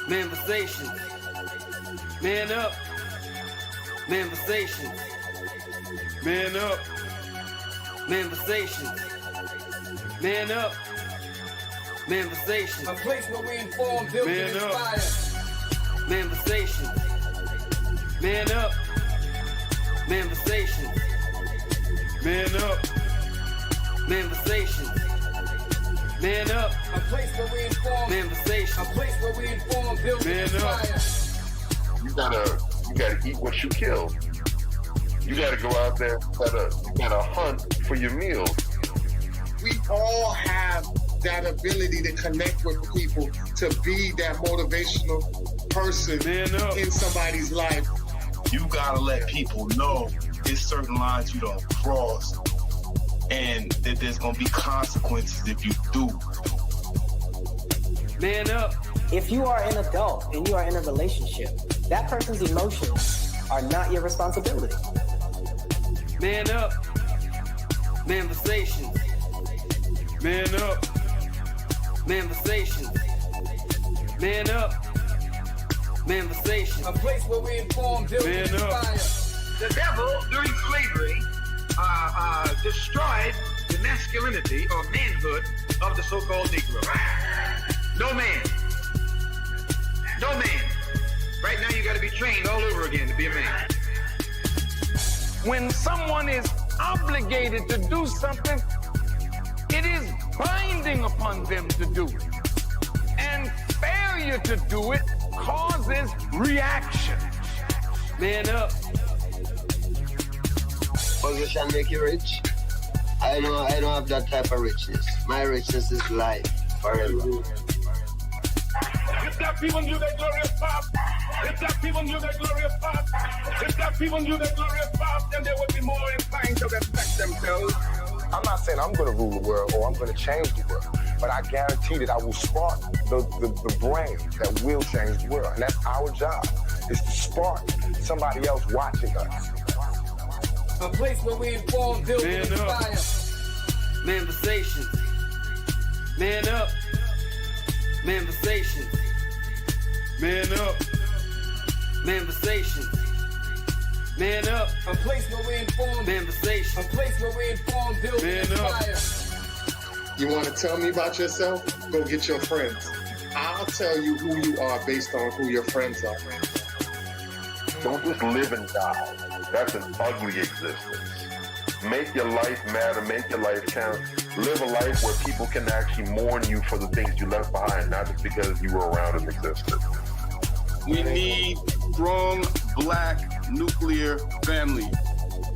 Manifestations. Man up. Manifestations. Man up. Manifestations. Man up. Manifestations. A place where we inform, build, and inspire. Manifestations. Man up. Manifestations. Man up. Manifestations. Man up. A place where we inform. Manifestations. A place where we inform, build, and inspire. You gotta eat what you kill. You gotta go out there. You gotta hunt for your meals. We all have that ability to connect with people, to be that motivational person in somebody's life. You gotta let people know there's certain lines you don't cross, and that there's gonna be consequences if you do. Man up. If you are an adult and you are in a relationship, that person's emotions are not your responsibility. Man up. Manifestations. Man up. Manifestations. Man up. Manifestations. A place where we inform, build, and inspire. The devil, during slavery, destroyed the masculinity or manhood of the so-called Negro. No man. No man. Right now you got to be trained all over again to be a man. When someone is obligated to do something, it is binding upon them to do it. And failure to do it causes reaction. Man up. Position make you rich. I don't have that type of richness. My richness is life forever. If that people knew that glorious path, if that people knew that glorious path, if that people knew that glorious path, then they would be more inclined to respect themselves. I'm not saying I'm going to rule the world or I'm going to change the world, but I guarantee that I will spark the brain that will change the world. And that's our job, is to spark somebody else watching us. A place where we inform, build, and inspire. Manifestations. Man up. Manifestations. Man up. Manifestations. Man up. A place where we inform. Manifestations. A place where we inform, build, and inspire. You want to tell me about yourself? Go get your friends. I'll tell you who you are based on who your friends are. Don't just live and die. That's an ugly existence. Make your life matter. Make your life count. Live a life where people can actually mourn you for the things you left behind, not just because you were around and existed. We need strong black nuclear family.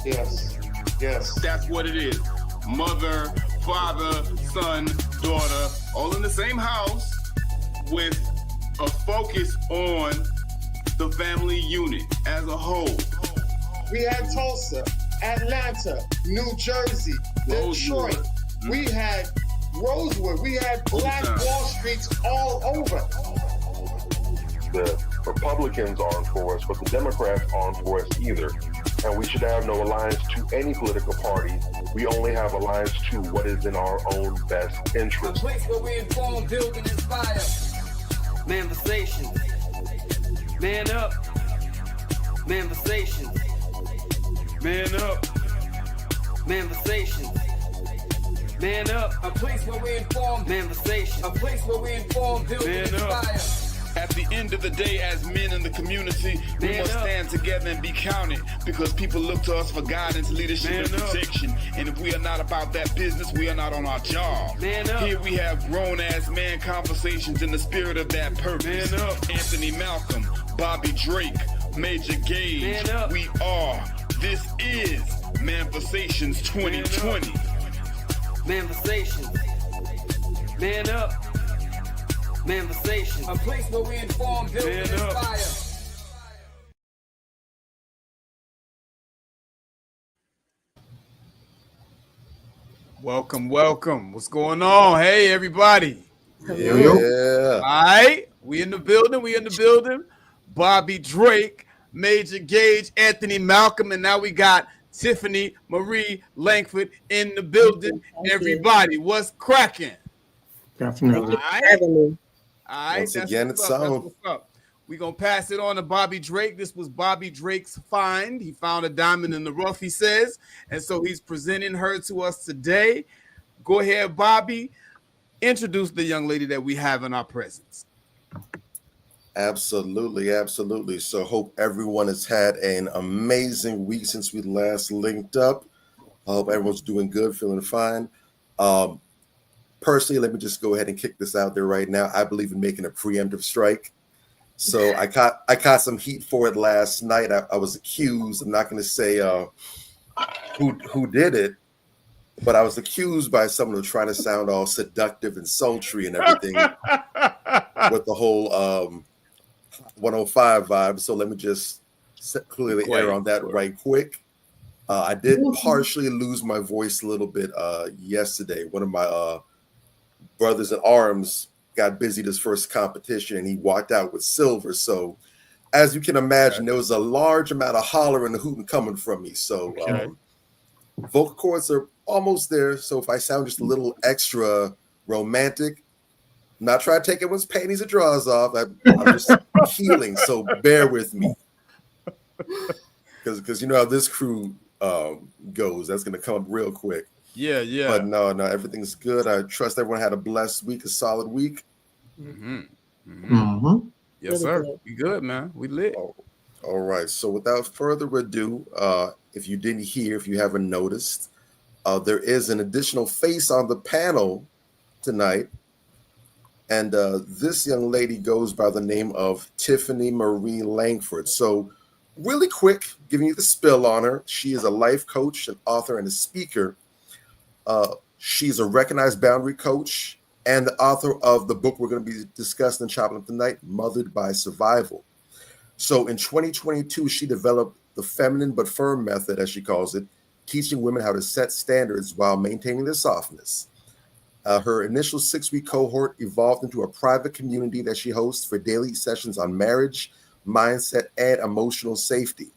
Yes. Yes. That's what it is. Mother, father, son, daughter, all in the same house with a focus on the family unit as a whole. We had Tulsa, Atlanta, New Jersey, Detroit. We had Rosewood. We had Black Wall Streets all over. The Republicans aren't for us, but the Democrats aren't for us either. And we should have no alliance to any political party. We only have alliance to what is in our own best interest. A place where we inform, build, and inspire. Manifestations. Man up. Manifestations. Man up. Manifestations. Man up. A place where we inform. Manifestations. A place where we inform, build, and inspire. At the end of the day, as men in the community, we must stand together and be counted, because people look to us for guidance, leadership, and protection. And if we are not about that business, we are not on our job. Here we have grown-ass man conversations in the spirit of that purpose. Anthony Malcolm, Bobby Drake, Major Gage, we are. This is Manifestations 2020. Manifestations. Man up. Manifestations. A place where we inform, build, and inspire. Welcome, welcome. What's going on? Hey, everybody. Yeah. All right. We in the building. Bobby Drake, Major Gage, Anthony Malcolm, and now we got Tiffany Marie Langford in the building. Everybody, what's cracking? Definitely. All right, Once that's again, what's it's up. That's on. what's up. We're going to pass it on to Bobby Drake. This was Bobby Drake's find. He found a diamond in the rough, he says. And so he's presenting her to us today. Go ahead, Bobby. Introduce the young lady that we have in our presence. Absolutely, absolutely. So hope everyone has had an amazing week since we last linked up. I hope everyone's doing good, feeling fine. Personally, let me just go ahead and kick this out there right now. I believe in making a preemptive strike. So I caught some heat for it last night. I was accused. I'm not going to say who did it, but I was accused by someone who trying to sound all seductive and sultry and everything with the whole 105 vibe. So let me just clearly air on that right quick. I did partially lose my voice a little bit yesterday. One of my brothers in arms got busy this first competition and he walked out with silver. So as you can imagine, there was a large amount of hollering and hooting coming from me. So vocal cords are almost there. So if I sound just a little extra romantic, I'm not trying to take everyone's panties or drawers off. I'm just healing. So bear with me. Because you know how this crew goes. That's going to come up real quick. Yeah. But no, everything's good. I trust everyone had a blessed week, a solid week. Yes, sir. We good, man. We lit. All right. So without further ado, if you didn't hear, if you haven't noticed, there is an additional face on the panel tonight. And this young lady goes by the name of Tiffany Marie Langford. So really quick, giving you the spill on her. She is a life coach, an author, and a speaker. She's a recognized boundary coach and the author of the book we're going to be discussing and chopping up tonight, Mothered by Survival. So in 2022, she developed the feminine but firm method, as she calls it, teaching women how to set standards while maintaining their softness. Her initial 6-week cohort evolved into a private community that she hosts for daily sessions on marriage, mindset, and emotional safety.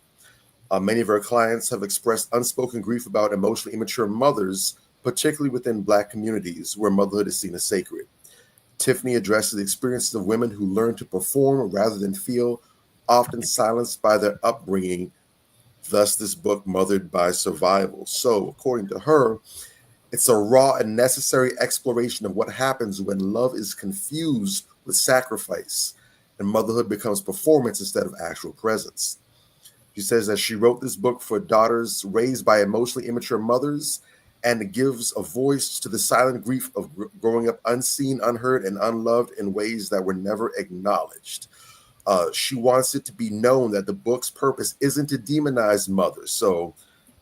Many of her clients have expressed unspoken grief about emotionally immature mothers, particularly within Black communities where motherhood is seen as sacred. Tiffany addresses the experiences of women who learn to perform rather than feel, often silenced by their upbringing. Thus, this book, Mothered by Survival. So, according to her, it's a raw and necessary exploration of what happens when love is confused with sacrifice and motherhood becomes performance instead of actual presence. She says that she wrote this book for daughters raised by emotionally immature mothers, and it gives a voice to the silent grief of growing up unseen, unheard, and unloved in ways that were never acknowledged. She wants it to be known that the book's purpose isn't to demonize mothers. So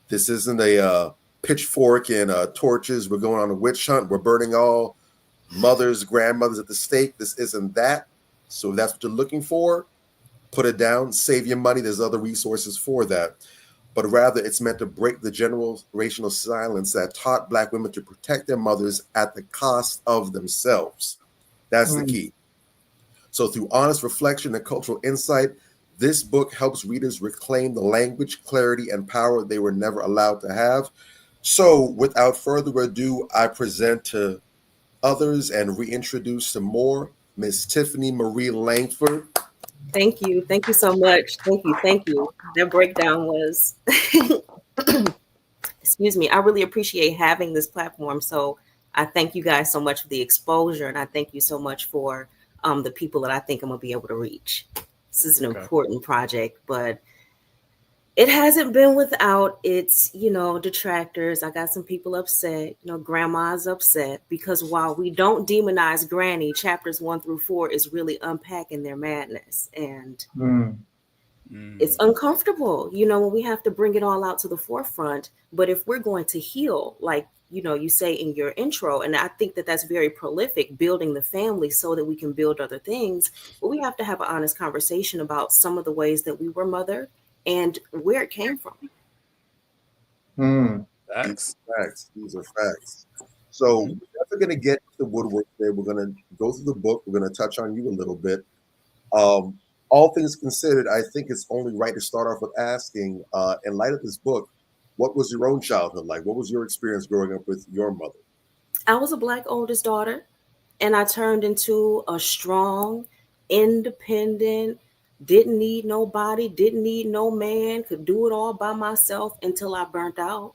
this isn't a pitchfork and torches. We're going on a witch hunt. We're burning all mothers, grandmothers at the stake. This isn't that. So if that's what you're looking for, put it down, save your money. There's other resources for that. But rather, it's meant to break the generational silence that taught Black women to protect their mothers at the cost of themselves. That's the key. So through honest reflection and cultural insight, this book helps readers reclaim the language, clarity, and power they were never allowed to have. So without further ado, I present to others and reintroduce some more, Miss Tiffany Marie Langford. Thank you. Thank you so much. Thank you. That breakdown was, excuse me, I really appreciate having this platform. So I thank you guys so much for the exposure. And I thank you so much for the people that I think I'm going to be able to reach. This is an important project, but it hasn't been without its, detractors. I got some people upset, grandma's upset, because while we don't demonize Granny, chapters 1 through 4 is really unpacking their madness. And it's uncomfortable, when we have to bring it all out to the forefront. But if we're going to heal, like, you say in your intro, and I think that that's very prolific, building the family so that we can build other things, but we have to have an honest conversation about some of the ways that we were mothered and where it came from. Facts. These are facts. So we're definitely going to get to the woodwork today. We're going to go through the book. We're going to touch on you a little bit. All things considered, I think it's only right to start off with asking, in light of this book, what was your own childhood like? What was your experience growing up with your mother? I was a Black oldest daughter. And I turned into a strong, independent, didn't need nobody, didn't need no man, could do it all by myself until I burnt out.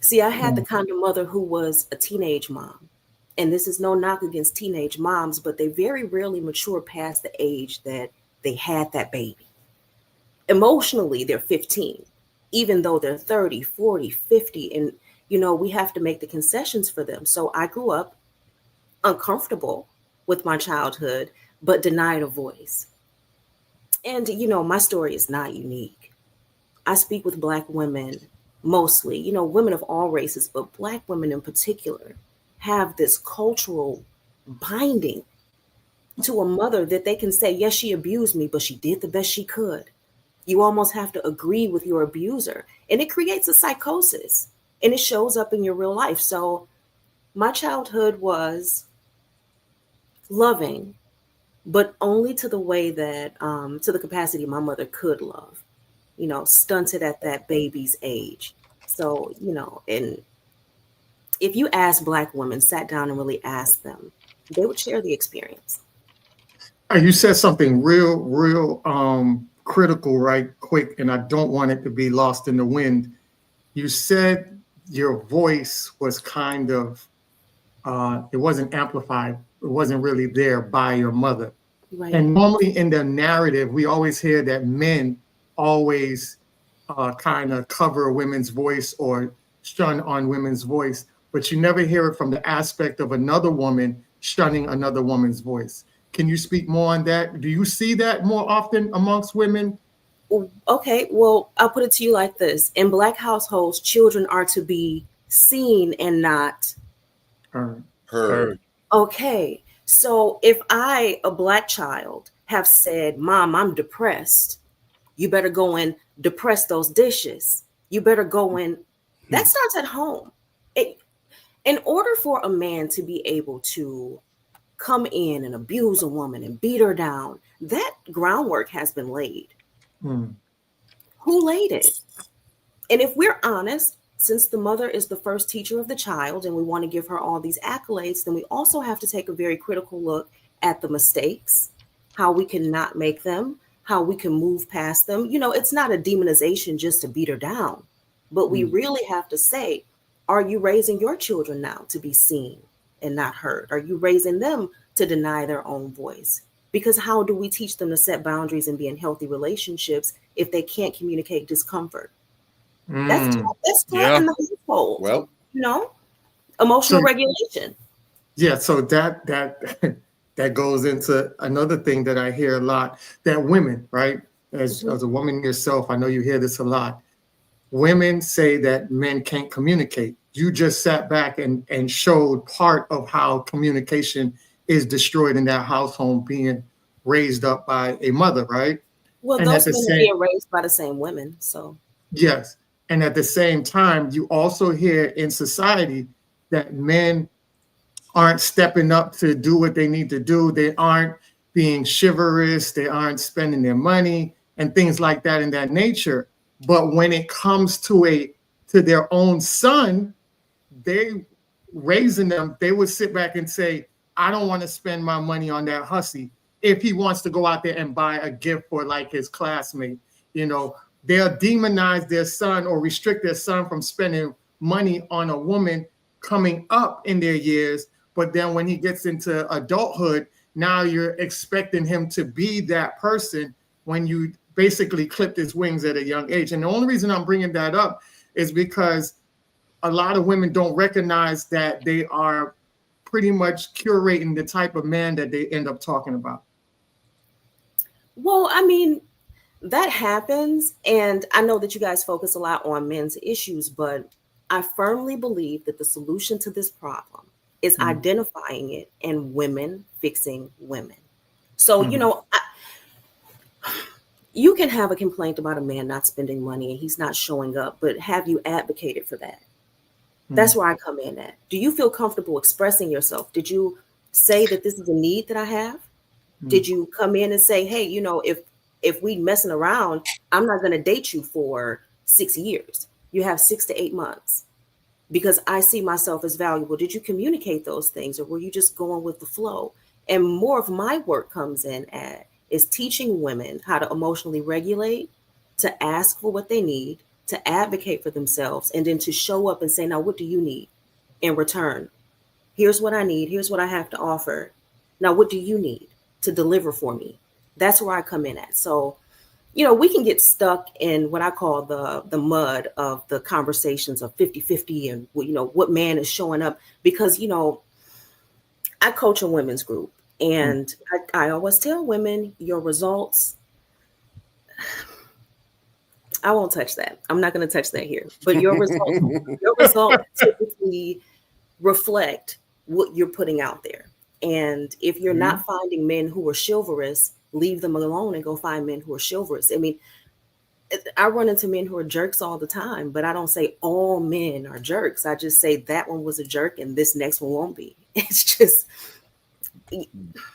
See, I had the kind of mother who was a teenage mom. And this is no knock against teenage moms, but they very rarely mature past the age that they had that baby. Emotionally, they're 15, even though they're 30, 40, 50. And, we have to make the concessions for them. So I grew up uncomfortable with my childhood, but denied a voice. And, my story is not unique. I speak with Black women mostly, women of all races, but Black women in particular have this cultural binding to a mother that they can say, yes, she abused me, but she did the best she could. You almost have to agree with your abuser, and it creates a psychosis, and it shows up in your real life. So my childhood was loving, but only to the way that, to the capacity my mother could love, stunted at that baby's age. So, and if you ask Black women, sat down and really asked them, they would share the experience. You said something real critical right quick, and I don't want it to be lost in the wind. You said your voice was kind of, it wasn't amplified. It wasn't really there by your mother. Right. And normally in the narrative, we always hear that men always kind of cover women's voice or shun on women's voice, but you never hear it from the aspect of another woman shunning another woman's voice. Can you speak more on that? Do you see that more often amongst women? Okay, well, I'll put it to you like this. In Black households, children are to be seen and not heard. Okay, so if I, a Black child, have said, Mom, I'm depressed, you better go and depress those dishes. You better go and, that starts at home. In order for a man to be able to come in and abuse a woman and beat her down, that groundwork has been laid. Who laid it? And if we're honest, since the mother is the first teacher of the child and we want to give her all these accolades, then we also have to take a very critical look at the mistakes, how we can not make them, how we can move past them. It's not a demonization just to beat her down, but we really have to say, are you raising your children now to be seen and not heard? Are you raising them to deny their own voice? Because how do we teach them to set boundaries and be in healthy relationships if they can't communicate discomfort? That's taught in the household. Well, emotional regulation. Yeah, so that goes into another thing that I hear a lot, that women, right? As a woman yourself, I know you hear this a lot. Women say that men can't communicate. You just sat back and showed part of how communication is destroyed in that household being raised up by a mother, right? Well, those men are being raised by the same women, so. Yes, and at the same time, you also hear in society that men aren't stepping up to do what they need to do. They aren't being chivalrous. They aren't spending their money and things like that in that nature. But when it comes to their own son, they raising them, they would sit back and say, I don't want to spend my money on that hussy. If he wants to go out there and buy a gift for like his classmate, they'll demonize their son or restrict their son from spending money on a woman coming up in their years. But then when he gets into adulthood, now you're expecting him to be that person when you basically clipped his wings at a young age. And the only reason I'm bringing that up is because a lot of women don't recognize that they are pretty much curating the type of man that they end up talking about. Well, I mean, that happens. And I know that you guys focus a lot on men's issues, but I firmly believe that the solution to this problem is identifying it and women fixing women. So, you can have a complaint about a man not spending money and he's not showing up, but have you advocated for that? That's where I come in at. Do you feel comfortable expressing yourself? Did you say that this is a need that I have? Did you come in and say, hey, if we messing around, I'm not going to date you for 6 years. You have 6 to 8 months. because I see myself as valuable? Did you communicate those things, or were you just going with the flow? And more of my work comes in at is teaching women how to emotionally regulate, to ask for what they need, to advocate for themselves, and then to show up and say, now, what do you need in return? Here's what I need. Here's what I have to offer. Now, what do you need to deliver for me? That's where I come in at. So, we can get stuck in what I call the mud of the conversations of 50-50 and, what man is showing up, because, I coach a women's group, and I always tell women, your results, I won't touch that. I'm not going to touch that here, but your results typically reflect what you're putting out there. And if you're not finding men who are chivalrous, leave them alone and go find men who are chivalrous. I mean, I run into men who are jerks all the time, but I don't say all men are jerks. I just say that one was a jerk and this next one won't be. It's just.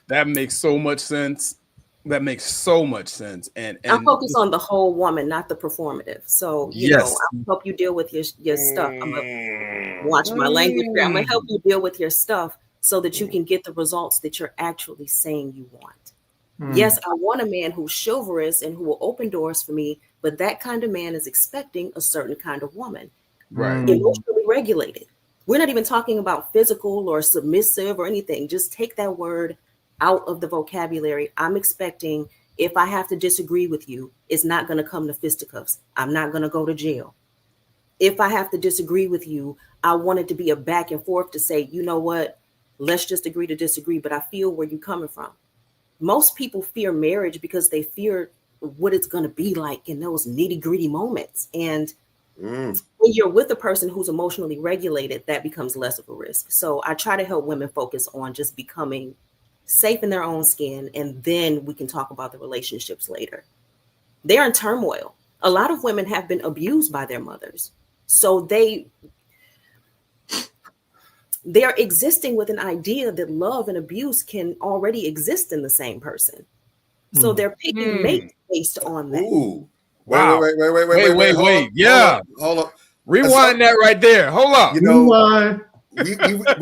That makes so much sense. That makes so much sense. And I focus on the whole woman, not the performative. So, I help you deal with your stuff. I'm going to watch my language here. I'm going to help you deal with your stuff so that you can get the results that you're actually saying you want. Yes, I want a man who's chivalrous and who will open doors for me, but that kind of man is expecting a certain kind of woman. Right. Emotionally regulated. We're not even talking about physical or submissive or anything. Just take that word out of the vocabulary. I'm expecting, if I have to disagree with you, it's not going to come to fisticuffs. I'm not going to go to jail. If I have to disagree with you, I want it to be a back and forth to say, you know what, let's just agree to disagree, but I feel where you're coming from. Most people fear marriage because they fear what it's going to be like in those nitty gritty moments. And when you're with a person who's emotionally regulated, that becomes less of a risk. So I try to help women focus on just becoming safe in their own skin, and then we can talk about the relationships later. They're in turmoil. A lot of women have been abused by their mothers. So they're existing with an idea that love and abuse can already exist in the same person. So they're picking mates based on that. Ooh. Wow. Wait. Yeah. Hold up. Rewind that right there. Hold up. We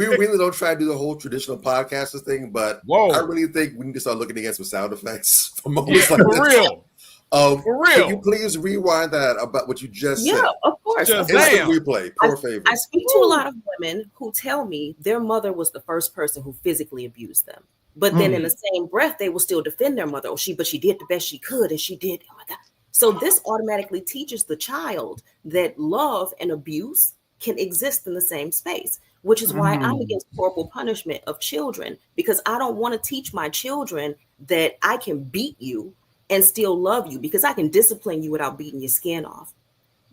really don't try to do the whole traditional podcasters thing, but I really think we need to start looking against some sound effects for moments like this. Real. For real. Can you please rewind that about what you just said? Yeah, of course. Instant replay. Poor favor. I speak to a lot of women who tell me their mother was the first person who physically abused them. But then in the same breath, they will still defend their mother. But she did the best she could, and she did. Oh my God. So this automatically teaches the child that love and abuse can exist in the same space, which is why I'm against corporal punishment of children, because I don't want to teach my children that I can beat you and still love you, because I can discipline you without beating your skin off.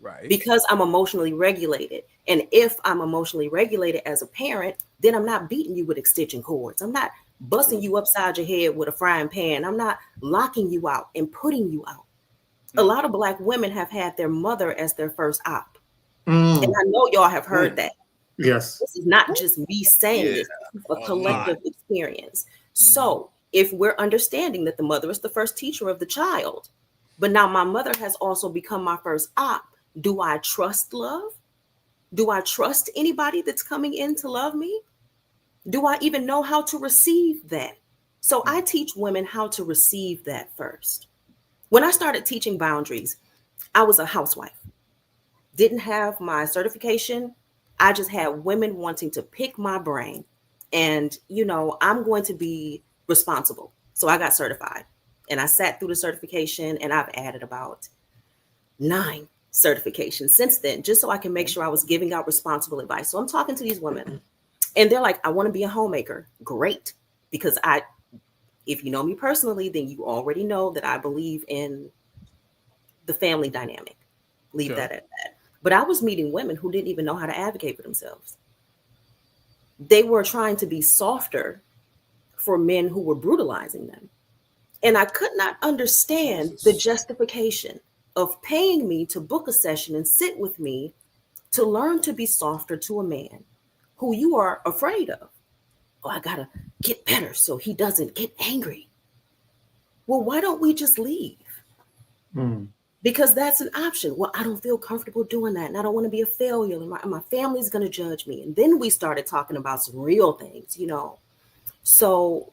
Right. Because I'm emotionally regulated. And if I'm emotionally regulated as a parent, then I'm not beating you with extension cords. I'm not busting you upside your head with a frying pan. I'm not locking you out and putting you out. A lot of Black women have had their mother as their first op. And I know y'all have heard that. Yes. This is not just me saying this. It's a collective experience. So if we're understanding that the mother is the first teacher of the child, but now my mother has also become my first op, do I trust love? Do I trust anybody that's coming in to love me? Do I even know how to receive that? So I teach women how to receive that first. When I started teaching boundaries, I was a housewife. Didn't have my certification. I just had women wanting to pick my brain. And, I'm going to be responsible. So I got certified. And I sat through the certification, and I've added about 9 certifications since then, just so I can make sure I was giving out responsible advice. So I'm talking to these women, and they're like, I want to be a homemaker. Great. Because if you know me personally, then you already know that I believe in the family dynamic. Leave that at that. But I was meeting women who didn't even know how to advocate for themselves. They were trying to be softer for men who were brutalizing them. And I could not understand the justification of paying me to book a session and sit with me to learn to be softer to a man who you are afraid of. Oh, I gotta get better so he doesn't get angry. Well, why don't we just leave? Because that's an option. Well, I don't feel comfortable doing that, and I don't want to be a failure, and my family's going to judge me. And then we started talking about some real things, you know. So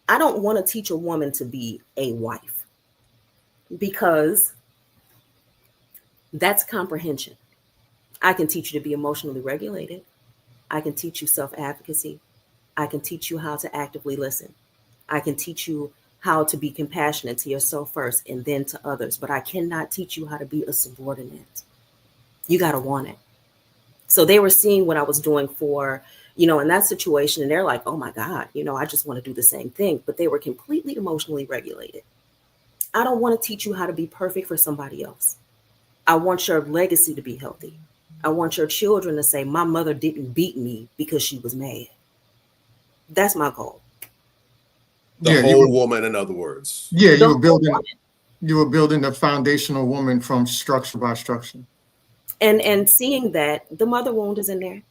I don't want to teach a woman to be a wife, because that's comprehension. I can teach you to be emotionally regulated. I can teach you self-advocacy. I can teach you how to actively listen. I can teach you how to be compassionate to yourself first and then to others, but I cannot teach you how to be a subordinate. You got to want it. So they were seeing what I was doing for, you know, in that situation, and they're like, oh my God, you know, I just want to do the same thing, but they were completely emotionally regulated. I don't want to teach you how to be perfect for somebody else. I want your legacy to be healthy. I want your children to say, my mother didn't beat me because she was mad. That's my goal. The whole woman, in other words. Yeah, you were building a foundational woman from structure by structure. And seeing that the mother wound is in there.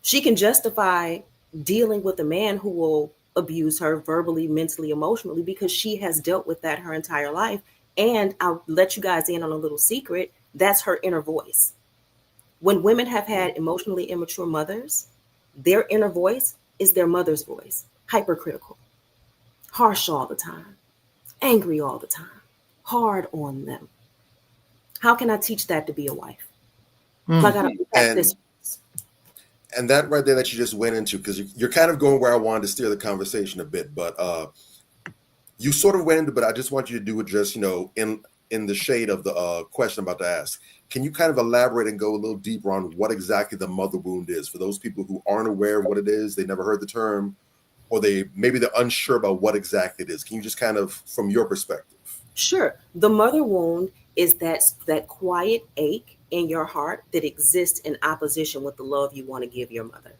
She can justify dealing with a man who will abuse her verbally, mentally, emotionally, because she has dealt with that her entire life. And I'll let you guys in on a little secret. That's her inner voice. When women have had emotionally immature mothers, their inner voice is their mother's voice. Hypercritical, harsh all the time, angry all the time, hard on them. How can I teach that to be a wife? So I gotta protect this. And that right there that you just went into, because you're kind of going where I wanted to steer the conversation a bit, but you sort of went into, but I just want you to do it just, you know, in the shade of the question I'm about to ask. Can you kind of elaborate and go a little deeper on what exactly the mother wound is for those people who aren't aware of what it is, they never heard the term, or they're unsure about what exactly it is? Can you just kind of, from your perspective? Sure. The mother wound is that quiet ache in your heart that exists in opposition with the love you want to give your mother.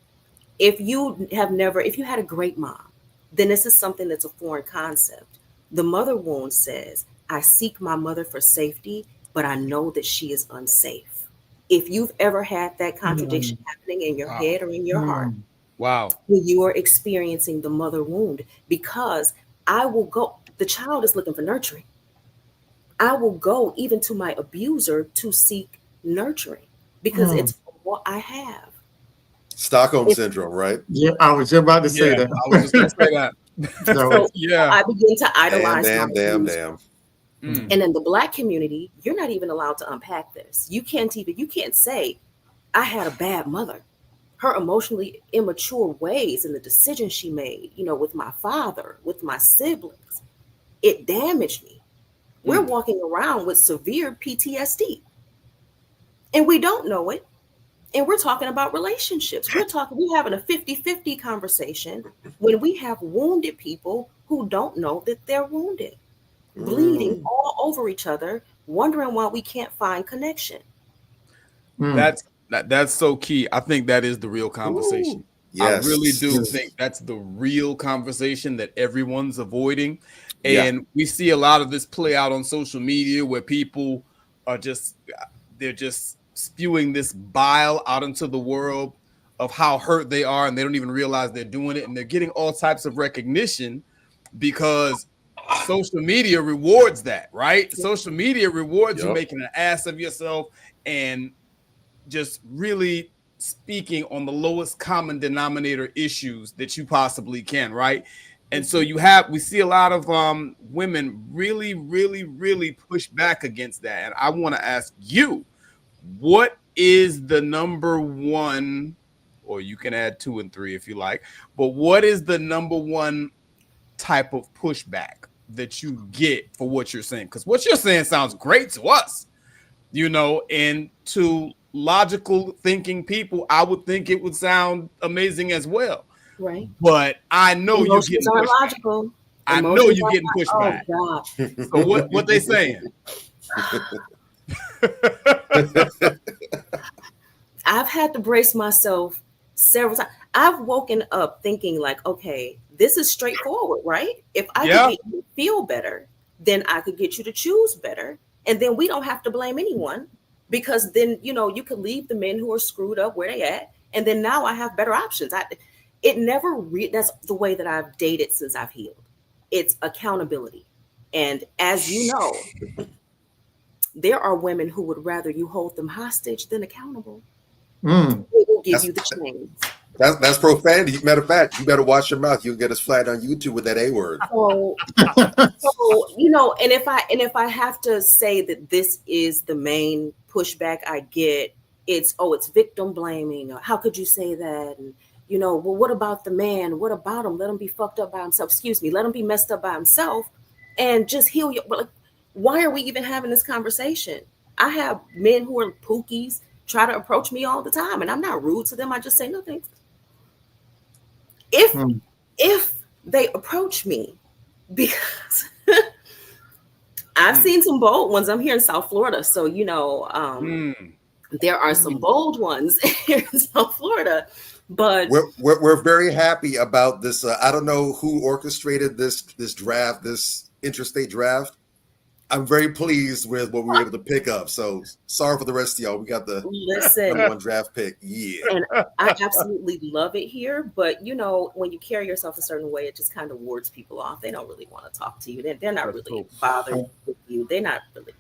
If you had a great mom, then this is something that's a foreign concept. The mother wound says, I seek my mother for safety, but I know that she is unsafe. If you've ever had that contradiction happening in your head or in your heart, wow, when you are experiencing the mother wound, because the child is looking for nurturing. I will go even to my abuser to seek nurturing because it's what I have. Stockholm syndrome, right? Yeah, I was just about to say that. I was just going to say that. So I begin to idolize damn. And in the Black community, you're not even allowed to unpack this. You can't say, I had a bad mother. Her emotionally immature ways and the decisions she made, you know, with my father, with my siblings, it damaged me. We're walking around with severe PTSD and we don't know it. And we're talking about relationships. We're having a 50-50 conversation when we have wounded people who don't know that they're wounded, bleeding all over each other, wondering why we can't find connection. That's so key. I think that is the real conversation. Yes. I really do think that's the real conversation that everyone's avoiding. And we see a lot of this play out on social media where people are they're just spewing this bile out into the world of how hurt they are, and they don't even realize they're doing it, and they're getting all types of recognition because social media rewards that, right? Social media rewards you making an ass of yourself and just really speaking on the lowest common denominator issues that you possibly can, right? And so we see a lot of women really, really, really push back against that. And I want to ask you, what is the number one, or you can add 2 and 3 if you like, but what is the number one type of pushback that you get for what you're saying? Because what you're saying sounds great to us, you know, and to logical thinking people, I would think it would sound amazing as well. Right. But I know you're getting logical. I know you're getting pushback. Oh, God. So what they saying? I've had to brace myself several times. I've woken up thinking like, okay, this is straightforward, right? If I could get you to feel better, then I could get you to choose better. And then we don't have to blame anyone, because then, you know, you could leave the men who are screwed up where they at. And then now I have better options. That's the way that I've dated since I've healed. It's accountability. And as you know, there are women who would rather you hold them hostage than accountable. Mm. They will give you the chains. That's profanity. Matter of fact, you better watch your mouth. You'll get us flagged on YouTube with that A word. So and if I have to say that this is the main pushback I get, it's victim blaming. Or how could you say that? And well, what about the man? What about him? Let him be fucked up by himself. Excuse me, let him be messed up by himself, and just heal your. But why are we even having this conversation? I have men who are pookies try to approach me all the time, and I'm not rude to them. I just say no thanks. If they approach me, because I've seen some bold ones. I'm here in South Florida, so there are some bold ones here in South Florida. But we're very happy about this. I don't know who orchestrated this draft, this interstate draft. I'm very pleased with what we were able to pick up. So sorry for the rest of y'all. We got the number one draft pick. Yeah. And I absolutely love it here. But, when you carry yourself a certain way, it just kind of wards people off. They don't really want to talk to you. They're not really bothered with you. They're not really.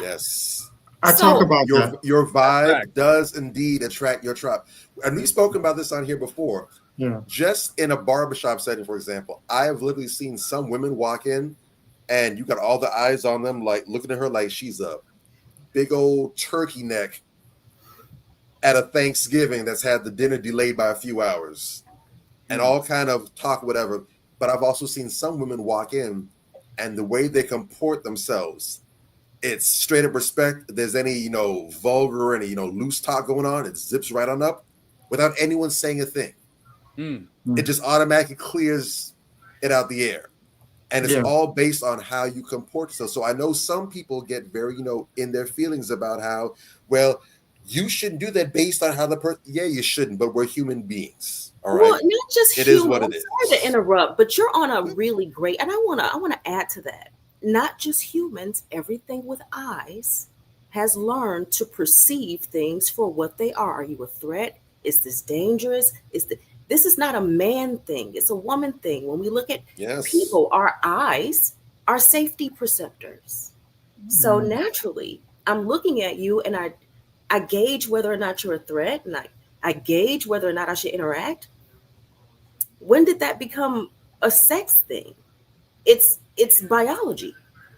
Yes. I talk about your vibe does indeed attract your tribe. And we've spoken about this on here before. Yeah. Just in a barbershop setting, for example, I have literally seen some women walk in and you got all the eyes on them, like looking at her like she's a big old turkey neck at a Thanksgiving that's had the dinner delayed by a few hours and all kind of talk, whatever. But I've also seen some women walk in and the way they comport themselves, it's straight up respect. If there's any, vulgar, any, loose talk going on, it zips right on up without anyone saying a thing. It just automatically clears it out the air. And it's all based on how you comport yourself. So I know some people get very, in their feelings about how, well, you shouldn't do that based on how the person. Yeah, you shouldn't, but we're human beings. All right. Well, not just it human. Is what I'm it is. sorry to interrupt, but you're on a really great, and I wanna add to that. Not just humans, everything with eyes has learned to perceive things for what they are. Are you a threat? Is this dangerous? This is not a man thing. It's a woman thing. When we look at people, our eyes are safety perceptors. So naturally, I'm looking at you and I gauge whether or not you're a threat, and I gauge whether or not I should interact. When did that become a sex thing? It's biology.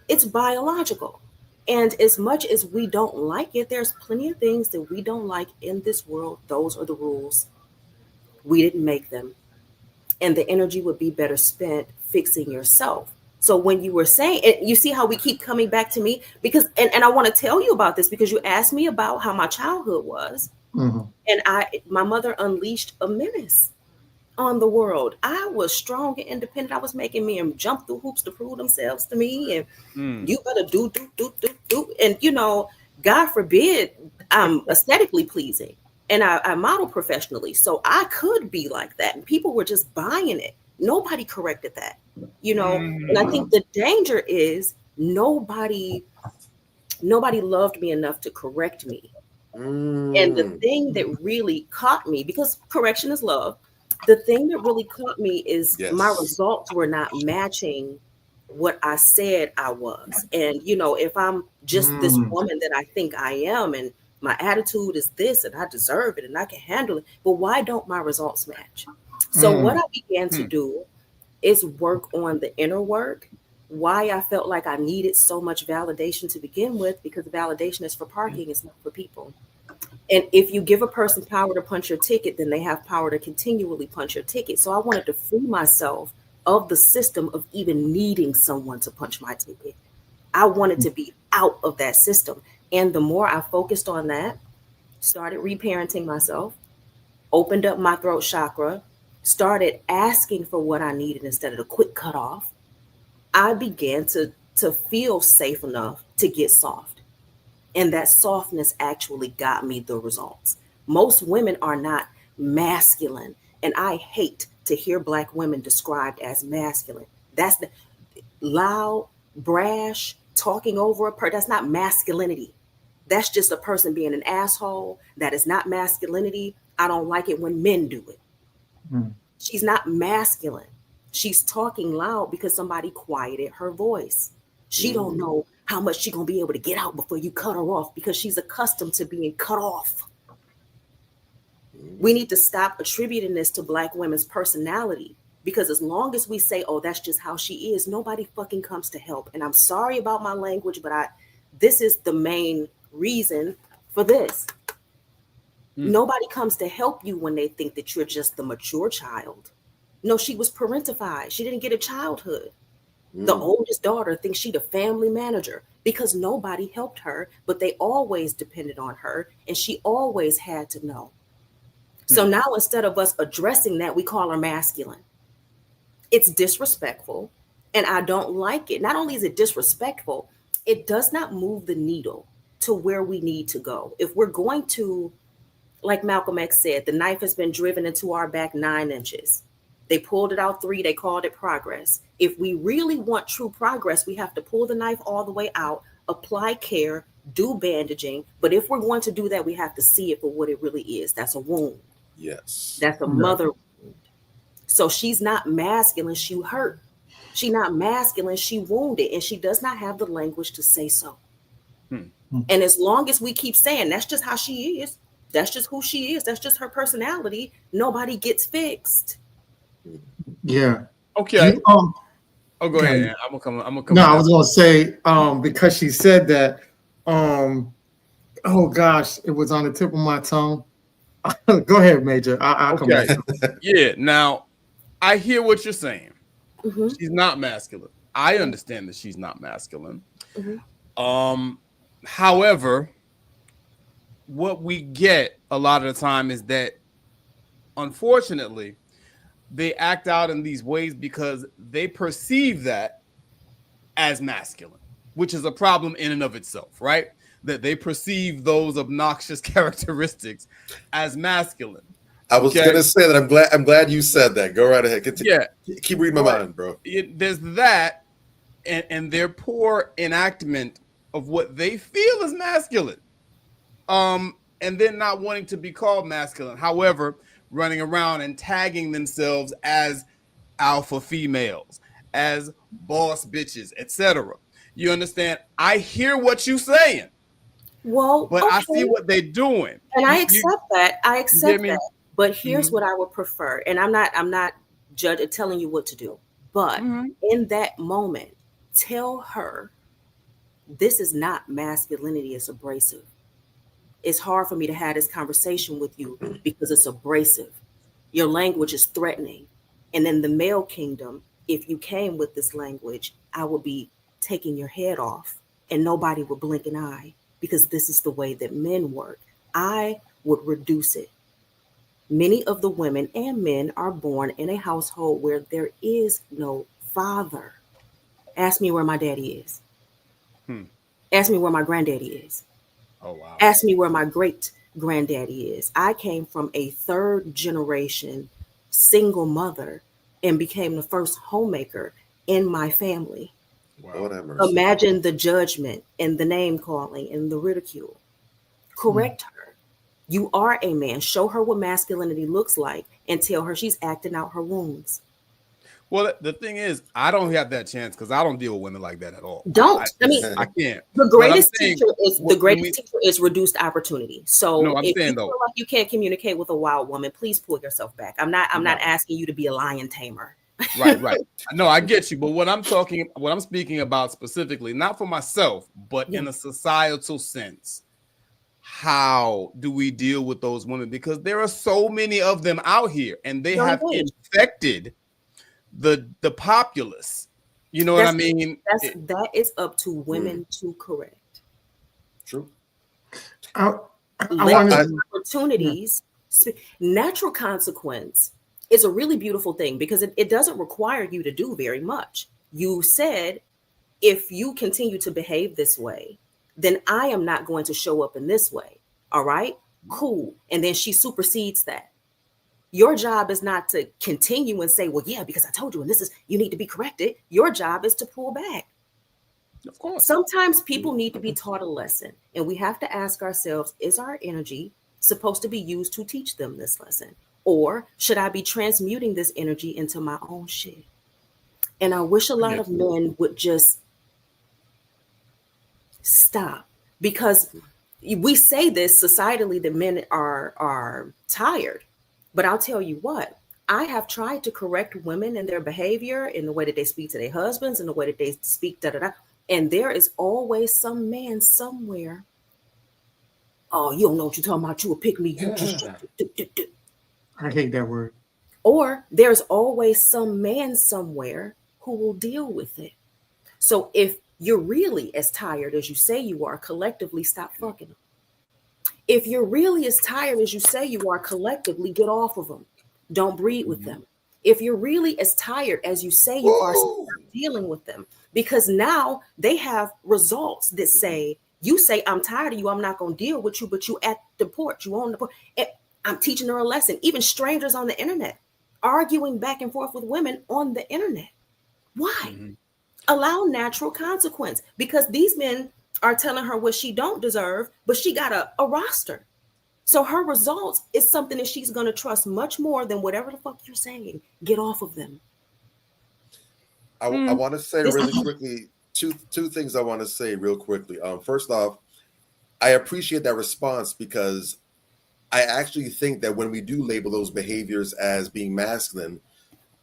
It's biological. And as much as we don't like it, there's plenty of things that we don't like in this world. Those are the rules. We didn't make them. And the energy would be better spent fixing yourself. So when you were saying, and you see how we keep coming back to me, because, and I want to tell you about this because you asked me about how my childhood was. And my mother unleashed a menace on the world. I was strong and independent. I was making men jump through hoops to prove themselves to me. And you better do. And, God forbid, I'm aesthetically pleasing. And I model professionally. So I could be like that. And people were just buying it. Nobody corrected that, And I think the danger is nobody loved me enough to correct me. And the thing that really caught me, because correction is love, the thing that really caught me is my results were not matching what I said I was. And, if I'm just this woman that I think I am, and my attitude is this, and I deserve it, and I can handle it, but why don't my results match? So what I began to do is work on the inner work, why I felt like I needed so much validation to begin with, because validation is for parking, it's not for people. And if you give a person power to punch your ticket, then they have power to continually punch your ticket. So I wanted to free myself of the system of even needing someone to punch my ticket. I wanted to be out of that system. And the more I focused on that, started reparenting myself, opened up my throat chakra, started asking for what I needed instead of the quick cutoff, I began to feel safe enough to get soft. And that softness actually got me the results. Most women are not masculine. And I hate to hear Black women described as masculine. That's the loud, brash, talking over a person. That's not masculinity. That's just a person being an asshole. That is not masculinity. I don't like it when men do it. She's not masculine. She's talking loud because somebody quieted her voice. She don't know how much she gonna be able to get out before you cut her off because she's accustomed to being cut off. We need to stop attributing this to Black women's personality, because as long as we say, oh, that's just how she is, nobody fucking comes to help. And I'm sorry about my language, but this is the main reason for this. Nobody comes to help you when they think that you're just the mature child. No, she was parentified. She didn't get a childhood. The oldest daughter thinks she the family manager because nobody helped her, but they always depended on her, and she always had to know. So now instead of us addressing that, we call her masculine. It's disrespectful, and I don't like it. Not only is it disrespectful, it does not move the needle to where we need to go. If we're going to, like Malcolm X said, the knife has been driven into our back 9 inches. They pulled it out 3, they called it progress. If we really want true progress, we have to pull the knife all the way out, apply care, do bandaging. But if we're going to do that, we have to see it for what it really is. That's a wound. Yes. That's a mother wound. So she's not masculine, she hurt. She's not masculine, she wounded, and she does not have the language to say so. And as long as we keep saying that's just how she is, that's just who she is, that's just her personality, nobody gets fixed. Yeah. Okay. Go ahead. I'm gonna come. No, I was gonna say, because she said that, oh gosh, it was on the tip of my tongue. Go ahead, Major. I'll come back. Yeah. Now, I hear what you're saying. She's not masculine. I understand that she's not masculine. However, what we get a lot of the time is that, unfortunately, they act out in these ways because they perceive that as masculine, which is a problem in and of itself, right? That they perceive those obnoxious characteristics as masculine. I was gonna say that. I'm glad you said that. Go right ahead. Continue. Yeah, keep reading my mind, bro. There's that, and their poor enactment of what they feel is masculine, and then not wanting to be called masculine. However, running around and tagging themselves as alpha females, as boss bitches, etc. You understand? I hear what you're saying. Well, but okay. I see what they're doing, and I accept that. I accept that. But here's what I would prefer, and I'm not telling you what to do. But in that moment, tell her this is not masculinity; it's abrasive. It's hard for me to have this conversation with you because it's abrasive. Your language is threatening. And in the male kingdom, if you came with this language, I would be taking your head off and nobody would blink an eye, because this is the way that men work. I would reduce it. Many of the women and men are born in a household where there is no father. Ask me where my daddy is. Ask me where my granddaddy is. Oh, wow. Ask me where my great granddaddy is. I came from a 3rd generation single mother and became the first homemaker in my family. Wow. Imagine the judgment and the name calling and the ridicule. Correct her. You are a man. Show her what masculinity looks like and tell her she's acting out her wounds. Well, the thing is, I don't have that chance because I don't deal with women like that at all. I can't. The greatest teacher is reduced opportunity. So if you feel like you can't communicate with a wild woman, please pull yourself back. I'm not asking you to be a lion tamer. Right. No, I get you. But what I'm speaking about specifically, not for myself, but in a societal sense, how do we deal with those women? Because there are so many of them out here, and they have infected the populace. You know what I mean? That is up to women to correct. True. Opportunities. Natural consequence is a really beautiful thing because it doesn't require you to do very much. You said, if you continue to behave this way, then I am not going to show up in this way. All right, cool. And then she supersedes that. Your job is not to continue and say, well, yeah, because I told you, and you need to be corrected. Your job is to pull back. Of course. Sometimes people need to be taught a lesson, and we have to ask ourselves, is our energy supposed to be used to teach them this lesson? Or should I be transmuting this energy into my own shit? And I wish a lot of men would just Stop. Because we say this societally that men are tired. But I'll tell you what, I have tried to correct women in their behavior, in the way that they speak to their husbands, in the way that they speak, and there is always some man somewhere. Oh, you don't know what you're talking about. You will pick me. I hate that word. Or there's always some man somewhere who will deal with it. So if you're really as tired as you say you are, collectively stop fucking them. If you're really as tired as you say you are, collectively get off of them. Don't breed with them. If you're really as tired as you say you are, stop dealing with them. Because now they have results that say, you say, I'm tired of you, I'm not going to deal with you, but you at the porch, you on the porch. I'm teaching her a lesson. Even strangers on the internet, arguing back and forth with women on the internet. Why? Allow natural consequence. Because these men are telling her what she don't deserve, but she got a roster. So her results is something that she's going to trust much more than whatever the fuck you're saying. Get off of them. I want to say really quickly, two things I want to say real quickly. First off, I appreciate that response because I actually think that when we do label those behaviors as being masculine,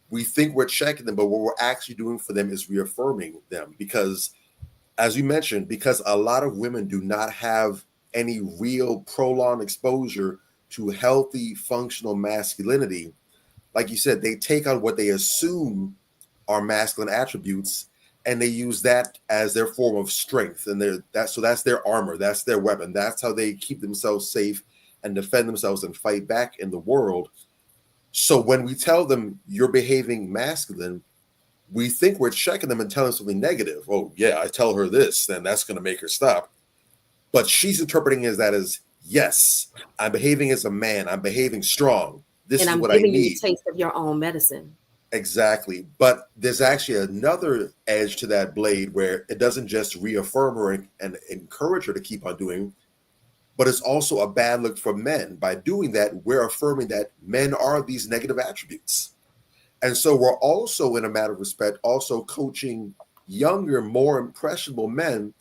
we think we're checking them, but what we're actually doing for them is reaffirming them. Because, as you mentioned, because a lot of women do not have any real prolonged exposure to healthy, functional masculinity, like you said, they take on what they assume are masculine attributes, and they use that as their form of strength. And that's their armor, that's their weapon, that's how they keep themselves safe and defend themselves and fight back in the world. So when we tell them you're behaving masculine, we think we're checking them and telling them something negative. Oh, yeah, I tell her this, then that's going to make her stop. But she's interpreting that as, yes, I'm behaving as a man. I'm behaving strong. This is what I need. And I'm giving you a taste of your own medicine. Exactly. But there's actually another edge to that blade where it doesn't just reaffirm her and encourage her to keep on doing, but it's also a bad look for men. By doing that, we're affirming that men are these negative attributes. And so we're also, in a matter of respect, also coaching younger, more impressionable men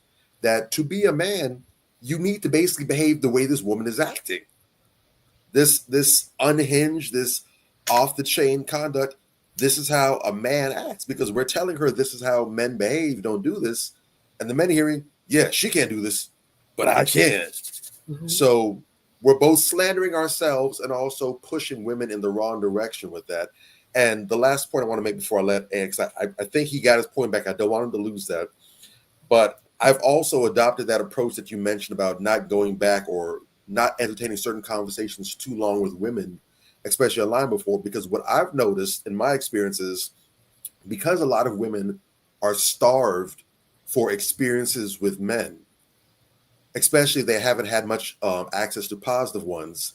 that to be a man, you need to basically behave the way this woman is acting. This unhinged, this off-the-chain conduct, this is how a man acts, because we're telling her this is how men behave, don't do this. And the men hearing, yeah, she can't do this, but I can. Mm-hmm. So we're both slandering ourselves and also pushing women in the wrong direction with that. And the last point I want to make before I let X, I think he got his point back. I don't want him to lose that. But I've also adopted that approach that you mentioned about not going back or not entertaining certain conversations too long with women, especially online before, because what I've noticed in my experience is because a lot of women are starved for experiences with men, especially if they haven't had much access to positive ones,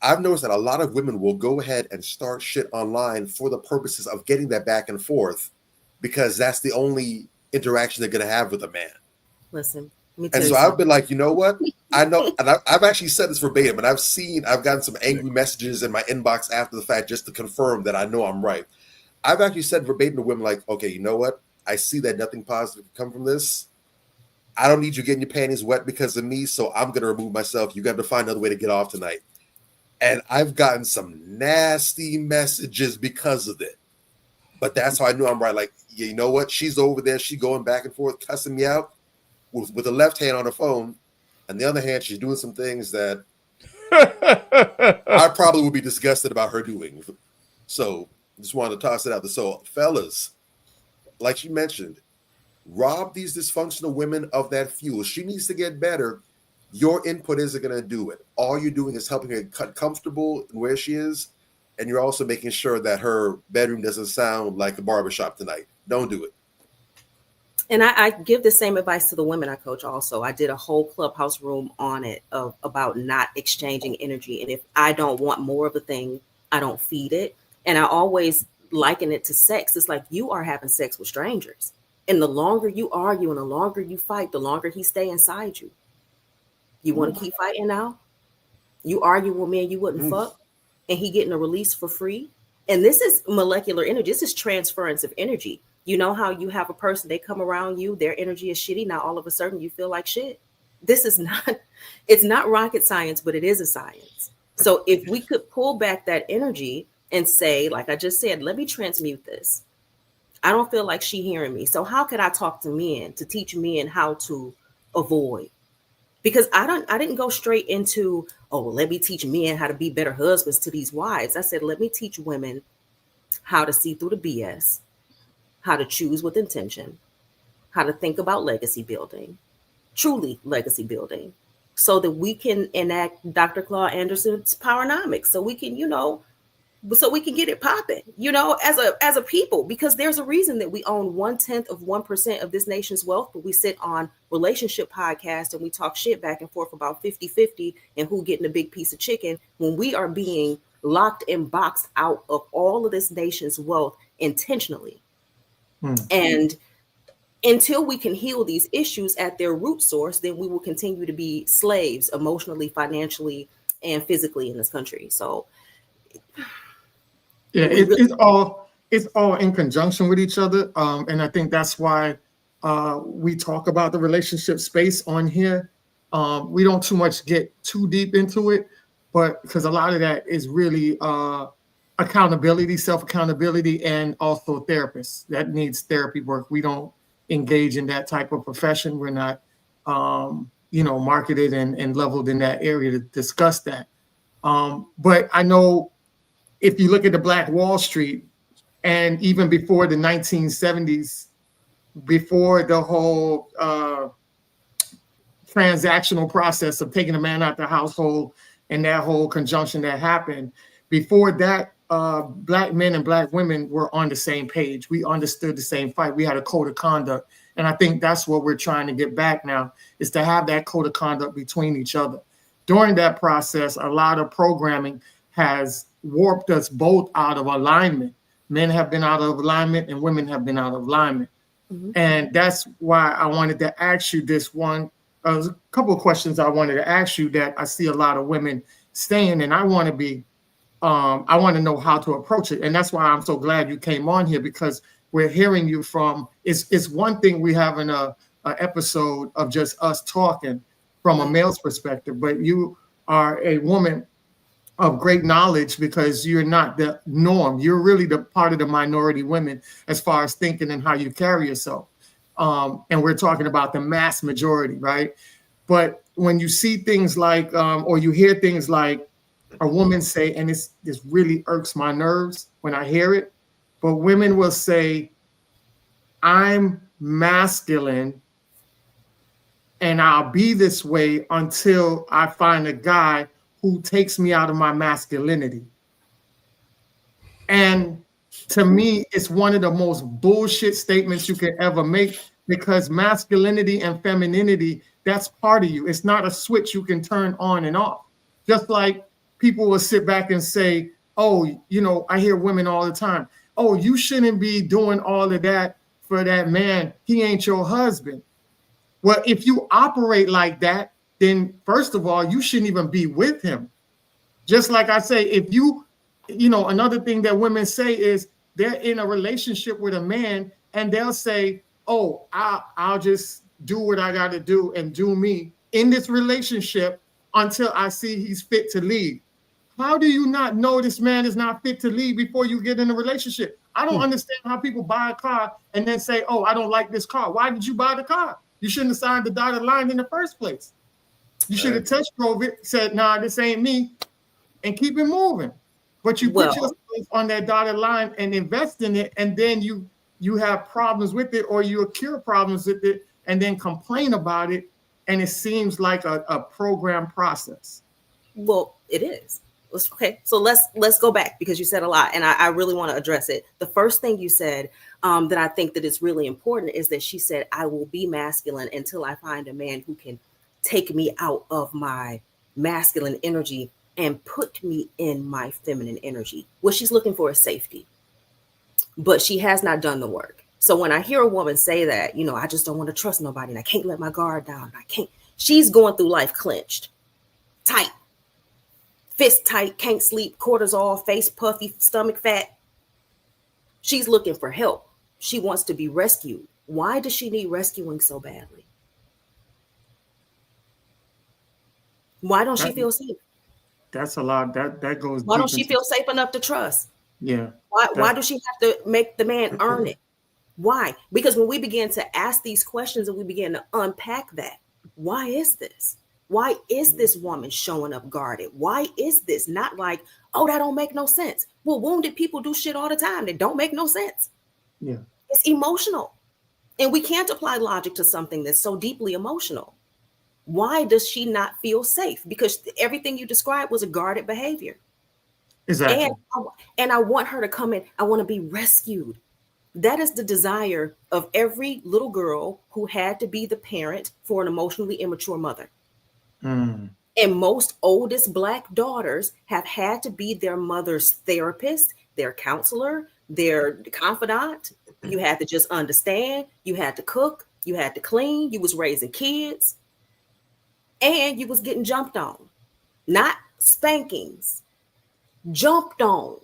I've noticed that a lot of women will go ahead and start shit online for the purposes of getting that back and forth, because that's the only interaction they're going to have with a man. Listen, and so I've been like, you know what? I know, and I've actually said this verbatim, and I've gotten some angry messages in my inbox after the fact just to confirm that I know I'm right. I've actually said verbatim to women like, okay, you know what? I see that nothing positive can come from this. I don't need you getting your panties wet because of me, so I'm going to remove myself. You got to find another way to get off tonight. And I've gotten some nasty messages because of it. But that's how I knew I'm right. Like, yeah, you know what? She's over there. She's going back and forth, cussing me out with the left hand on her phone. And the other hand, she's doing some things that I probably would be disgusted about her doing. So just wanted to toss it out there. So, fellas, like you mentioned, rob these dysfunctional women of that fuel. She needs to get better. Your input isn't going to do it. All you're doing is helping her get comfortable where she is, and you're also making sure that her bedroom doesn't sound like a barbershop tonight. Don't do it. And I give the same advice to the women I coach also. I did a whole clubhouse room on it about not exchanging energy. And if I don't want more of a thing, I don't feed it. And I always liken it to sex. It's like you are having sex with strangers. And the longer you argue and the longer you fight, the longer he stay inside you. You want to keep fighting now? You argue with me and you wouldn't fuck, and he getting a release for free. And this is molecular energy. This is transference of energy. You know how you have a person, they come around you, their energy is shitty. Now all of a sudden you feel like shit. This is not, it's not rocket science, but it is a science. So if we could pull back that energy and say, like I just said, let me transmute this. I don't feel like she hearing me. So how could I talk to men to teach men how to avoid? Because I didn't go straight into, oh, let me teach men how to be better husbands to these wives. I said, let me teach women how to see through the BS, how to choose with intention, how to think about legacy building, truly legacy building, so that we can enact Dr. Claude Anderson's Powernomics, so we can, so we can get it popping, as a people, because there's a reason that we own 0.1% of this nation's wealth, but we sit on relationship podcasts and we talk shit back and forth about 50-50 and who getting a big piece of chicken, when we are being locked and boxed out of all of this nation's wealth intentionally. And until we can heal these issues at their root source, then we will continue to be slaves emotionally, financially, and physically in this country. So yeah, it's all in conjunction with each other. And I think that's why we talk about the relationship space on here. We don't too much get too deep into it, but because a lot of that is really accountability, self-accountability, and also therapists. That needs therapy work. We don't engage in that type of profession. We're not, marketed and leveled in that area to discuss that. But I know if you look at the Black Wall Street, and even before the 1970s, before the whole transactional process of taking a man out the household and that whole conjunction that happened, before that, Black men and Black women were on the same page. We understood the same fight. We had a code of conduct. And I think that's what we're trying to get back now, is to have that code of conduct between each other. During that process, a lot of programming has warped us both out of alignment. Men have been out of alignment and women have been out of alignment. Mm-hmm. And that's why I wanted to ask you this one. A couple of questions I wanted to ask you that I see a lot of women saying, and I want to know how to approach it. And that's why I'm so glad you came on here, because we're hearing you from, it's one thing we have in a episode of just us talking from a male's perspective, but you are a woman of great knowledge because you're not the norm. You're really the part of the minority women as far as thinking and how you carry yourself. And we're talking about the mass majority, right? But when you see things like, or you hear things like a woman say, and this really irks my nerves when I hear it, but women will say, I'm masculine and I'll be this way until I find a guy who takes me out of my masculinity. And to me, it's one of the most bullshit statements you can ever make, because masculinity and femininity, that's part of you. It's not a switch you can turn on and off. Just like people will sit back and say, oh, I hear women all the time, oh, you shouldn't be doing all of that for that man. He ain't your husband. Well, if you operate like that, then first of all, you shouldn't even be with him. Just like I say, if another thing that women say is they're in a relationship with a man and they'll say, oh, I'll just do what I got to do and do me in this relationship until I see he's fit to lead. How do you not know this man is not fit to lead before you get in a relationship? I don't understand how people buy a car and then say, oh, I don't like this car. Why did you buy the car? You shouldn't have signed the dotted line in the first place. You should have test drove it, said, nah, this ain't me, and keep it moving. But you put yourself on that dotted line and invest in it, and then you have problems with it, or you cure problems with it, and then complain about it, and it seems like a program process. Well, it is. Okay, so let's go back, because you said a lot, and I really want to address it. The first thing you said that I think that is really important is that she said, I will be masculine until I find a man who can take me out of my masculine energy and put me in my feminine energy. What she's looking for is safety, but she has not done the work. So when I hear a woman say that, I just don't want to trust nobody and I can't let my guard down. She's going through life clenched, tight, fist tight, can't sleep, cortisol, face puffy, stomach fat. She's looking for help. she wants to be rescued. Why does she need rescuing so badly? Why don't she feel safe? That's a lot. That goes. Why deep don't she into, feel safe enough to trust? Yeah. Why does she have to make the man earn it? Why? Because when we begin to ask these questions and we begin to unpack that, why is this? Why is this woman showing up guarded? Why is this not like, oh, that don't make no sense? Well, wounded people do shit all the time that don't make no sense. Yeah. It's emotional. And we can't apply logic to something that's so deeply emotional. Why does she not feel safe? Because everything you described was a guarded behavior. Exactly. And I want her to come in. I want to be rescued. That is the desire of every little girl who had to be the parent for an emotionally immature mother. Mm. And most oldest Black daughters have had to be their mother's therapist, their counselor, their confidant. You had to just understand. You had to cook. You had to clean. You was raising kids. And you was getting jumped on. Not spankings. Jumped on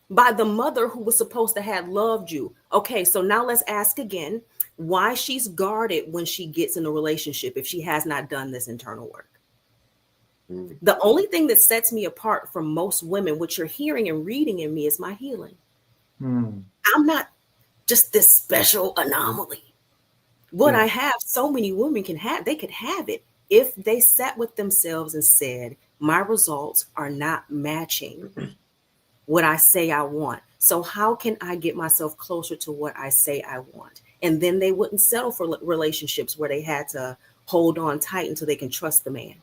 by the mother who was supposed to have loved you. Okay, so now let's ask again why she's guarded when she gets in a relationship if she has not done this internal work. The only thing that sets me apart from most women, what you're hearing and reading in me, is my healing. Mm. I'm not just this special anomaly. What I have, so many women can have, they could have it if they sat with themselves and said, my results are not matching what I say I want. So how can I get myself closer to what I say I want? And then they wouldn't settle for relationships where they had to hold on tight until they can trust the man.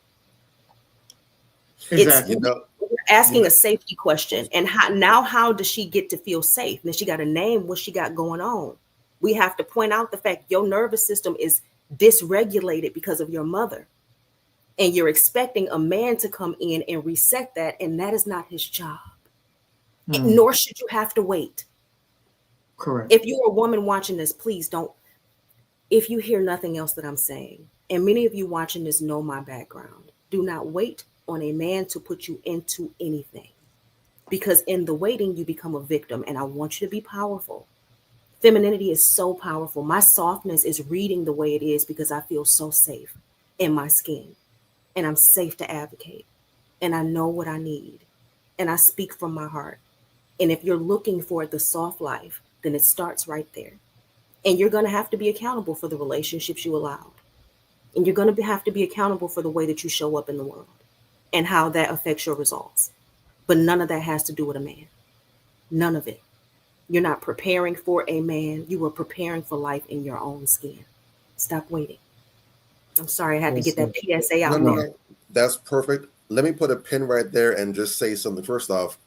Exactly. We're asking a safety question. And how does she get to feel safe? And then she got to name what she got going on. We have to point out the fact your nervous system is dysregulated because of your mother. And you're expecting a man to come in and reset that. And that is not his job. Nor should you have to wait. Correct. If you're a woman watching this, please don't. If you hear nothing else that I'm saying, and many of you watching this know my background, do not wait on a man to put you into anything. Because in the waiting, you become a victim. And I want you to be powerful. Femininity is so powerful. My softness is reading the way it is because I feel so safe in my skin. And I'm safe to advocate. And I know what I need. And I speak from my heart. And if you're looking for the soft life, then it starts right there. And you're going to have to be accountable for the relationships you allowed. And you're going to have to be accountable for the way that you show up in the world and how that affects your results. But none of that has to do with a man. None of it. You're not preparing for a man. You are preparing for life in your own skin. Stop waiting. I'm sorry, I had to get that PSA out there. No. That's perfect. Let me put a pin right there and just say something. First off,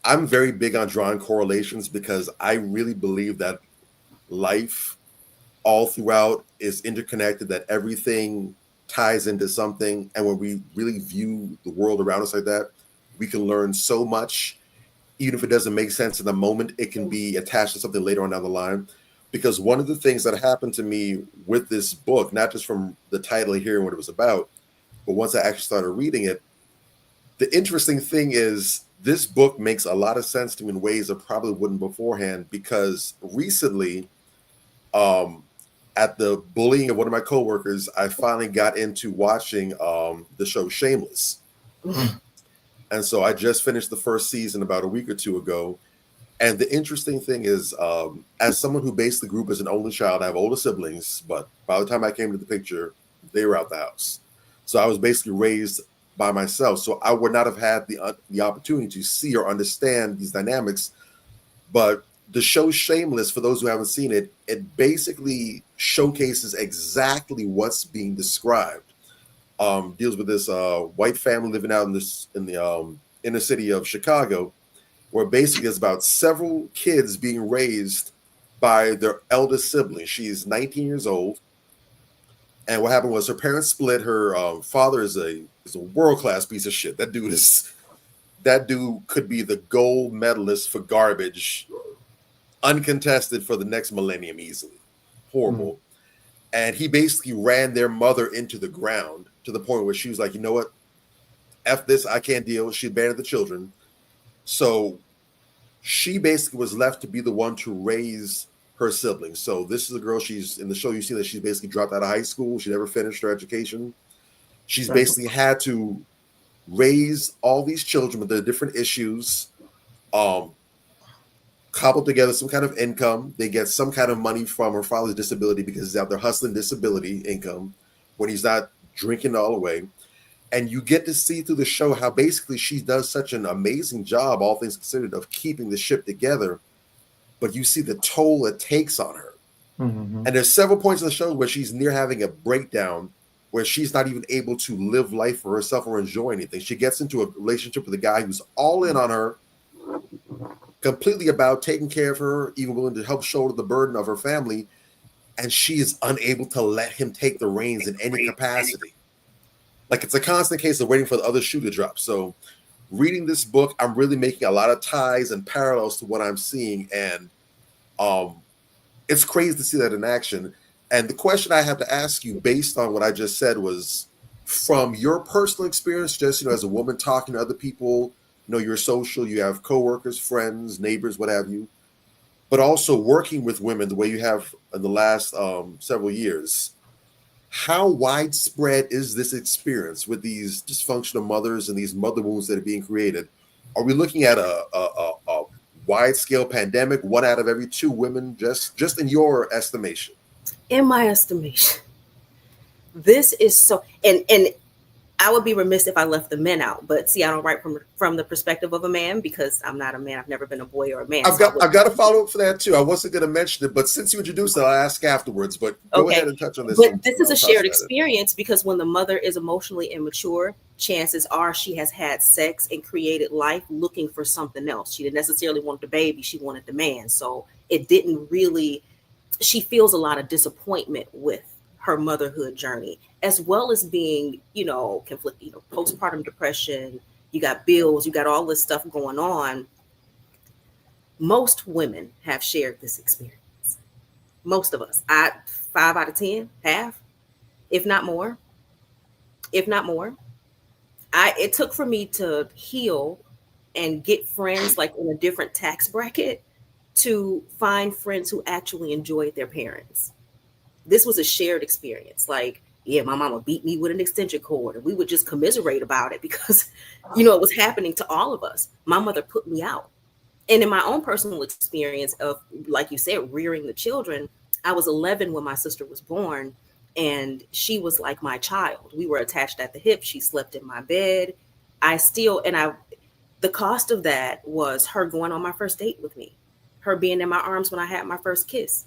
I'm very big on drawing correlations because I really believe that life all throughout is interconnected, that everything ties into something. And when we really view the world around us like that, we can learn so much. Even if it doesn't make sense in the moment, it can be attached to something later on down the line. Because one of the things that happened to me with this book, not just from the title here and what it was about, but once I actually started reading it, the interesting thing is this book makes a lot of sense to me in ways that probably wouldn't beforehand, because recently, at the bullying of one of my coworkers, I finally got into watching the show Shameless. And so I just finished the first season about a week or two ago. And the interesting thing is, as someone who basically grew up as an only child, I have older siblings, but by the time I came to the picture, they were out the house. So I was basically raised by myself. So I would not have had the opportunity to see or understand these dynamics. But the show Shameless, for those who haven't seen it, it basically showcases exactly what's being described. Deals with this white family living out in the inner city of Chicago, where basically it's about several kids being raised by their eldest sibling. She's 19 years old. And what happened was her parents split. Her father is a world-class piece of shit. That dude could be the gold medalist for garbage, uncontested for the next millennium easily. Horrible. And he basically ran their mother into the ground to the point where she was like, you know what? F this, I can't deal. She abandoned the children. So she basically was left to be the one to raise her siblings. So this is a girl, she's in the show, you see that she's basically dropped out of high school. She never finished her education. She's basically had to raise all these children with their different issues, cobble together some kind of income. They get some kind of money from her father's disability because he's out there hustling disability income when he's not drinking all the way. And you get to see through the show how basically she does such an amazing job, all things considered, of keeping the ship together. But you see the toll it takes on her. Mm-hmm. And there's several points in the show where she's near having a breakdown, where she's not even able to live life for herself or enjoy anything. She gets into a relationship with a guy who's all in on her, completely about taking care of her, even willing to help shoulder the burden of her family. And she is unable to let him take the reins in any capacity. Like, it's a constant case of waiting for the other shoe to drop. So reading this book, I'm really making a lot of ties and parallels to what I'm seeing. And it's crazy to see that in action. And the question I have to ask you, based on what I just said, was from your personal experience, just, as a woman talking to other people, you're social, you have coworkers, friends, neighbors, what have you, but also working with women the way you have in the last several years. How widespread is this experience with these dysfunctional mothers and these mother wounds that are being created? Are we looking at a wide-scale pandemic, 1 out of every 2 women, just in your estimation? In my estimation, this is so, and I would be remiss if I left the men out, but see, I don't write from the perspective of a man because I'm not a man. I've never been a boy or a man. I've got to follow up for that too. I wasn't going to mention it, but since you introduced it, I'll ask afterwards, but go ahead and touch on this. But this is a shared experience because when the mother is emotionally immature, chances are she has had sex and created life looking for something else. She didn't necessarily want the baby. She wanted the man. So it didn't really, she feels a lot of disappointment with her motherhood journey, as well as being, conflicted, postpartum depression, you got bills, you got all this stuff going on. Most women have shared this experience. Most of us, 5 out of 10, half, if not more. It took for me to heal and get friends like in a different tax bracket to find friends who actually enjoyed their parents. This was a shared experience. Like, yeah, my mama beat me with an extension cord, and we would just commiserate about it because, it was happening to all of us. My mother put me out. And in my own personal experience of, like you said, rearing the children, I was 11 when my sister was born, and she was like my child. We were attached at the hip. She slept in my bed. The cost of that was her going on my first date with me, her being in my arms when I had my first kiss.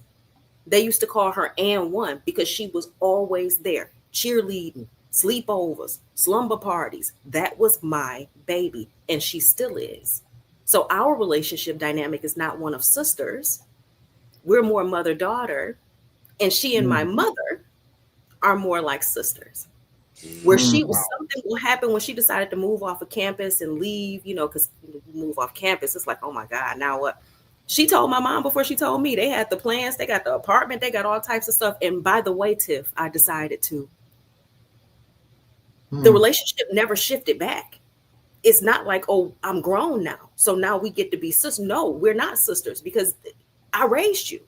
They used to call her Ann One because she was always there, cheerleading, sleepovers, slumber parties. That was my baby, and she still is. So our relationship dynamic is not one of sisters. We're more mother-daughter, and she and my mother are more like sisters. Where something will happen when she decided to move off of campus and leave, because move off campus, it's like, oh my God, now what? She told my mom before she told me. They had the plans, they got the apartment, they got all types of stuff. And by the way, Tiff, I decided to. The relationship never shifted back. It's not like, oh, I'm grown now, so now we get to be sisters. No, we're not sisters because I raised you.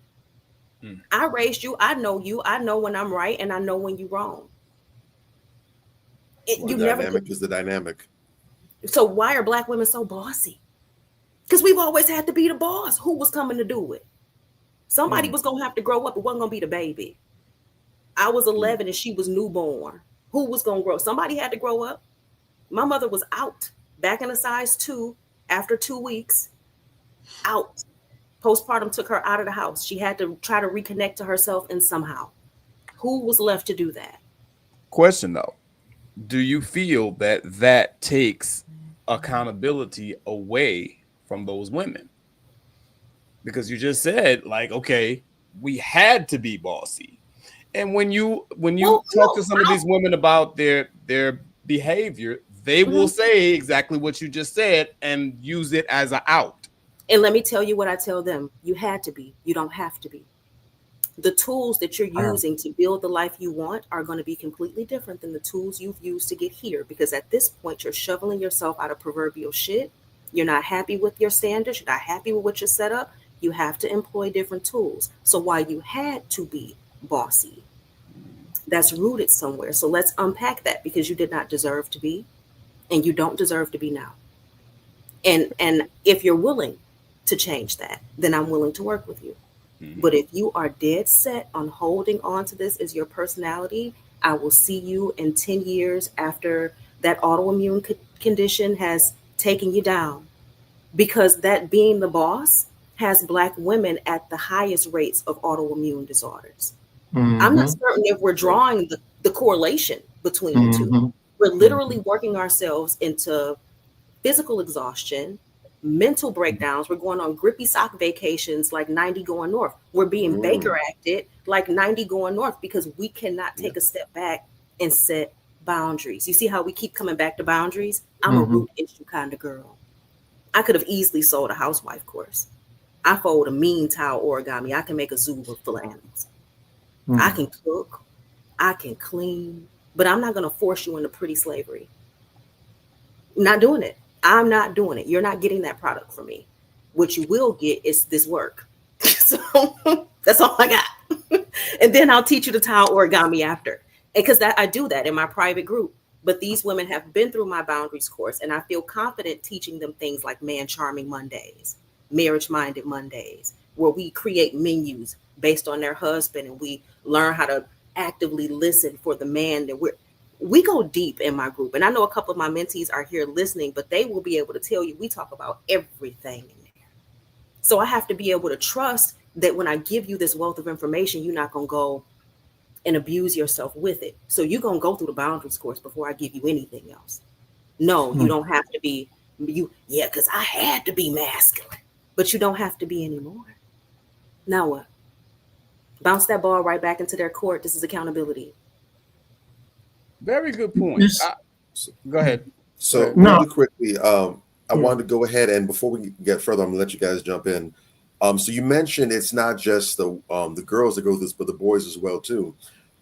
I raised you. I know you. I know when I'm right and I know when you're wrong. Dynamic is the dynamic. So why are Black women so bossy? Because we've always had to be the boss. Who was coming to do it? Somebody was going to have to grow up. It wasn't going to be the baby. I was 11 and she was newborn. Who was going to grow? Somebody had to grow up. My mother was out, back in a size 2 after 2 weeks. Out. Postpartum took her out of the house. She had to try to reconnect to herself and somehow. Who was left to do that? Question though. Do you feel that takes accountability away from those women? Because you just said, like, okay, we had to be bossy. And when you talk to some of these women about their behavior, they will say exactly what you just said and use it as an out. And let me tell you what I tell them. You had to be. You don't have to be. The tools that you're using to build the life you want are going to be completely different than the tools you've used to get here. Because at this point, you're shoveling yourself out of proverbial shit. you're not happy with your standards, you're not happy with what you're set up, you have to employ different tools. So while you had to be bossy, that's rooted somewhere. So let's unpack that, because you did not deserve to be, and you don't deserve to be now. And if you're willing to change that, then I'm willing to work with you. But if you are dead set on holding on to this as your personality, I will see you in 10 years after that autoimmune condition has taken you down. Because that being the boss has Black women at the highest rates of autoimmune disorders. I'm not certain if we're drawing the correlation between the two. We're literally working ourselves into physical exhaustion, mental breakdowns. We're going on grippy sock vacations like 90 going north. We're being Baker acted like 90 going north because we cannot take a step back and set boundaries. You see how we keep coming back to boundaries? I'm a root issue kind of girl. I could have easily sold a housewife course. I fold a mean towel origami. I can make a zoo full of animals. I can cook. I can clean. But I'm not going to force you into pretty slavery. I'm not doing it. I'm not doing it. You're not getting that product from me. What you will get is this work. So that's all I got. And then I'll teach you the towel origami after. Because I do that in my private group. But these women have been through my boundaries course, and I feel confident teaching them things like Man Charming Mondays, Marriage Minded Mondays, where we create menus based on their husband, and we learn how to actively listen for the man that we go deep in my group. And I know a couple of my mentees are here listening, but they will be able to tell you we talk about everything in there. So I have to be able to trust that when I give you this wealth of information, you're not going to go and abuse yourself with it. So you're going to go through the boundaries course before I give you anything else. No, you don't have to be because I had to be masculine, but you don't have to be anymore. Now what? Bounce that ball right back into their court. This is accountability. Very good point. Go ahead. So really quickly, I wanted to go ahead, and before we get further, I'm gonna let you guys jump in. So you mentioned it's not just the girls that go through this, but the boys as well too.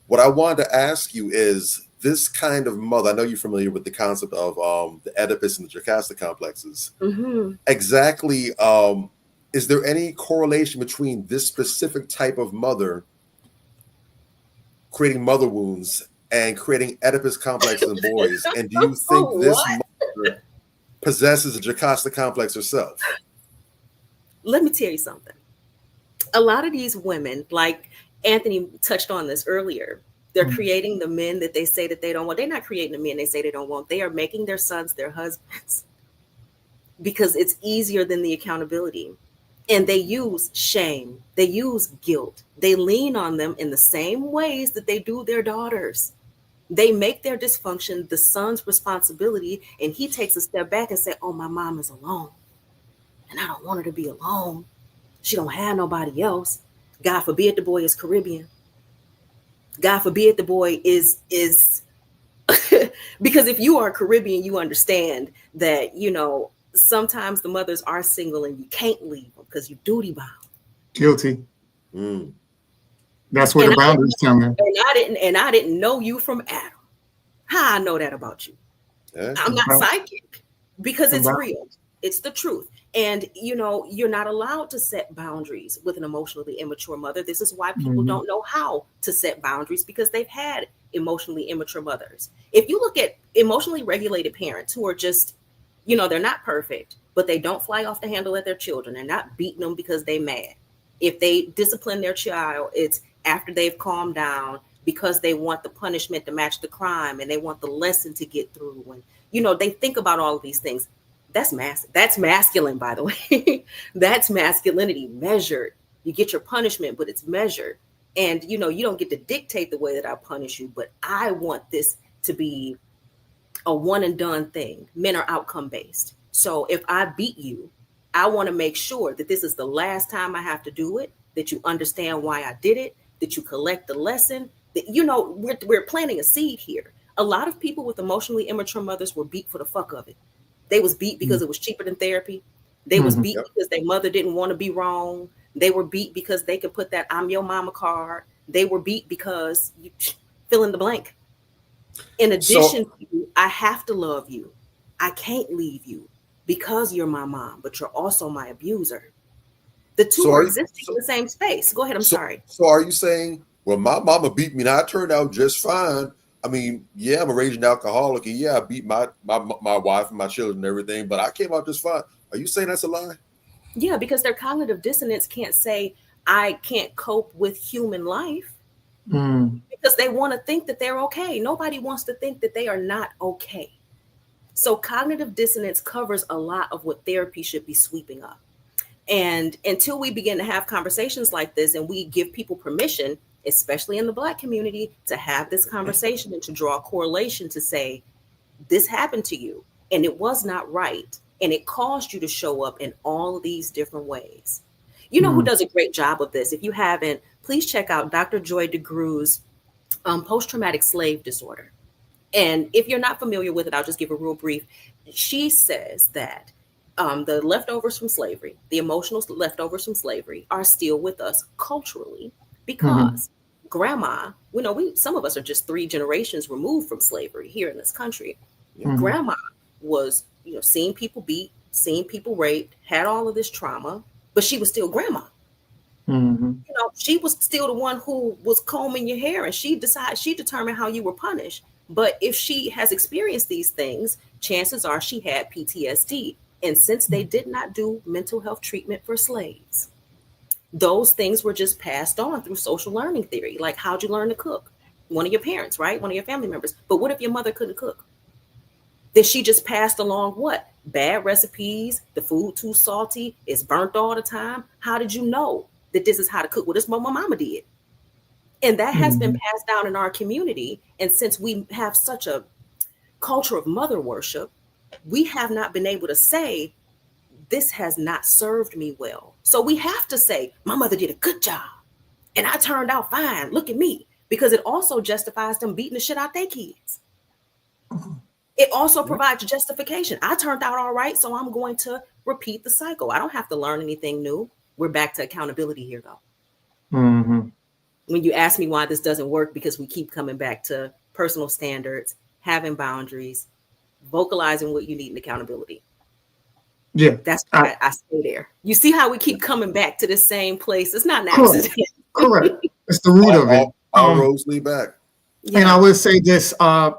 What I wanted to ask you is this kind of mother. I know you're familiar with the concept of the Oedipus and the Jocasta complexes. Exactly. Is there any correlation between this specific type of mother creating mother wounds and creating Oedipus complexes in boys? And do you think this mother possesses a Jocasta complex herself? Let me tell you something. A lot of these women, like Anthony touched on this earlier, they're creating the men that they say that they don't want. They're not creating the men they say they don't want. They are making their sons their husbands because it's easier than the accountability. And they use shame. They use guilt. They lean on them in the same ways that they do their daughters. They make their dysfunction the son's responsibility, and he takes a step back and say, oh, my mom is alone, and I don't want her to be alone. She don't have nobody else. God forbid the boy is Caribbean. God forbid the boy is because if you are Caribbean, you understand that, sometimes the mothers are single and you can't leave them because you're duty bound. Guilty. That's where the boundaries come in. And I didn't know you from Adam. How I know that about you? Yeah. I'm not psychic because it's real. It's the truth. And, you're not allowed to set boundaries with an emotionally immature mother. This is why people don't know how to set boundaries, because they've had emotionally immature mothers. If you look at emotionally regulated parents who are just, they're not perfect, but they don't fly off the handle at their children. They're not beating them because they're mad. If they discipline their child, it's after they've calmed down because they want the punishment to match the crime and they want the lesson to get through. And, they think about all of these things. That's masculine, by the way. That's masculinity measured. You get your punishment, but it's measured. And, you don't get to dictate the way that I punish you, but I want this to be a one and done thing. Men are outcome based. So if I beat you, I want to make sure that this is the last time I have to do it, that you understand why I did it, that you collect the lesson, that, we're planting a seed here. A lot of people with emotionally immature mothers were beat for the fuck of it. They was beat because it was cheaper than therapy. They was beat because their mother didn't want to be wrong. They were beat because they could put that I'm your mama card. They were beat because you fill in the blank. In addition to you, I have to love you. I can't leave you. because you're my mom, but you're also my abuser. The two are existing in the same space. Go ahead. I'm sorry. So are you saying, well, my mama beat me and I turned out just fine? I mean, yeah, I'm a raging alcoholic, and yeah, I beat my wife and my children and everything, but I came out just fine. Are you saying that's a lie? Yeah, because their cognitive dissonance can't say, I can't cope with human life. Because they want to think that they're okay. Nobody wants to think that they are not okay. So cognitive dissonance covers a lot of what therapy should be sweeping up. And until we begin to have conversations like this and we give people permission, especially in the Black community, to have this conversation and to draw a correlation to say, this happened to you and it was not right. And it caused you to show up in all of these different ways. You know who does a great job of this? If you haven't, please check out Dr. Joy DeGrew's post-traumatic slave disorder. And if you're not familiar with it, I'll just give a real brief. She says that the leftovers from slavery, the emotional leftovers from slavery are still with us culturally because grandma, some of us are just 3 generations removed from slavery here in this country. Grandma was, seeing people beat, seeing people raped, had all of this trauma, but she was still grandma. She was still the one who was combing your hair, and she determined how you were punished. But if she has experienced these things, chances are she had PTSD. And since they did not do mental health treatment for slaves, those things were just passed on through social learning theory. Like, how'd you learn to cook? One of your parents, right? One of your family members. But what if your mother couldn't cook? Then she just passed along what? Bad recipes, the food too salty, it's burnt all the time. How did you know that this is how to cook? Well, this is what my mama did. And that has been passed down in our community. And since we have such a culture of mother worship, we have not been able to say, this has not served me well. So we have to say, my mother did a good job and I turned out fine. Look at me. Because it also justifies them beating the shit out their kids. It also provides justification. I turned out all right, so I'm going to repeat the cycle. I don't have to learn anything new. We're back to accountability here, though. When you ask me why this doesn't work, because we keep coming back to personal standards, having boundaries, vocalizing what you need in accountability. Yeah. That's why I stay there. You see how we keep coming back to the same place? It's not an accident. Correct. It's the root of it. All roads lead back. Yeah. And I would say this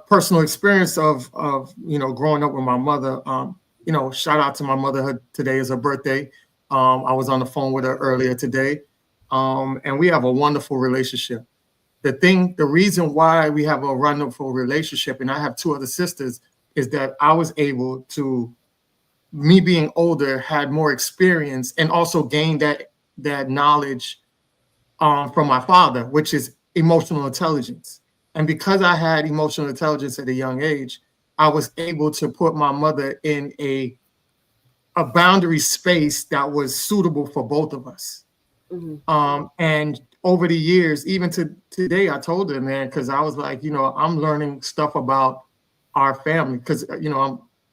personal experience of growing up with my mother. Shout out to my mother. Today is her birthday. I was on the phone with her earlier today, and we have a wonderful relationship. The reason why we have a wonderful relationship, and I have 2 other sisters, is that I was able to, me being older, had more experience and also gained that knowledge from my father, which is emotional intelligence. And because I had emotional intelligence at a young age, I was able to put my mother in a boundary space that was suitable for both of us. And over the years, even to today, I told her, man, because I was like, I'm learning stuff about our family, because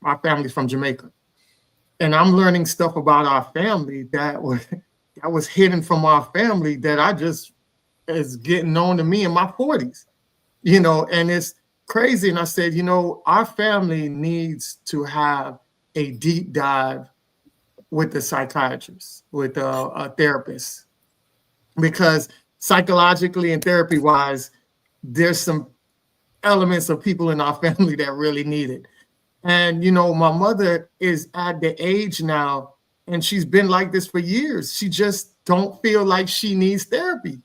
our family's from Jamaica, and I'm learning stuff about our family that was hidden from our family that I just is getting known to me in my 40s. And it's crazy. And I said, our family needs to have a deep dive with the psychiatrist, with a therapist, because psychologically and therapy wise, there's some elements of people in our family that really need it. And, my mother is at the age now, and she's been like this for years. She just don't feel like she needs therapy.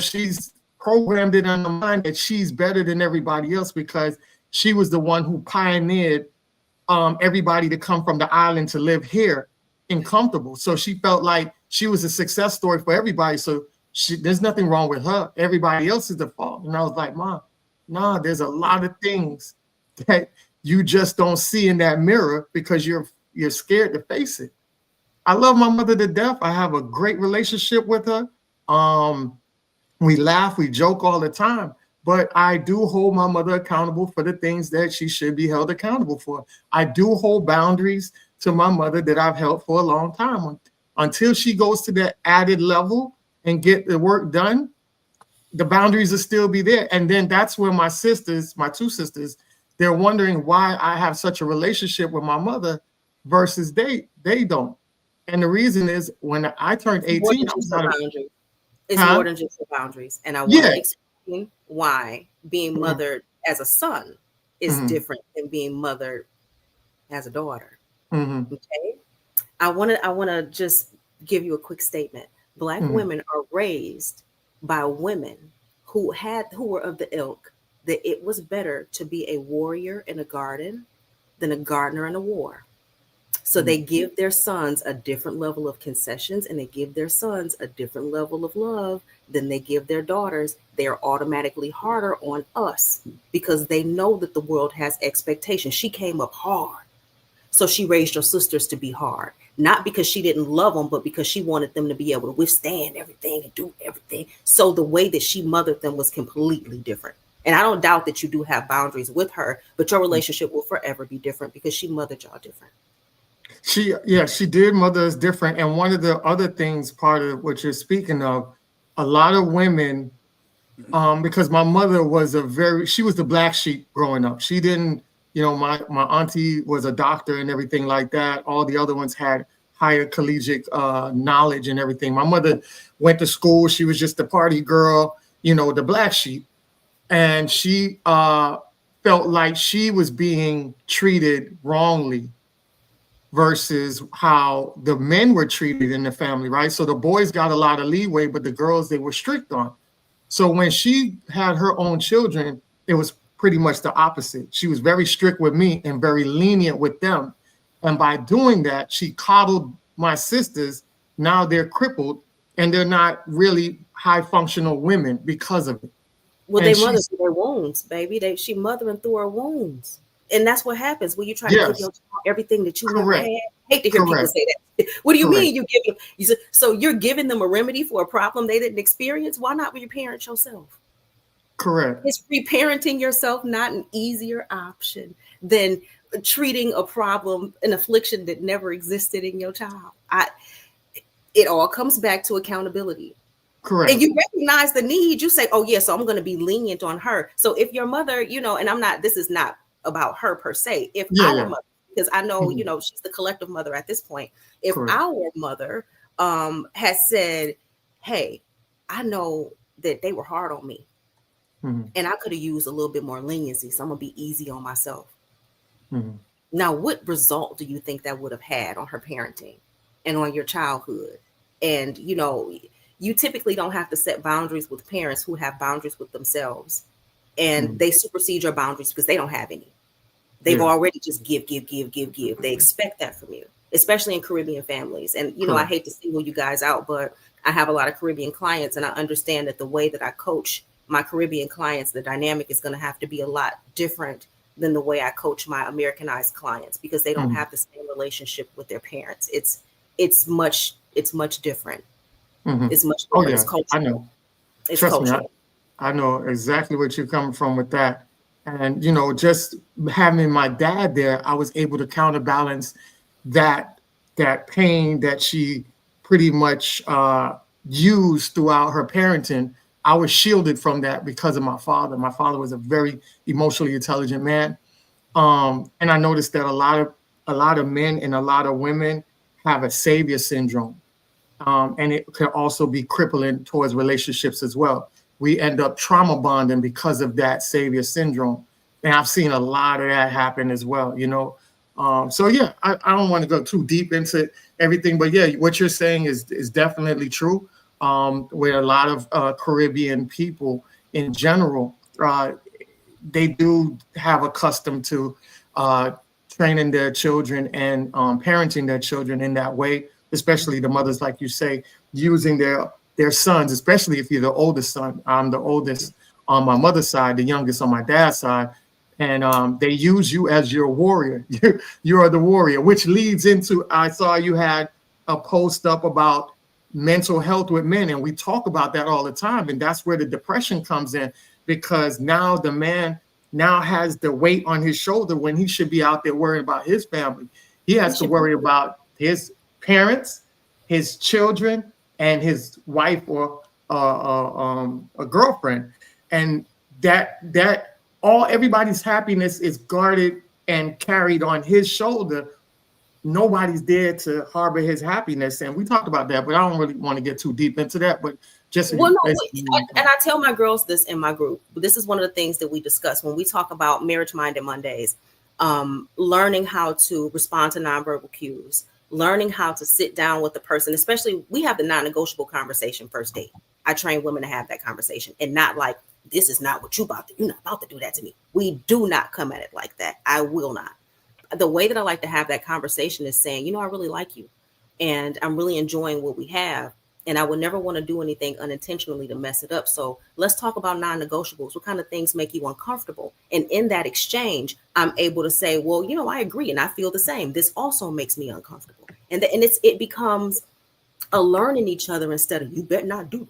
She's programmed it in her mind that she's better than everybody else because she was the one who pioneered everybody to come from the island to live here and comfortable. So she felt like she was a success story for everybody. So there's nothing wrong with her. Everybody else is the fault. And I was like, Mom, nah, there's a lot of things that you just don't see in that mirror because you're scared to face it. I love my mother to death. I have a great relationship with her. We laugh, we joke all the time, but I do hold my mother accountable for the things that she should be held accountable for. I do hold boundaries to my mother that I've held for a long time. Until she goes to that added level and get the work done, the boundaries will still be there. And then that's where my 2 sisters, they're wondering why I have such a relationship with my mother, versus they don't. And the reason is when I turned 18, I was out of boundaries. It's more than just the boundaries. And I want to explain why being mothered as a son is different than being mothered as a daughter. Okay. I want to just give you a quick statement. Black women are raised by women who were of the ilk that it was better to be a warrior in a garden than a gardener in a war. So they give their sons a different level of concessions, and they give their sons a different level of love than they give their daughters. They're automatically harder on us because they know that the world has expectations. She came up hard. So she raised your sisters to be hard, not because she didn't love them, but because she wanted them to be able to withstand everything and do everything. So the way that she mothered them was completely different. And I don't doubt that you do have boundaries with her, but your relationship will forever be different because she mothered y'all different. She did mother us different. And one of the other things, part of what you're speaking of, a lot of women, because my mother was she was the black sheep growing up. She didn't, my auntie was a doctor and everything like that. All the other ones had higher collegiate knowledge and everything. My mother went to school. She was just a party girl, the black sheep. And she felt like she was being treated wrongly versus how the men were treated in the family, right? So the boys got a lot of leeway, but the girls, they were strict on. So when she had her own children, it was pretty much the opposite. She was very strict with me and very lenient with them. And by doing that, she coddled my sisters. Now they're crippled and they're not really high functional women because of it. Well, they mother through their wounds, baby. She mothering through her wounds. And that's what happens when you try to give your child everything that you never had. I hate to hear people say that. What do you mean you give them? So you're giving them a remedy for a problem they didn't experience? Why not reparent yourself? Correct. Is reparenting yourself not an easier option than treating a problem, an affliction that never existed in your child? It all comes back to accountability. Correct. And you recognize the need. You say, oh, yeah, so I'm going to be lenient on her. So if your mother, and this is not about her per se. If our mother, because I know, she's the collective mother at this point. If our mother has said, hey, I know that they were hard on me and I could have used a little bit more leniency. So I'm going to be easy on myself. Now, what result do you think that would have had on her parenting and on your childhood? And, you typically don't have to set boundaries with parents who have boundaries with themselves. And they supersede your boundaries because they don't have any. They've already just give. They expect that from you, especially in Caribbean families. And, I hate to single you guys out, but I have a lot of Caribbean clients, and I understand that the way that I coach my Caribbean clients, the dynamic is going to have to be a lot different than the way I coach my Americanized clients because they don't have the same relationship with their parents. It's much different. It's much different. It's cultural. I know. It's Trust cultural. me, I know exactly what you're coming from with that. And, just having my dad there, I was able to counterbalance that pain that she pretty much used throughout her parenting. I was shielded from that because of my father. My father was a very emotionally intelligent man. And I noticed that a lot of men and a lot of women have a savior syndrome. And it can also be crippling towards relationships as well. We end up trauma bonding because of that savior syndrome. And I've seen a lot of that happen as well, So, yeah, I don't want to go too deep into everything. But, yeah, what you're saying is definitely true, where a lot of Caribbean people in general, they do have a custom to training their children and parenting their children in that way, especially the mothers, like you say, using their sons, especially if you're the oldest son. I'm the oldest on my mother's side, the youngest on my dad's side. And they use you as your warrior. You are the warrior, which leads into, I saw you had a post up about mental health with men. And we talk about that all the time. And that's where the depression comes in, because now the man now has the weight on his shoulder when he should be out there worrying about his family. He has to worry about his parents, his children, and his wife or a girlfriend. And that everybody's happiness is guarded and carried on his shoulder nobody's there to harbor his happiness. And we talked about that, but I don't really want to get too deep into that. But just well, no, and I tell my girls this in my group. This is one of the things that we discuss when we talk about Marriage Minded Mondays. Learning how to respond to nonverbal cues, learning how to sit down with the person, especially we have the non-negotiable conversation first date. I train women to have that conversation and not like, this is not what you're not about to do that to me. We do not come at it like that. I will not. The way that I like to have that conversation is saying, I really like you and I'm really enjoying what we have. And I would never want to do anything unintentionally to mess it up. So let's talk about non-negotiables. What kind of things make you uncomfortable? And in that exchange, I'm able to say, well, I agree and I feel the same. This also makes me uncomfortable. And it becomes a learning each other instead of you better not do.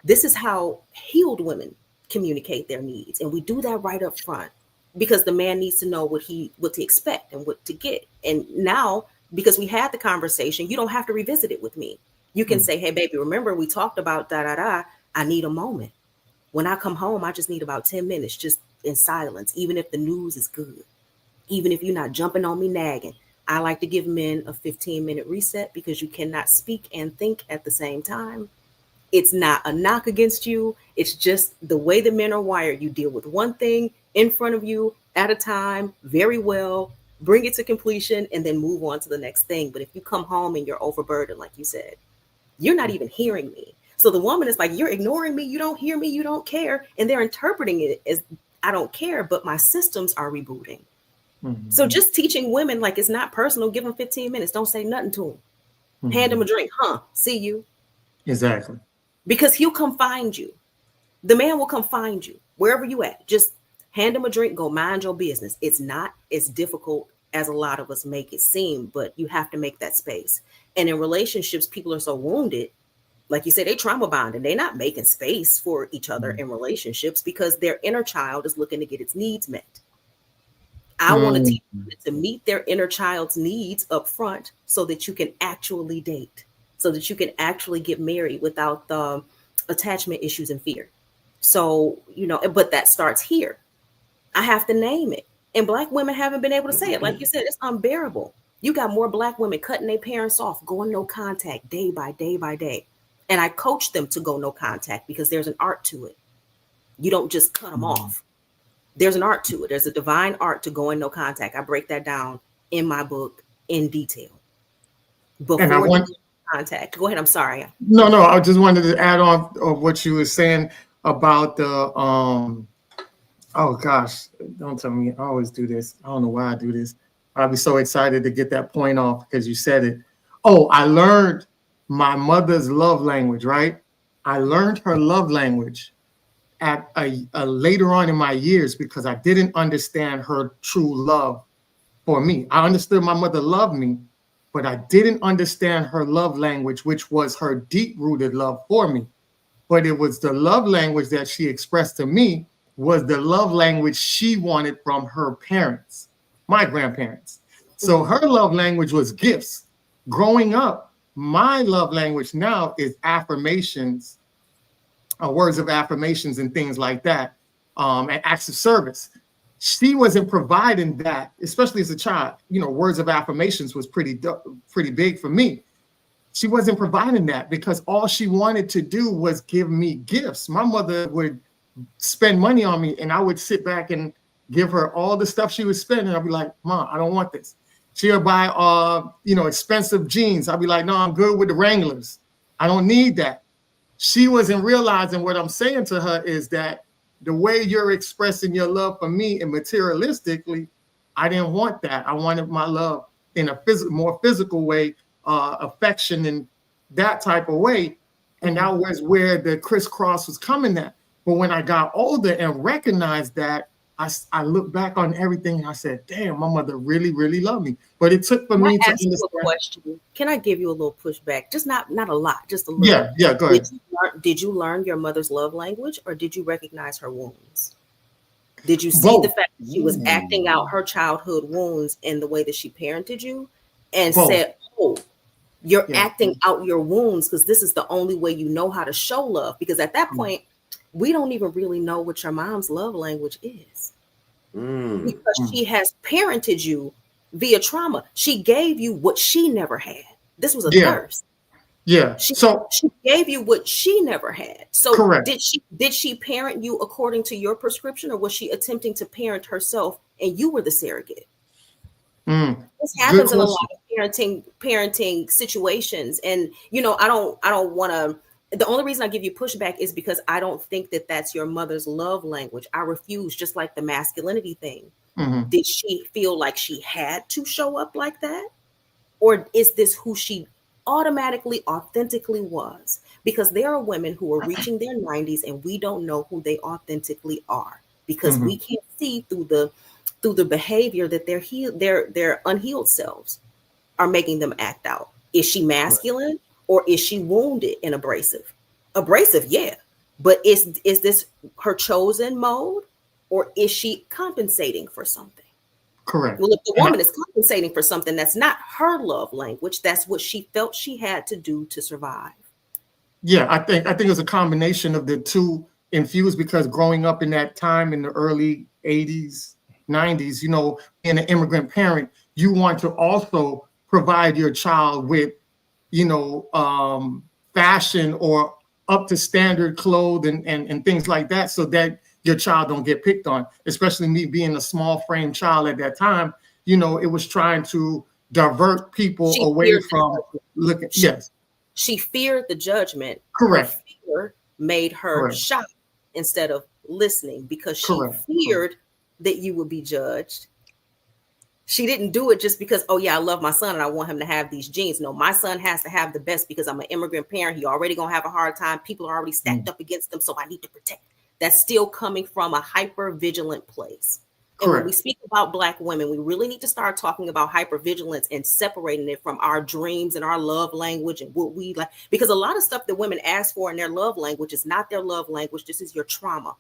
This is how healed women communicate their needs. And we do that right up front because the man needs to know what to expect and what to get. And now, because we had the conversation, you don't have to revisit it with me. You can say, hey, baby, remember we talked about da-da-da. I need a moment. When I come home, I just need about 10 minutes just in silence, even if the news is good, even if you're not jumping on me nagging. I like to give men a 15-minute reset because you cannot speak and think at the same time. It's not a knock against you. It's just the way the men are wired. You deal with one thing in front of you at a time very well, bring it to completion, and then move on to the next thing. But if you come home and you're overburdened, like you said, you're not even hearing me. So the woman is like, you're ignoring me. You don't hear me. You don't care. And they're interpreting it as I don't care, but my systems are rebooting. Mm-hmm. So just teaching women, like, it's not personal. Give them 15 minutes. Don't say nothing to them. Mm-hmm. Hand them a drink. See you. Exactly. Because he'll come find you. The man will come find you wherever you at. Just hand him a drink. Go mind your business. It's not as difficult as a lot of us make it seem, but you have to make that space. And in relationships, people are so wounded. Like you said, they trauma bond and they're not making space for each other in relationships because their inner child is looking to get its needs met. I want to teach you to meet their inner child's needs up front so that you can actually date, so that you can actually get married without the attachment issues and fear. So, but that starts here. I have to name it. And Black women haven't been able to say it. Like you said, it's unbearable. You got more Black women cutting their parents off, going no contact day by day by day. And I coach them to go no contact because there's an art to it. You don't just cut them off. There's an art to it. There's a divine art to going no contact. I break that down in my book in detail. Before you go contact. Go ahead. I'm sorry. No. I just wanted to add on of what you were saying about the oh gosh, don't tell me. I always do this. I don't know why I do this. I'll be so excited to get that point off because you said it. Oh, I learned my mother's love language, right? I learned her love language at a later on in my years because I didn't understand her true love for me. I understood my mother loved me, but I didn't understand her love language, which was her deep-rooted love for me. But it was the love language that she expressed to me was the love language she wanted from her parents, my grandparents. So her love language was gifts. Growing up, my love language now is affirmations, words of affirmations and things like that, and acts of service. She wasn't providing that, especially as a child. Words of affirmations was pretty big for me. She wasn't providing that because all she wanted to do was give me gifts. My mother would spend money on me and I would sit back and give her all the stuff she was spending. I'd be like, Mom, I don't want this. She'll buy, expensive jeans. I'd be like, no, I'm good with the Wranglers. I don't need that. She wasn't realizing what I'm saying to her is that the way you're expressing your love for me and materialistically, I didn't want that. I wanted my love in a more physical way, affection and that type of way. And that was where the crisscross was coming at. But when I got older and recognized that, I looked back on everything and I said, damn, my mother really, really loved me. But it took for me to understand. A question. Can I give you a little pushback? Just not a lot, just a little. Yeah, go ahead. Did you learn your mother's love language or did you recognize her wounds? Did you see the fact that she was acting out her childhood wounds in the way that she parented you and said, oh, you're acting out your wounds because this is the only way you know how to show love? Because at that point, we don't even really know what your mom's love language is. Because she has parented you via trauma. She gave you what she never had. This was a Yeah. thirst. Yeah. She So gave you what she never had. So correct. did she parent you according to your prescription, or was she attempting to parent herself and you were the surrogate? This happens in a lot of parenting situations. And I don't want to. The only reason I give you pushback is because I don't think that that's your mother's love language. I refuse, just like the masculinity thing. Did she feel like she had to show up like that? Or is this who she automatically, authentically was? Because there are women who are reaching their 90s and we don't know who they authentically are, because we can't see through the behavior that their unhealed selves are making them act out. Is she masculine or is she wounded and abrasive? Abrasive, yeah. But is this her chosen mode, or is she compensating for something? Correct. Well, if the woman is compensating for something that's not her love language, that's what she felt she had to do to survive. Yeah, I think it's a combination of the two infused, because growing up in that time in the early 80s, 90s, being an immigrant parent, you want to also provide your child with, fashion or up to standard clothes and things like that, so that your child don't get picked on. Especially me being a small frame child at that time, it was trying to divert people away from looking. Yes. She feared the judgment. Correct. Her fear made her shop instead of listening, because she feared that you would be judged. She didn't do it just because, oh yeah, I love my son and I want him to have these genes. No, my son has to have the best because I'm an immigrant parent. He already gonna have a hard time. People are already stacked up against him, so I need to protect. That's still coming from a hyper vigilant place. And when we speak about Black women, we really need to start talking about hypervigilance and separating it from our dreams and our love language and what we like. Because a lot of stuff that women ask for in their love language is not their love language. This is your trauma.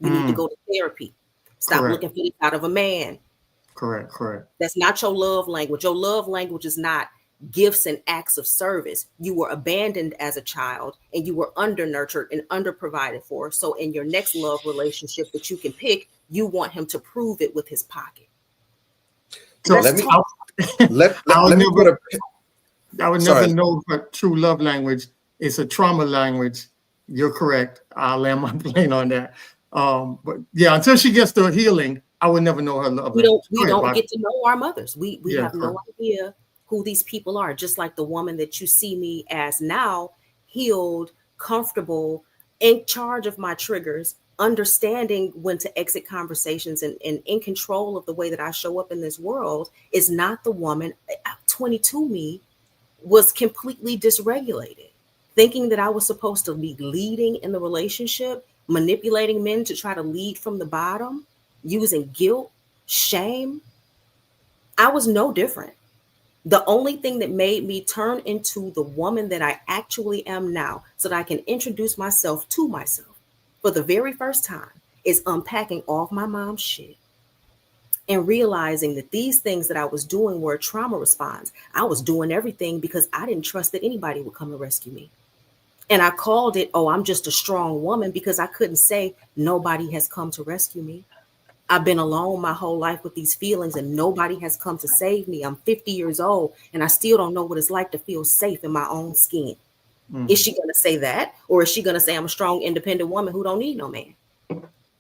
You need to go to therapy. Stop looking for it out of a man. Correct. That's not your love language. Your love language is not gifts and acts of service. You were abandoned as a child and you were under nurtured and under provided for. So in your next love relationship that you can pick, you want him to prove it with his pocket. So I would never know what true love language. It's a trauma language. You're correct. I'll land my plane on that. But yeah, until she gets to healing, I would never know her love language. We don't get to know our mothers. We have no idea who these people are. Just like the woman that you see me as now, healed, comfortable, in charge of my triggers, understanding when to exit conversations and in control of the way that I show up in this world, is not the woman. 22 me was completely dysregulated, thinking that I was supposed to be leading in the relationship, manipulating men to try to lead from the bottom, using guilt, shame. I was no different. The only thing that made me turn into the woman that I actually am now, so that I can introduce myself to myself for the very first time, is unpacking all of my mom's shit and realizing that these things that I was doing were a trauma response. I was doing everything because I didn't trust that anybody would come and rescue me. And I called it, oh, I'm just a strong woman, because I couldn't say nobody has come to rescue me. I've been alone my whole life with these feelings and nobody has come to save me. I'm 50 years old and I still don't know what it's like to feel safe in my own skin. Is she going to say that? Or is she going to say I'm a strong, independent woman who don't need no man?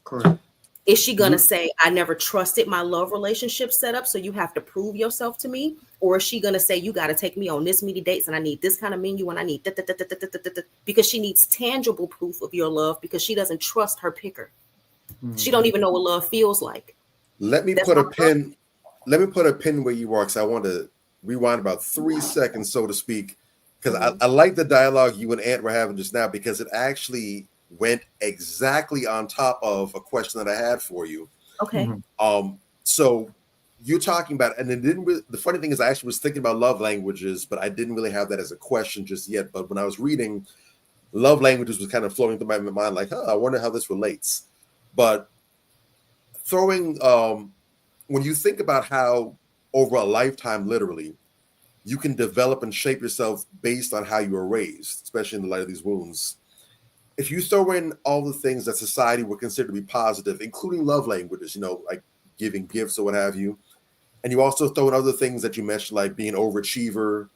Correct. Is she going to say I never trusted my love relationship setup, so you have to prove yourself to me? Or is she going to say you got to take me on this many dates and I need this kind of menu and I need because she needs tangible proof of your love, because she doesn't trust her picker. She don't even know what love feels like. Let me put a pin where you are, because I want to rewind about 3 seconds, so to speak, because I like the dialogue you and Ant were having just now, because it actually went exactly on top of a question that I had for you. Okay. So you're talking about, and it didn't really, the funny thing is I actually was thinking about love languages, but I didn't really have that as a question just yet. But when I was reading, love languages was kind of floating through my mind, like, I wonder how this relates. But throwing, when you think about how over a lifetime, literally, you can develop and shape yourself based on how you were raised, especially in the light of these wounds. If you throw in all the things that society would consider to be positive, including love languages, like giving gifts or what have you, And you also throw in other things that you mentioned, like being an overachiever,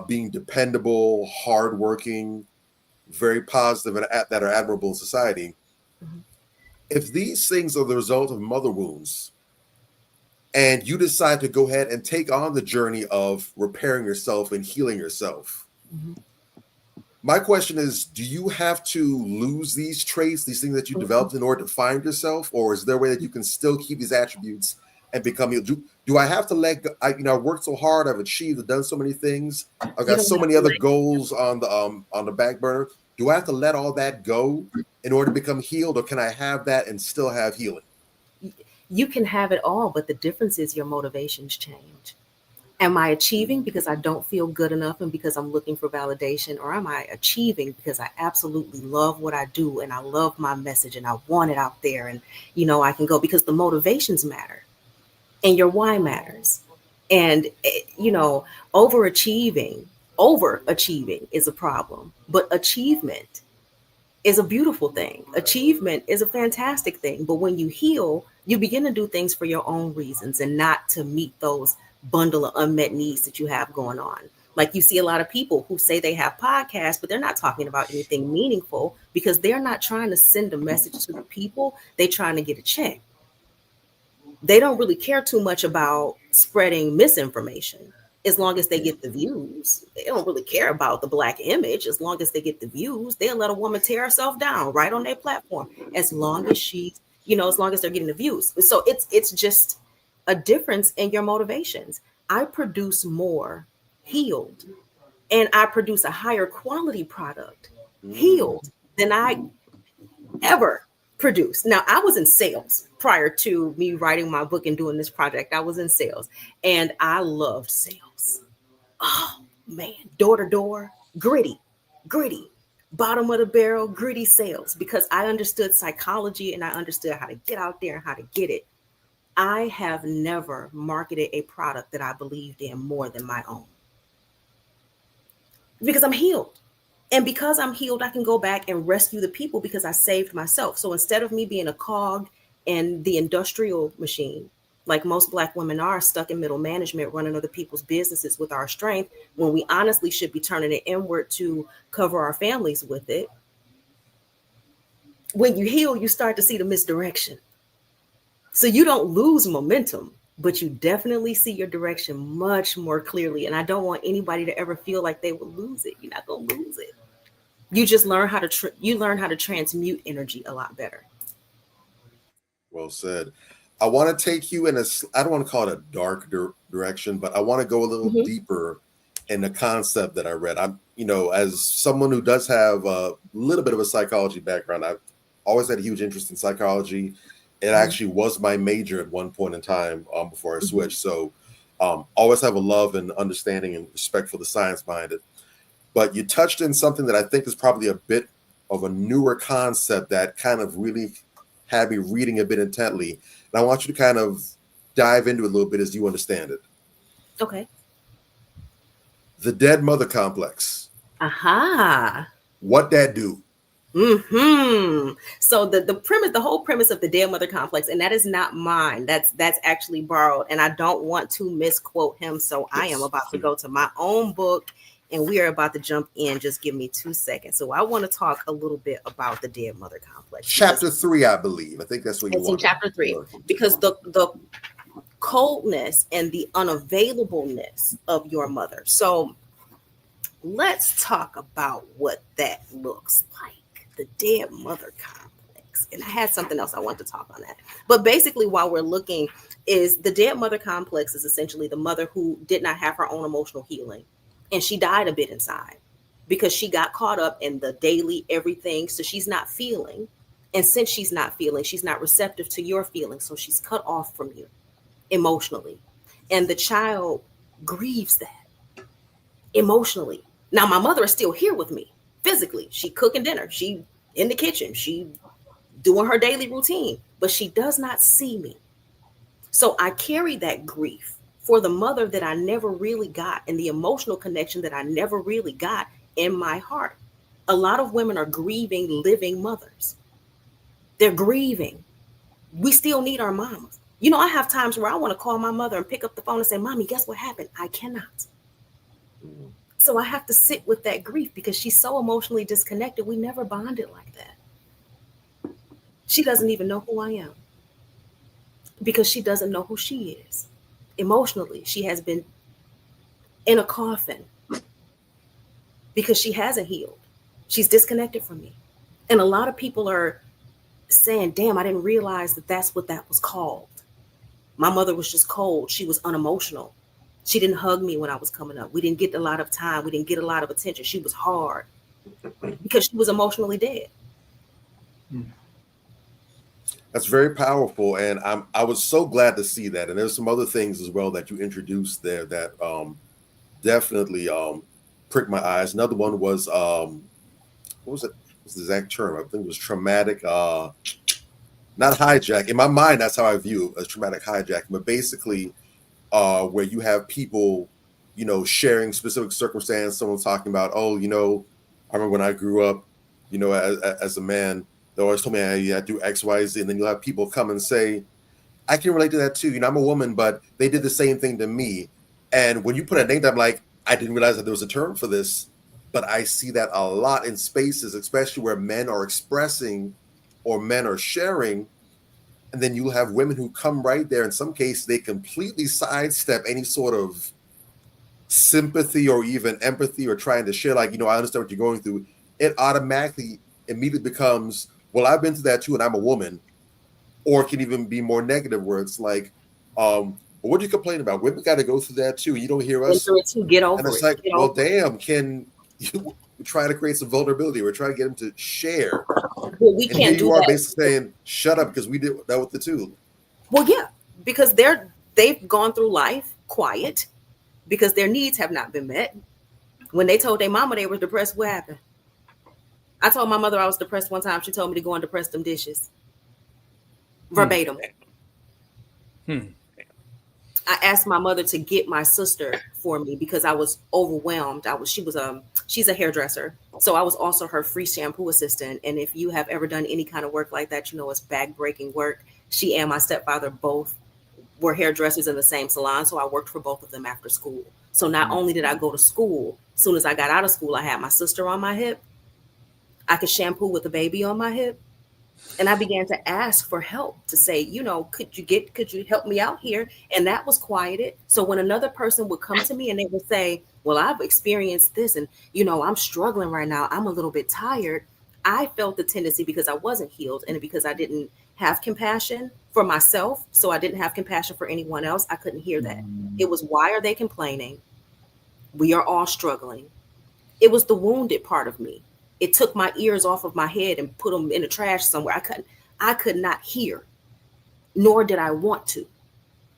being dependable, hardworking, very positive, and that are admirable in society. Mm-hmm. If these things are the result of mother wounds, and you decide to go ahead and take on the journey of repairing yourself and healing yourself, mm-hmm. my question is, do you have to lose these traits, these things that you developed in order to find yourself? Or is there a way that you can still keep these attributes and become you? Do I have to let go? I've worked so hard, I've achieved, I've done so many things, I've got so many other goals on the back burner. Do I have to let all that go in order to become healed, or can I have that and still have healing? You can have it all, but the difference is your motivations change. Am I achieving because I don't feel good enough and because I'm looking for validation? Or am I achieving because I absolutely love what I do and I love my message and I want it out there, and I can go, because the motivations matter and your why matters. And overachieving is a problem, but achievement is a beautiful thing. Achievement is a fantastic thing. But when you heal, you begin to do things for your own reasons and not to meet those bundle of unmet needs that you have going on. Like, you see a lot of people who say they have podcasts, but they're not talking about anything meaningful because they're not trying to send a message to the people. They're trying to get a check. They don't really care too much about spreading misinformation as long as they get the views. They don't really care about the Black image as long as they get the views. They'll let a woman tear herself down right on their platform as long as as long as they're getting the views. So it's just a difference in your motivations. I produce more healed, and I produce a higher quality product healed than I ever produced. Now, I was in sales prior to me writing my book and doing this project. I was in sales, and I loved sales. Oh man, door to door, gritty, bottom of the barrel, gritty sales, because I understood psychology and I understood how to get out there and how to get it. I have never marketed a product that I believed in more than my own, because I'm healed. And because I'm healed, I can go back and rescue the people because I saved myself. So instead of me being a cog in the industrial machine, like most Black women are, stuck in middle management, running other people's businesses with our strength, when we honestly should be turning it inward to cover our families with it. When you heal, you start to see the misdirection. So you don't lose momentum, but you definitely see your direction much more clearly. And I don't want anybody to ever feel like they will lose it. You're not going to lose it. You just learn how to transmute energy a lot better. Well said. I want to take you in I don't want to call it a dark direction, but I want to go a little deeper in the concept that I read. I'm, as someone who does have a little bit of a psychology background, I've always had a huge interest in psychology. It actually was my major at one point in time before I switched. So always have a love and understanding and respect for the science behind it. But you touched in something that I think is probably a bit of a newer concept that kind of really had me reading a bit intently. And I want you to kind of dive into it a little bit as you understand it. Okay. The dead mother complex. Aha. What that do? So the whole premise of the dead mother complex, and that is not mine. That's actually borrowed, and I don't want to misquote him. So I am about to go to my own book, and we are about to jump in. Just give me 2 seconds. So I want to talk a little bit about the dead mother complex. Chapter 3, I believe. I think that's what you want. It's in chapter 3, because the coldness and the unavailableness of your mother. So let's talk about what that looks like. The dead mother complex. And I had something else I want to talk on that. But basically, while we're looking, is the dead mother complex is essentially the mother who did not have her own emotional healing. And she died a bit inside because she got caught up in the daily everything. So she's not feeling. And since she's not feeling, she's not receptive to your feelings. So she's cut off from you emotionally. And the child grieves that emotionally. Now, my mother is still here with me. Physically, she cooking dinner, she in the kitchen, she doing her daily routine, but she does not see me. So I carry that grief for the mother that I never really got and the emotional connection that I never really got in my heart. A lot of women are grieving living mothers. They're grieving. We still need our mamas. You know, I have times where I want to call my mother and pick up the phone and say, Mommy, guess what happened? I cannot. So I have to sit with that grief because she's so emotionally disconnected. We never bonded like that. She doesn't even know who I am because she doesn't know who she is. Emotionally, she has been in a coffin because she hasn't healed. She's disconnected from me. And a lot of people are saying, damn, I didn't realize that that's what that was called. My mother was just cold. She was unemotional. She didn't hug me when I was coming up. We didn't get a lot of time. We didn't get a lot of attention. She was hard because she was emotionally dead. That's very powerful, and I was so glad to see that. And there's some other things as well that you introduced there that definitely pricked my eyes. Another one was what was it? What's the exact term? I think it was traumatic. Not hijack. In my mind, that's how I view it, as traumatic hijacking. But basically, where you have people, you know, sharing specific circumstance. Someone's talking about, oh, you know, I remember when I grew up, you know, as a man, they always told me I do X, Y, Z. And then you'll have people come and say, I can relate to that too. You know, I'm a woman, but they did the same thing to me. And when you put a name, I'm like, I didn't realize that there was a term for this. But I see that a lot in spaces, especially where men are expressing or men are sharing. And then you have women who come right there. In some cases, they completely sidestep any sort of sympathy or even empathy or trying to share, like, you know, I understand what you're going through. It automatically immediately becomes, well, I've been through that too, and I'm a woman. Or it can even be more negative, where it's like, what do you complain about? Women got to go through that too. You don't hear us. Get over and it's it. like, well, damn, can you try to create some vulnerability? We're trying to get them to share. Well, we can't do you are that. basically saying, shut up, because we did that with the two. Well, yeah, because they've gone through life quiet because their needs have not been met. When they told their mama they were depressed, what happened? I told my mother I was depressed one time. She told me to go and depress them dishes. Verbatim. I asked my mother to get my sister for me because I was overwhelmed. She's a hairdresser. So I was also her free shampoo assistant. And if you have ever done any kind of work like that, you know, it's back-breaking work. She and my stepfather both were hairdressers in the same salon. So I worked for both of them after school. So not only did I go to school, as soon as I got out of school, I had my sister on my hip. I could shampoo with a baby on my hip. And I began to ask for help, to say, you know, could you help me out here? And that was quieted. So when another person would come to me and they would say, well, I've experienced this and, you know, I'm struggling right now. I'm a little bit tired. I felt the tendency, because I wasn't healed and because I didn't have compassion for myself. So I didn't have compassion for anyone else. I couldn't hear that. It was, why are they complaining? We are all struggling. It was the wounded part of me. It took my ears off of my head and put them in the trash somewhere. I could not hear, nor did I want to,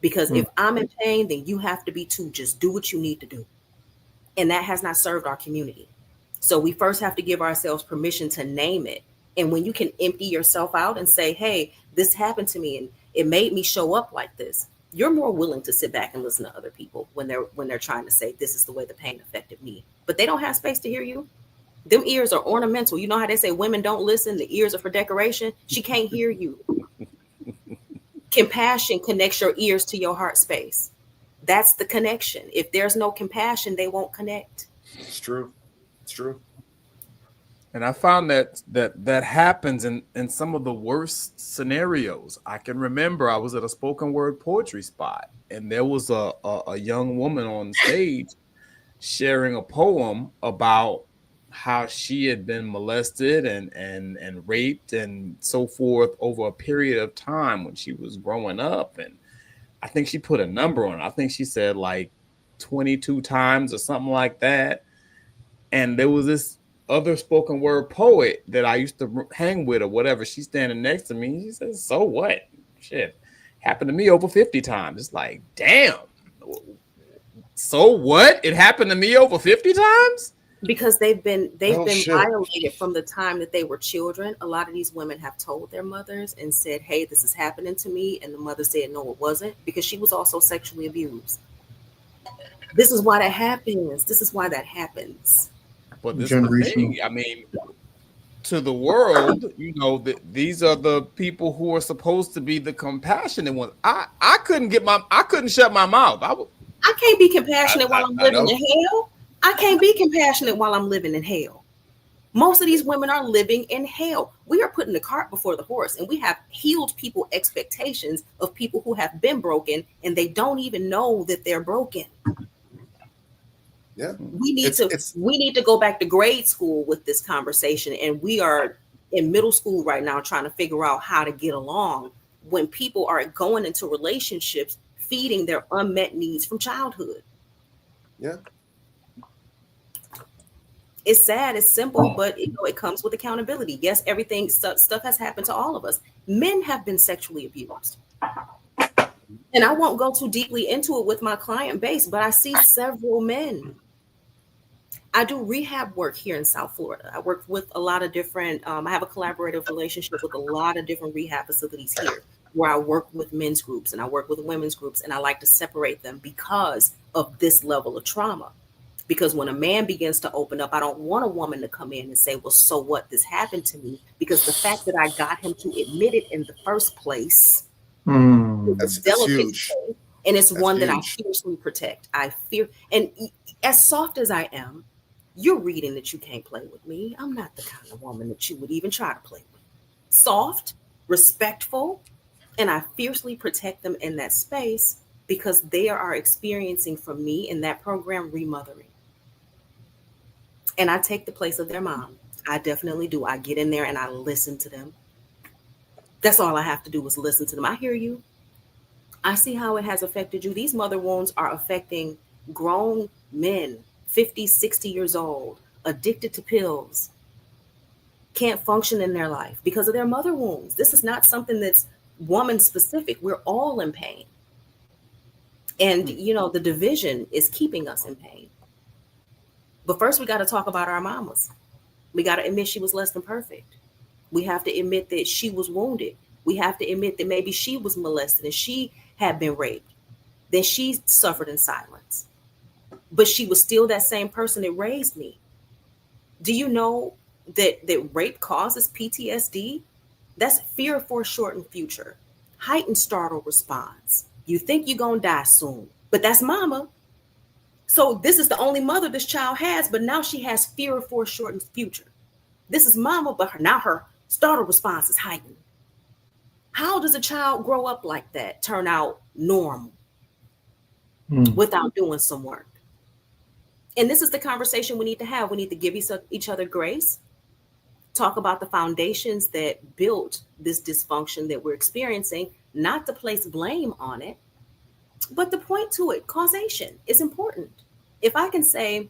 because if I'm in pain, then you have to be too. Just do what you need to do. And that has not served our community. So we first have to give ourselves permission to name it. And when you can empty yourself out and say, hey, this happened to me and it made me show up like this, you're more willing to sit back and listen to other people when they're trying to say, this is the way the pain affected me. But they don't have space to hear you. Them ears are ornamental. You know how they say women don't listen? The ears are for decoration. She can't hear you. Compassion connects your ears to your heart space. That's the connection. If there's no compassion, they won't connect. It's true. It's true. And I found that happens in some of the worst scenarios. I can remember I was at a spoken word poetry spot, and there was a young woman on stage sharing a poem about how she had been molested and raped and so forth over a period of time when she was growing up. And I think she put a number on it. I think she said like 22 times or something like that. And there was this other spoken word poet that I used to hang with or whatever. She's standing next to me. She says, so what? Shit happened to me over 50 times. It's like, damn. So what? It happened to me over 50 times? Because they've been violated from the time that they were children. A lot of these women have told their mothers and said, hey, this is happening to me. And the mother said, no, it wasn't, because she was also sexually abused. This is why that happens. This is why that happens. But this is the thing. I mean, to the world, you know, that these are the people who are supposed to be the compassionate ones. I couldn't shut my mouth. I can't be compassionate while I'm living know. in hell. I can't be compassionate while I'm living in hell. Most of these women are living in hell. We are putting the cart before the horse, and we have healed people expectations of people who have been broken, and they don't even know that they're broken. Yeah. We need to go back to grade school with this conversation, and we are in middle school right now trying to figure out how to get along when people are going into relationships feeding their unmet needs from childhood. Yeah. It's sad, it's simple, but it comes with accountability. Yes, everything stuff has happened to all of us. Men have been sexually abused. And I won't go too deeply into it with my client base, but I see several men. I do rehab work here in South Florida. I work with a lot of different, I have a collaborative relationship with a lot of different rehab facilities here where I work with men's groups and I work with women's groups, and I like to separate them because of this level of trauma. Because when a man begins to open up, I don't want a woman to come in and say, well, so what, this happened to me? Because the fact that I got him to admit it in the first place, that's huge. And it's one that I huge. fiercely protect. I fear, and as soft as I am, you're reading that you can't play with me. I'm not the kind of woman that you would even try to play with. Soft, respectful, and I fiercely protect them in that space because they are experiencing from me in that program remothering. And I take the place of their mom. I definitely do. I get in there and I listen to them. That's all I have to do is listen to them. I hear you. I see how it has affected you. These mother wounds are affecting grown men, 50, 60 years old, addicted to pills, can't function in their life because of their mother wounds. This is not something that's woman specific. We're all in pain. And, you know, the division is keeping us in pain. But first, we got to talk about our mamas. We got to admit she was less than perfect. We have to admit that she was wounded. We have to admit that maybe she was molested and she had been raped. Then she suffered in silence. But she was still that same person that raised me. Do you know that rape causes PTSD? That's fear for a shortened future. Heightened startle response. You think you're going to die soon, but that's mama. So this is the only mother this child has, but now she has fear for a shortened future. This is mama, but now her startle response is heightened. How does a child grow up like that, turn out normal without doing some work? And this is the conversation we need to have. We need to give each other grace, talk about the foundations that built this dysfunction that we're experiencing, not to place blame on it, but to point to it. Causation is important. If I can say,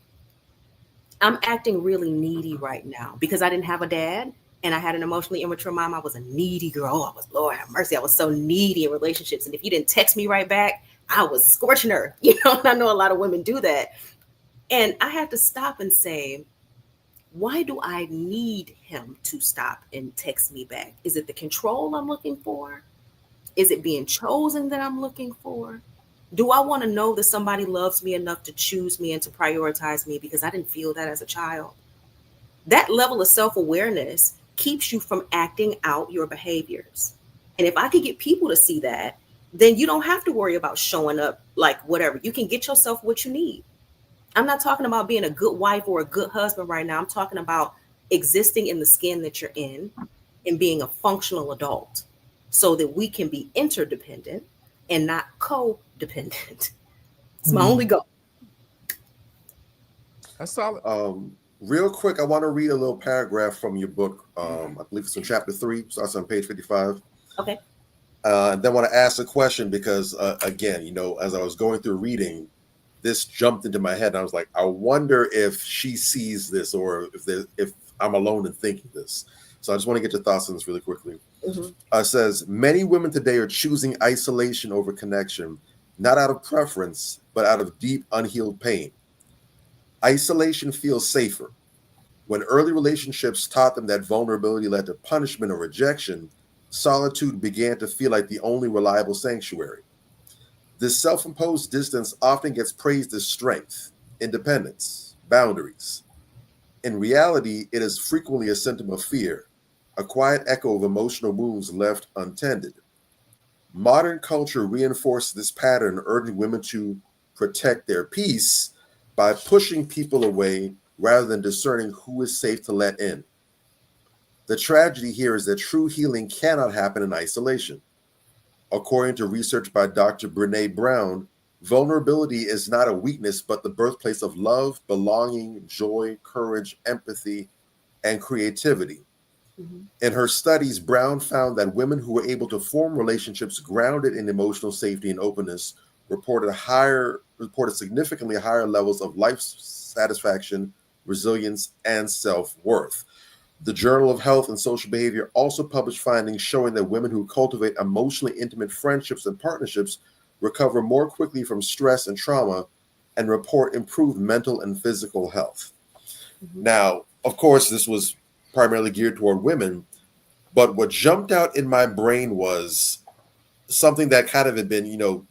I'm acting really needy right now because I didn't have a dad and I had an emotionally immature mom. I was a needy girl. Oh, I was, Lord have mercy. I was so needy in relationships. And if you didn't text me right back, I was scorching her. You know, and I know a lot of women do that. And I had to stop and say, why do I need him to stop and text me back? Is it the control I'm looking for? Is it being chosen that I'm looking for? Do I want to know that somebody loves me enough to choose me and to prioritize me because I didn't feel that as a child? That level of self-awareness keeps you from acting out your behaviors. And if I could get people to see that, then you don't have to worry about showing up like whatever. You can get yourself what you need. I'm not talking about being a good wife or a good husband right now. I'm talking about existing in the skin that you're in and being a functional adult so that we can be interdependent and not codependent. It's my only goal. That's solid. Real quick, I want to read a little paragraph from your book. I believe it's in chapter 3, starts on page 55. Okay. And then I want to ask a question because, again, you know, as I was going through reading, this jumped into my head. And I was like, I wonder if she sees this or if I'm alone in thinking this. So I just want to get your thoughts on this really quickly. It says, many women today are choosing isolation over connection, not out of preference, but out of deep, unhealed pain. Isolation feels safer. When early relationships taught them that vulnerability led to punishment or rejection, solitude began to feel like the only reliable sanctuary. This self-imposed distance often gets praised as strength, independence, boundaries. In reality, it is frequently a symptom of fear, a quiet echo of emotional wounds left untended. Modern culture reinforces this pattern, urging women to protect their peace by pushing people away rather than discerning who is safe to let in. The tragedy here is that true healing cannot happen in isolation. According to research by Dr. Brené Brown, vulnerability is not a weakness, but the birthplace of love, belonging, joy, courage, empathy, and creativity. In her studies, Brown found that women who were able to form relationships grounded in emotional safety and openness reported significantly higher levels of life satisfaction, resilience, and self-worth. The Journal of Health and Social Behavior also published findings showing that women who cultivate emotionally intimate friendships and partnerships recover more quickly from stress and trauma and report improved mental and physical health. Now, of course, this was primarily geared toward women, but what jumped out in my brain was something that kind of had been,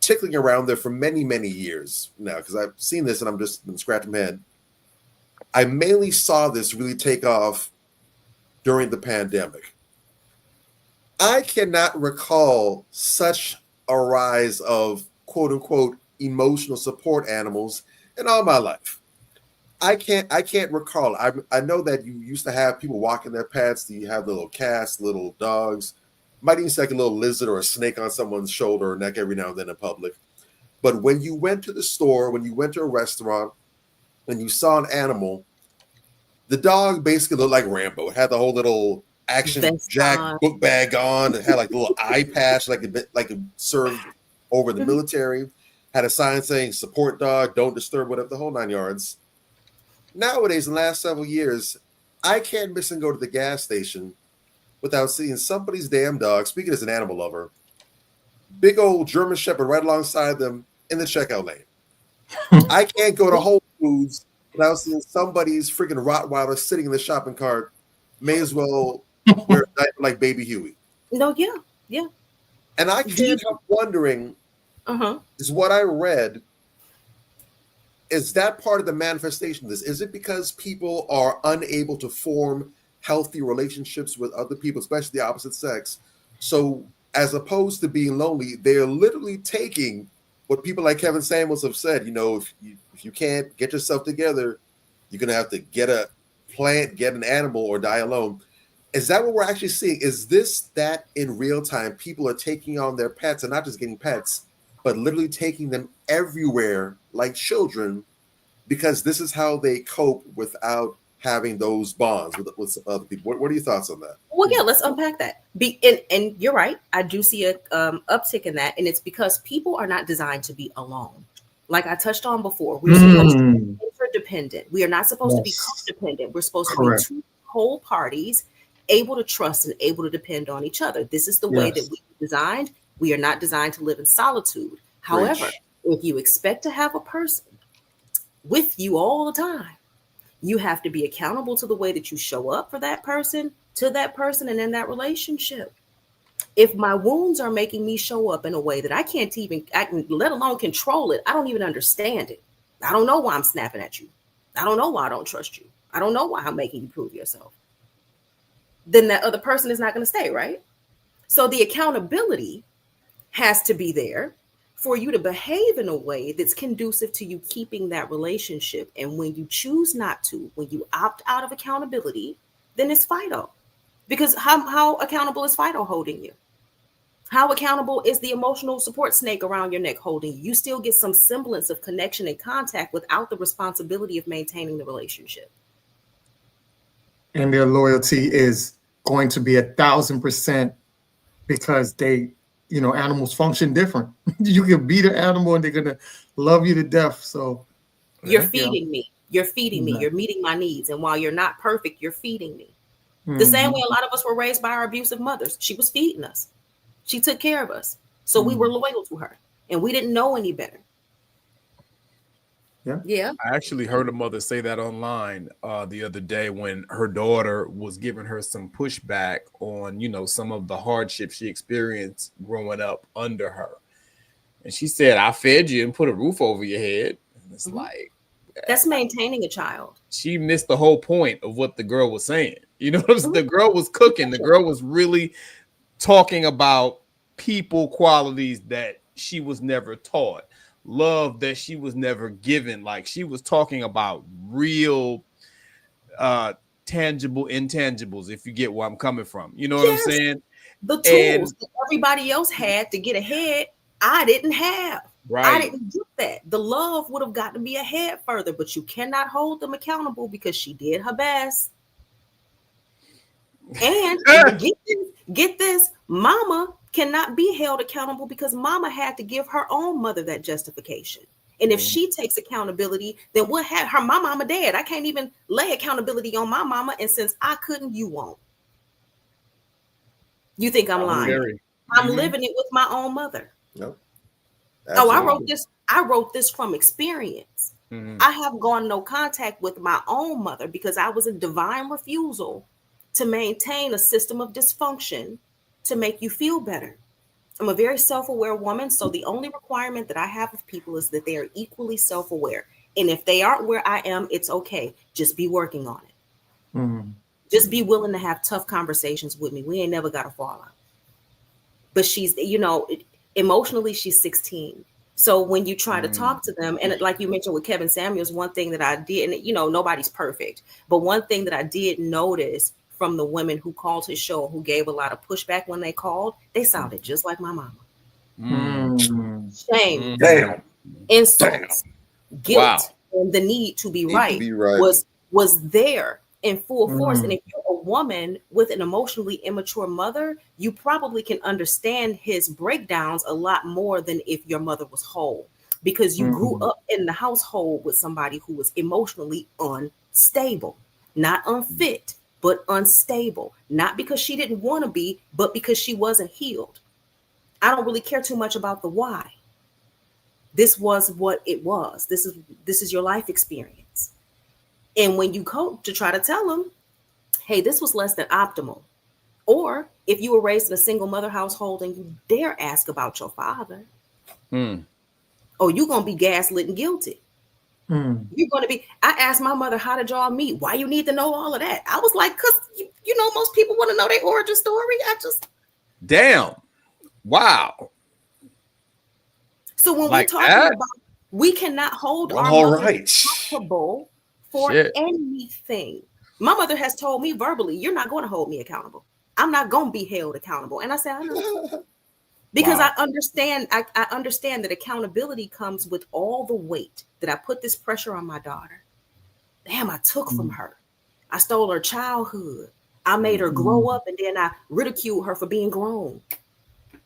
tickling around there for many, many years now, because I've seen this and I'm just been scratching my head. I mainly saw this really take off during the pandemic. I cannot recall such a rise of quote unquote emotional support animals in all my life. I can't recall. I know that you used to have people walking their pets. You have the little cats, little dogs, might even see like a little lizard or a snake on someone's shoulder or neck every now and then in public. But when you went to the store, when you went to a restaurant, and you saw an animal, the dog basically looked like Rambo. It had the whole little Action Jack book bag on. It had like a little eye patch, like it served over the military. Had a sign saying "Support dog, don't disturb," whatever, the whole 9 yards. Nowadays, in the last several years, I can't miss and go to the gas station without seeing somebody's damn dog. Speaking as an animal lover, big old German Shepherd right alongside them in the checkout lane. I can't go to Whole Foods without seeing somebody's freaking Rottweiler sitting in the shopping cart. May as well wear a diaper like Baby Huey. No, yeah. And I can't help wondering, is what I read, is that part of the manifestation of this? Is it because people are unable to form healthy relationships with other people, especially the opposite sex? So as opposed to being lonely, they're literally taking what people like Kevin Samuels have said, if you can't get yourself together, you're going to have to get a plant, get an animal, or die alone. Is that what we're actually seeing? Is this that in real time people are taking on their pets, and not just getting pets, but literally taking them everywhere like children, because this is how they cope without having those bonds with other people? What are your thoughts on that? Well, yeah, let's unpack that. And you're right. I do see a uptick in that, and it's because people are not designed to be alone. Like I touched on before, we're supposed to be interdependent. We are not supposed to be codependent. We're supposed to be two whole parties, able to trust and able to depend on each other. This is the way that we are designed. We are not designed to live in solitude. However, if you expect to have a person with you all the time, you have to be accountable to the way that you show up for that person, to that person, and in that relationship. If my wounds are making me show up in a way that I can let alone control it, I don't even understand it. I don't know why I'm snapping at you. I don't know why I don't trust you. I don't know why I'm making you prove yourself. Then that other person is not going to stay, right? So the accountability has to be there for you to behave in a way that's conducive to you keeping that relationship. And when you choose not to, when you opt out of accountability, then it's Fido. Because how accountable is Fido holding you? How accountable is the emotional support snake around your neck holding you? You still get some semblance of connection and contact without the responsibility of maintaining the relationship. And their loyalty is going to be 1,000% because they, animals function different. You can beat an animal and they're going to love you to death. So you're feeding me. You're feeding me. You're meeting my needs. And while you're not perfect, you're feeding me. The same way a lot of us were raised by our abusive mothers. She was feeding us. She took care of us. So we were loyal to her and we didn't know any better. Yeah. I actually heard a mother say that online the other day when her daughter was giving her some pushback on, some of the hardships she experienced growing up under her. And she said, I fed you and put a roof over your head. And it's like, That's maintaining a child. She missed the whole point of what the girl was saying. You know what I'm saying? The girl was cooking. The girl was really talking about people qualities that she was never taught, love that she was never given. Like she was talking about real tangible intangibles, if you get where I'm coming from. You know what I'm saying? The tools that everybody else had to get ahead, I didn't have. Right. I didn't get that. The love would have got to be ahead further, but you cannot hold them accountable because she did her best. And get this, mama cannot be held accountable because mama had to give her own mother that justification. And if she takes accountability, then what had her my mama dead? I can't even lay accountability on my mama. And since I couldn't, you won't. You think I'm lying? I'm living it with my own mother. Nope. Oh, I wrote this from experience. I have gone no contact with my own mother because I was in divine refusal to maintain a system of dysfunction to make you feel better. I'm a very self-aware woman, so the only requirement that I have of people is that they are equally self-aware. And if they aren't where I am, it's okay. Just be working on it. Just be willing to have tough conversations with me. We ain't never got a fallout. But she's, emotionally, she's 16. So when you try to talk to them, and like you mentioned with Kevin Samuels, one thing that I did, and nobody's perfect, but one thing that I did notice from the women who called his show, who gave a lot of pushback when they called, they sounded just like my mama. Shame, insults, guilt, and the need to be right, was there in full force. And if you're a woman with an emotionally immature mother, you probably can understand his breakdowns a lot more than if your mother was whole, because you grew up in the household with somebody who was emotionally unstable, not unfit, but unstable, not because she didn't want to be, but because she wasn't healed. I don't really care too much about the why. This was what it was. This is your life experience. And when you coach to try to tell them, hey, this was less than optimal. Or if you were raised in a single mother household and you dare ask about your father, oh, you're going to be gaslit and guilty. You're going to be, I asked my mother, how did y'all meet? Why you need to know all of that? I was like, because, most people want to know their origin story. Damn. Wow. So when we're talking about, we cannot hold our mother accountable for anything. My mother has told me verbally, you're not going to hold me accountable. I'm not going to be held accountable. And I said, I know. Because I understand that accountability comes with all the weight that I put this pressure on my daughter. Damn, I took from her. I stole her childhood. I made her grow up, and then I ridiculed her for being grown.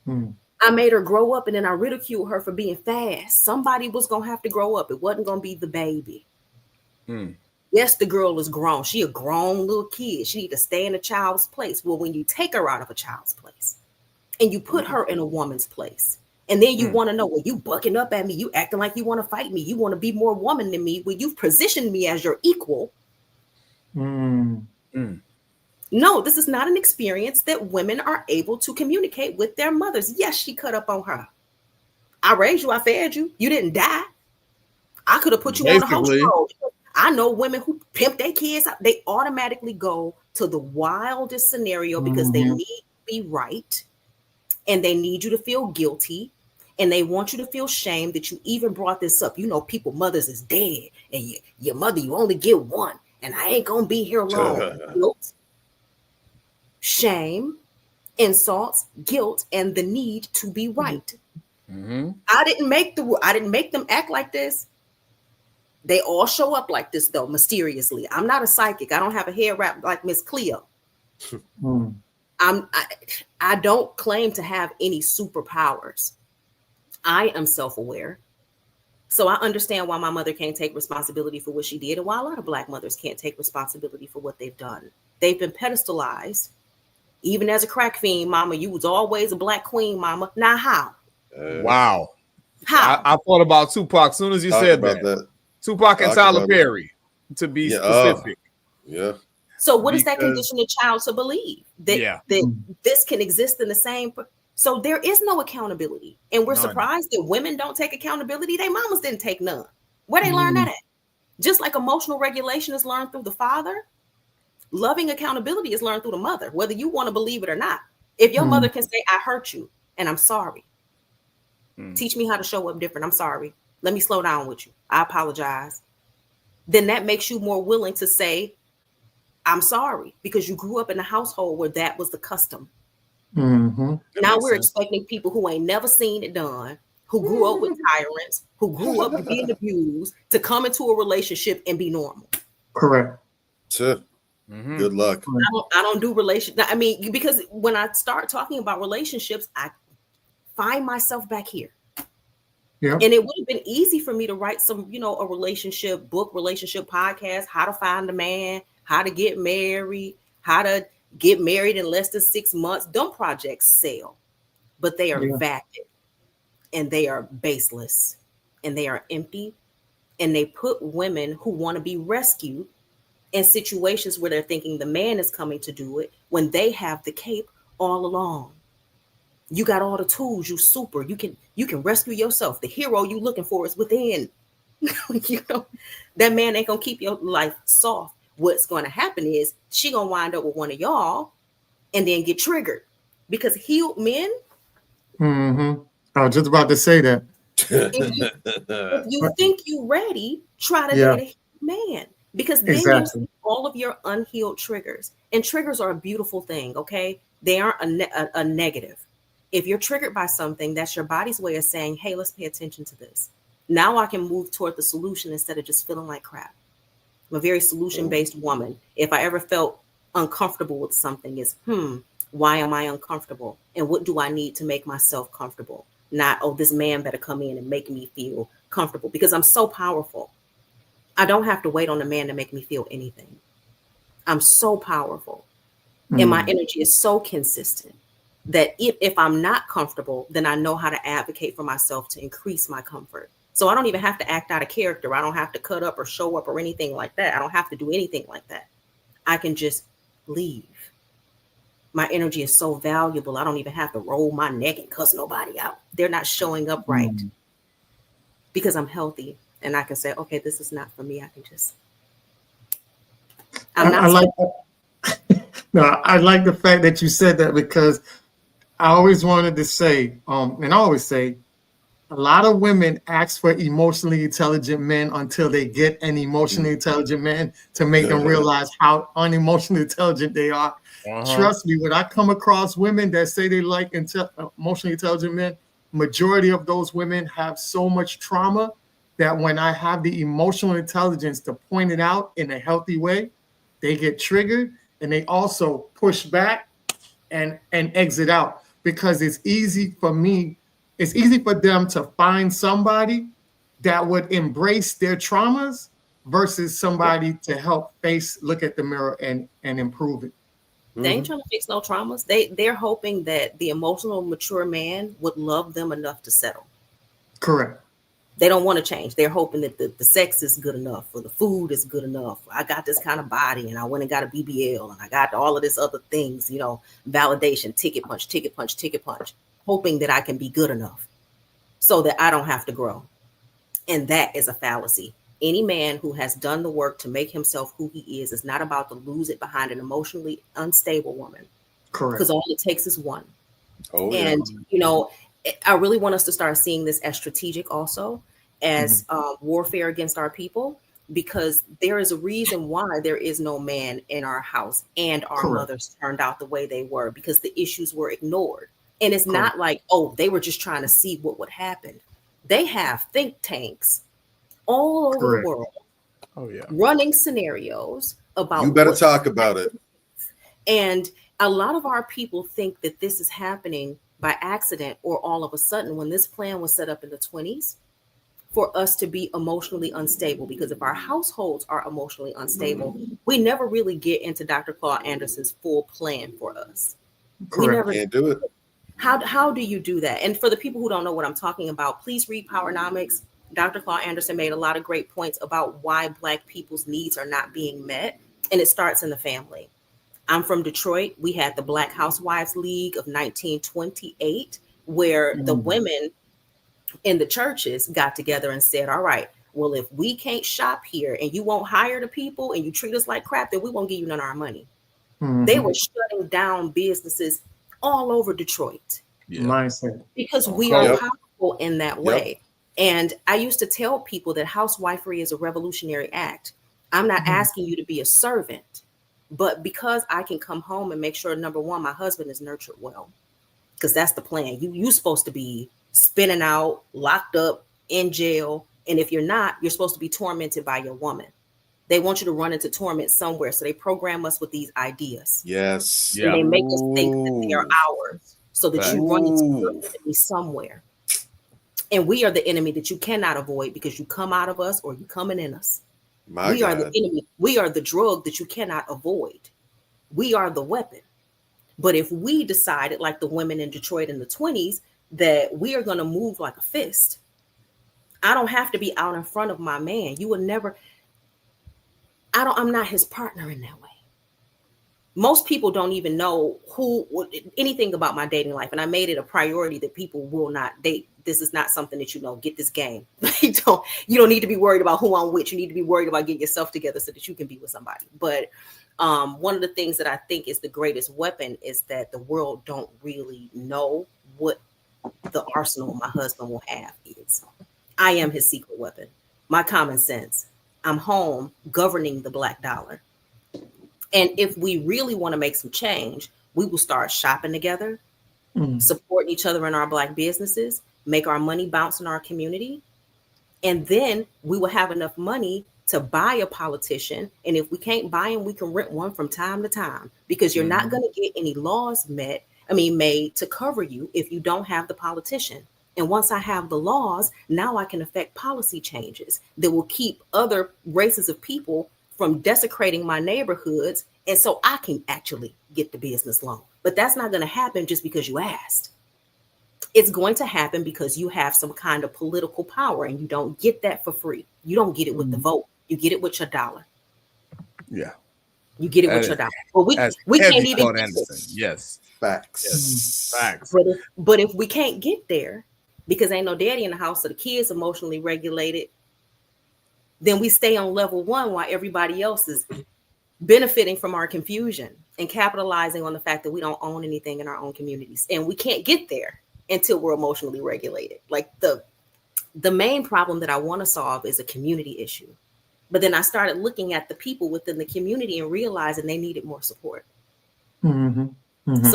I made her grow up, and then I ridiculed her for being fast. Somebody was going to have to grow up. It wasn't going to be the baby. Yes, the girl is grown. She a grown little kid. She need to stay in a child's place. Well, when you take her out of a child's place and you put her in a woman's place, and then you want to know, well, you bucking up at me, you acting like you want to fight me, you want to be more woman than me, well, you've positioned me as your equal. No, this is not an experience that women are able to communicate with their mothers. Yes, she cut up on her. I raised you, I fed you, you didn't die. I could have put you on the house road. I know women who pimp their kids out. They automatically go to the wildest scenario because they need to be right, and they need you to feel guilty, and they want you to feel shame that you even brought this up. People, mothers is dead, and your mother, you only get one, and I ain't gonna be here long. Guilt, shame, insults, guilt, and the need to be right. I didn't make them act like this. They all show up like this, though, mysteriously. I'm not a psychic. I don't have a hair wrap like Miss Cleo. I don't claim to have any superpowers. I am self-aware. So I understand why my mother can't take responsibility for what she did, and why a lot of Black mothers can't take responsibility for what they've done. They've been pedestalized. Even as a crack fiend, mama, you was always a Black queen, mama. Now how? Wow. How? I thought about Tupac as soon as you said that. Tupac and Tyler Perry, to be specific. So what does that condition a child to believe? That this can exist in the same. So there is no accountability. And we're surprised that women don't take accountability. Their mamas didn't take none. Where they learn that at? Just like emotional regulation is learned through the father, loving accountability is learned through the mother, whether you want to believe it or not. If your mother can say, I hurt you and I'm sorry. Teach me how to show up different. I'm sorry. Let me slow down with you. I apologize. Then that makes you more willing to say, I'm sorry, because you grew up in a household where that was the custom. Mm-hmm. Now we're expecting people who ain't never seen it done, who grew up with tyrants, who grew up being abused, to come into a relationship and be normal. Correct. Good luck. I don't do relationships. I mean, because when I start talking about relationships, I find myself back here. Yeah. And it would have been easy for me to write some, a relationship book, relationship podcast, how to find a man, how to get married, how to get married in less than 6 months. Them projects sell, but they are vapid and they are baseless and they are empty. And they put women who want to be rescued in situations where they're thinking the man is coming to do it when they have the cape all along. You got all the tools. You super. You can rescue yourself. The hero you looking for is within. That man ain't gonna keep your life soft. What's going to happen is she gonna wind up with one of y'all, and then get triggered because healed men. Mm-hmm. I was just about to say that. If you think you ready, try to date a healed man, because then you see all of your unhealed triggers. And triggers are a beautiful thing. Okay, they aren't a negative. If you're triggered by something, that's your body's way of saying, hey, let's pay attention to this. Now I can move toward the solution instead of just feeling like crap. I'm a very solution-based woman. If I ever felt uncomfortable with something, is, why am I uncomfortable? And what do I need to make myself comfortable? Not, oh, this man better come in and make me feel comfortable, because I'm so powerful. I don't have to wait on a man to make me feel anything. I'm so powerful. And my energy is so consistent that if I'm not comfortable, then I know how to advocate for myself to increase my comfort. So I don't even have to act out of character. I don't have to cut up or show up or anything like that. I don't have to do anything like that. I can just leave. My energy is so valuable. I don't even have to roll my neck and cuss nobody out. They're not showing up right because I'm healthy. And I can say, okay, this is not for me. I can just, I like that. No, I like the fact that you said that, because I always wanted to say, and I always say, a lot of women ask for emotionally intelligent men until they get an emotionally intelligent man to make them realize how unemotionally intelligent they are. Trust me, when I come across women that say they like emotionally intelligent men, majority of those women have so much trauma that when I have the emotional intelligence to point it out in a healthy way, they get triggered and they also push back and exit out, because it's easy for them to find somebody that would embrace their traumas versus somebody to help look at the mirror and improve it. They ain't trying to fix no traumas. They're hoping that the emotional mature man would love them enough to settle. Correct. They don't want to change. They're hoping that the sex is good enough, or the food is good enough. I got this kind of body and I went and got a BBL and I got all of this other things, validation, ticket punch, hoping that I can be good enough so that I don't have to grow. And that is a fallacy. Any man who has done the work to make himself who he is not about to lose it behind an emotionally unstable woman. Correct. Because all it takes is one. Oh, and, I really want us to start seeing this as strategic also, as warfare against our people, because there is a reason why there is no man in our house and our mothers turned out the way they were, because the issues were ignored. And it's not like, oh, they were just trying to see what would happen. They have think tanks all over the world running scenarios about. You better talk about it. And a lot of our people think that this is happening by accident or all of a sudden, when this plan was set up in the 20s for us to be emotionally unstable. Because if our households are emotionally unstable, we never really get into Dr. Claude Anderson's full plan for us. We never can't do it. How do you do that? And for the people who don't know what I'm talking about, please read Powernomics. Dr. Claude Anderson made a lot of great points about why Black people's needs are not being met. And it starts in the family. I'm from Detroit. We had the Black Housewives League of 1928, where the women in the churches got together and said, all right, well, if we can't shop here and you won't hire the people and you treat us like crap, then we won't give you none of our money. They were shutting down businesses all over Detroit. Mindset. Because we are powerful in that way. And I used to tell people that housewifery is a revolutionary act. I'm not asking you to be a servant, but because I can come home and make sure, number one, my husband is nurtured well, because that's the plan. You're supposed to be spinning out, locked up, in jail. And if you're not, you're supposed to be tormented by your woman. They want you to run into torment somewhere. So they program us with these ideas. Yes. And they make us think that they are ours so that you run into the enemy somewhere. And we are the enemy that you cannot avoid because you come out of us or you coming in us. We are the enemy. We are the drug that you cannot avoid. We are the weapon. But if we decided, like the women in Detroit in the 20s, that we are going to move like a fist, I don't have to be out in front of my man. You would never... I'm not his partner in that way. Most people don't even know anything about my dating life. And I made it a priority that people will not date. This is not something that, get this game. You don't need to be worried about who I'm with. You need to be worried about getting yourself together so that you can be with somebody. But one of the things that I think is the greatest weapon is that the world don't really know what the arsenal my husband will have is. I am his secret weapon. My common sense. I'm home governing the black dollar. And if we really want to make some change, we will start shopping together, supporting each other in our black businesses, make our money bounce in our community. And then we will have enough money to buy a politician. And if we can't buy him, we can rent one from time to time, because you're not going to get any laws made to cover you if you don't have the politician. And once I have the laws, now I can affect policy changes that will keep other races of people from desecrating my neighborhoods. And so I can actually get the business loan. But that's not going to happen just because you asked. It's going to happen because you have some kind of political power, and you don't get that for free. You don't get it with the vote. You get it with your dollar. Yeah. You get it with your dollar. But we can't even get there. Yes. Facts. Yes. Facts. But if we can't get there, because ain't no daddy in the house, so the kids emotionally regulated, then we stay on level one while everybody else is benefiting from our confusion and capitalizing on the fact that we don't own anything in our own communities. And we can't get there until we're emotionally regulated. Like the main problem that I want to solve is a community issue. But then I started looking at the people within the community and realizing they needed more support. So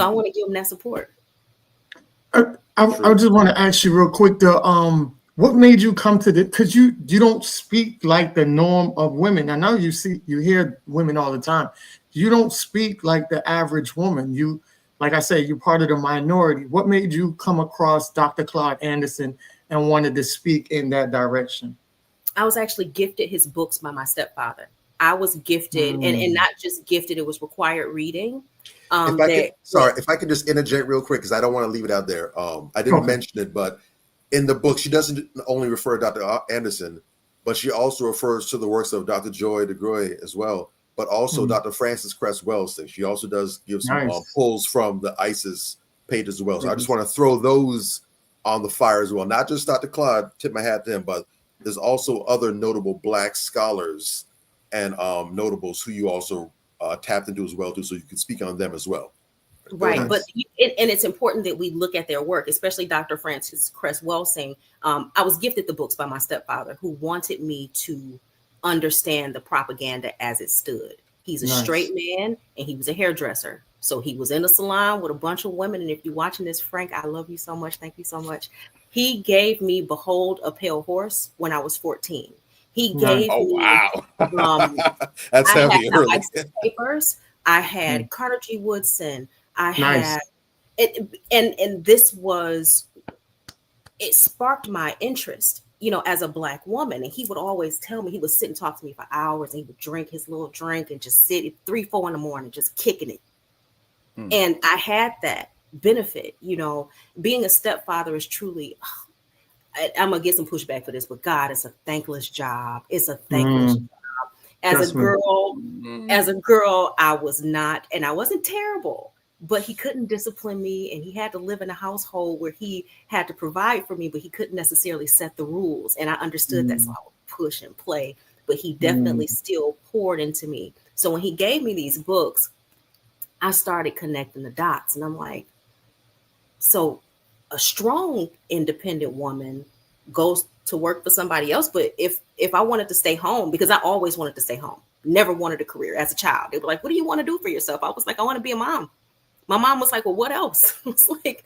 I want to give them that support. I just want to ask you real quick, what made you come to this? Because you don't speak like the norm of women. I know you hear women all the time. You don't speak like the average woman. You, like I said, you're part of the minority. What made you come across Dr. Claude Anderson and wanted to speak in that direction? I was actually gifted his books by my stepfather. I was gifted, and not just gifted, it was required reading. If I could just interject real quick, because I don't want to leave it out there. I didn't mention it, but in the book, she doesn't only refer to Dr. Anderson, but she also refers to the works of Dr. Joy DeGruy as well, but also Dr. Frances Cress Welsing. She also does give some pulls from the ISIS page as well. So I just want to throw those on the fire as well. Not just Dr. Claude, tip my hat to him, but there's also other notable Black scholars and notables who you also tapped into as well too, so you can speak on them as well. Right, but and it's important that we look at their work, especially Dr. Frances Cress Welsing. I was gifted the books by my stepfather, who wanted me to understand the propaganda as it stood. He's a straight man, and he was a hairdresser. So he was in a salon with a bunch of women. And if you're watching this, Frank, I love you so much. Thank you so much. He gave me Behold a Pale Horse when I was 14. He gave me that's I heavy. had ISIS papers. I had Carter G. Woodson. I had it, and this was, it sparked my interest, as a Black woman. And he would always tell me, he would sit and talk to me for hours, and he would drink his little drink and just sit at 3-4 in the morning, just kicking it. And I had that benefit, being a stepfather is truly, I'm gonna get some pushback for this, but God, it's a thankless job. It's a thankless job. As a girl, I was not, and I wasn't terrible, but he couldn't discipline me, and he had to live in a household where he had to provide for me, but he couldn't necessarily set the rules. And I understood that. So I would push and play, but he definitely still poured into me. So when he gave me these books, I started connecting the dots, and I'm like, so a strong, independent woman goes to work for somebody else. But if I wanted to stay home, because I always wanted to stay home, never wanted a career as a child. They were like, what do you want to do for yourself? I was like, I want to be a mom. My mom was like, well, what else? I was like,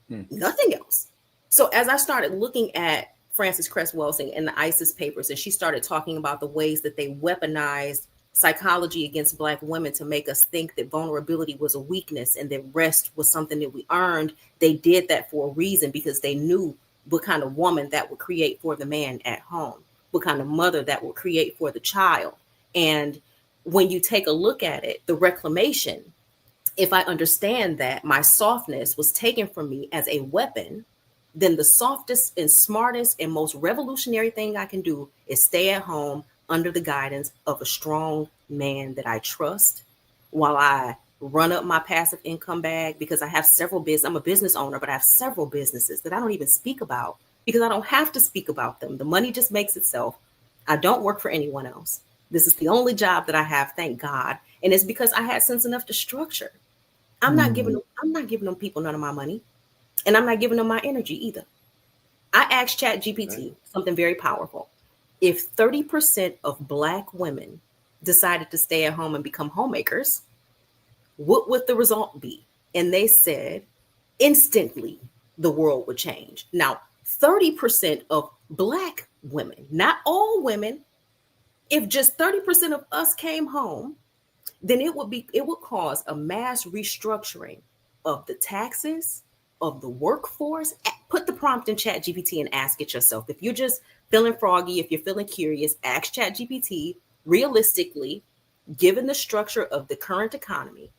nothing else. So as I started looking at Frances Cress Welsing and the ISIS papers, and she started talking about the ways that they weaponized psychology against Black women to make us think that vulnerability was a weakness and that rest was something that we earned. They did that for a reason, because they knew what kind of woman that would create for the man at home, what kind of mother that would create for the child. And when you take a look at it, the reclamation, if I understand that my softness was taken from me as a weapon, then the softest and smartest and most revolutionary thing I can do is stay at home under the guidance of a strong man that I trust while I run up my passive income bag, because I have several businesses. I'm a business owner, but I have several businesses that I don't even speak about because I don't have to speak about them. The money just makes itself. I don't work for anyone else. This is the only job that I have, thank God. And it's because I had sense enough to structure. I'm not giving them people none of my money, and I'm not giving them my energy either. I asked ChatGPT something very powerful. If 30% of Black women decided to stay at home and become homemakers, what would the result be? And they said instantly the world would change. Now, 30% of Black women, not all women, if just 30% of us came home, then it would cause a mass restructuring of the taxes, of the workforce. Put the prompt in ChatGPT and ask it yourself. If you're just feeling froggy, if you're feeling curious, ask ChatGPT, realistically, given the structure of the current economy,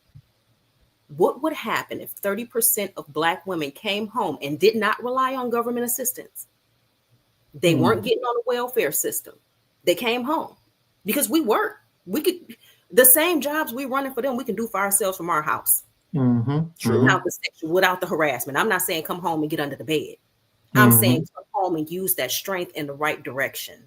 what would happen if 30% of Black women came home and did not rely on government assistance? They weren't getting on a welfare system. They came home because we work. We could, the same jobs we running for them, we can do for ourselves from our house. Without the harassment. I'm not saying come home and get under the bed. I'm saying come home and use that strength in the right direction.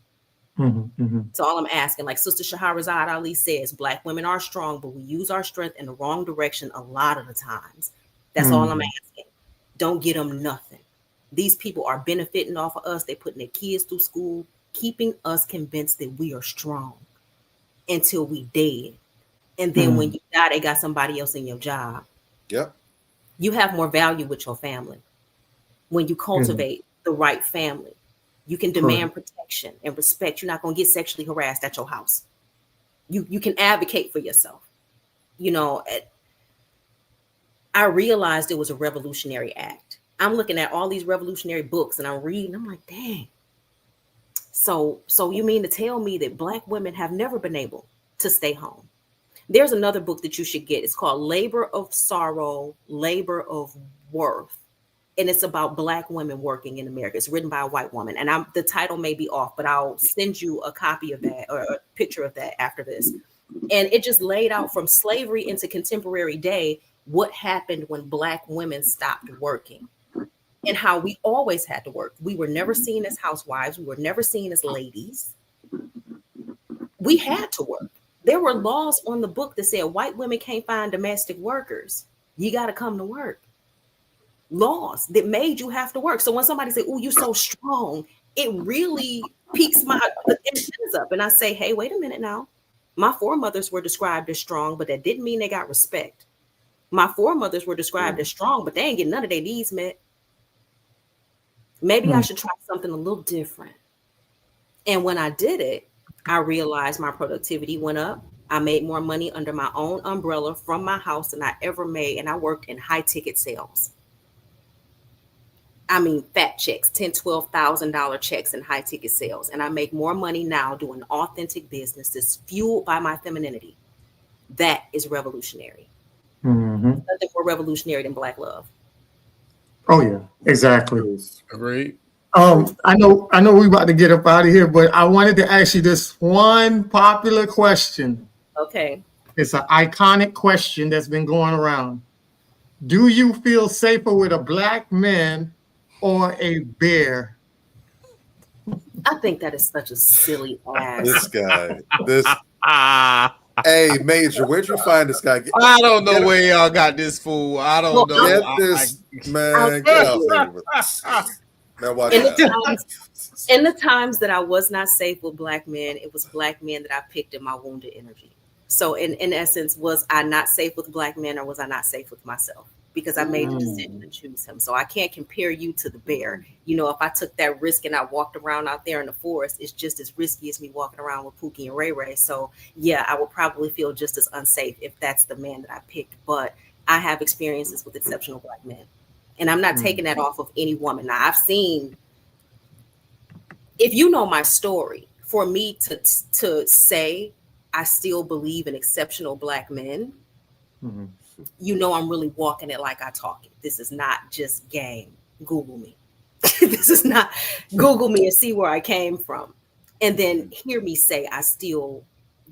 So all I'm asking, like Sister Shahrazad Ali says, Black women are strong, but we use our strength in the wrong direction a lot of the times. That's all I'm asking. Don't get them nothing. These people are benefiting off of us. They're putting their kids through school, keeping us convinced that we are strong until we dead. And then when you die, they got somebody else in your job. Yep. You have more value with your family when you cultivate the right family. You can demand protection and respect. You're not going to get sexually harassed at your house. You can advocate for yourself. You know, I realized it was a revolutionary act. I'm looking at all these revolutionary books and I'm reading. I'm like, dang. So you mean to tell me that Black women have never been able to stay home? There's another book that you should get. It's called Labor of Sorrow, Labor of Worth. And it's about Black women working in America. It's written by a white woman. And the title may be off, but I'll send you a copy of that or a picture of that after this. And it just laid out from slavery into contemporary day what happened when Black women stopped working and how we always had to work. We were never seen as housewives. We were never seen as ladies. We had to work. There were laws on the book that said white women can't find domestic workers. You got to come to work. Laws that made you have to work. So when somebody say, "Oh, you're so strong," it really piques my antennas up. And I say, "Hey, wait a minute now. My foremothers were described as strong, but that didn't mean they got respect. My foremothers were described as strong, but they ain't getting none of their needs met. Maybe I should try something a little different." And when I did it, I realized my productivity went up. I made more money under my own umbrella from my house than I ever made. And I worked in high ticket sales. I mean, fat checks, $10,000, $12,000 checks in high ticket sales. And I make more money now doing authentic business that's fueled by my femininity. That is revolutionary. Nothing more revolutionary than Black love. Oh yeah, exactly. Agreed. I know we're about to get up out of here, but I wanted to ask you this one popular question. Okay. It's an iconic question that's been going around. Do you feel safer with a Black man or a bear? I think that is such a silly ass. This guy. Hey, Major, where'd you find this guy? I don't know where y'all got this fool. I don't know. Get this man. Get out there. Man, watch out. In the times that I was not safe with black men, it was black men that I picked in my wounded energy. So in essence, was I not safe with black men, or was I not safe with myself? Because I made the decision to choose him. So I can't compare you to the bear. You know, if I took that risk and I walked around out there in the forest, it's just as risky as me walking around with Pookie and Ray Ray. So yeah, I would probably feel just as unsafe if that's the man that I picked. But I have experiences with exceptional black men. And I'm not taking that off of any woman. Now, I've seen, if you know my story, for me to say I still believe in exceptional black men, you know I'm really walking it like I talk it. This is not just game. Google me. This is not Google me and see where I came from. And then hear me say I still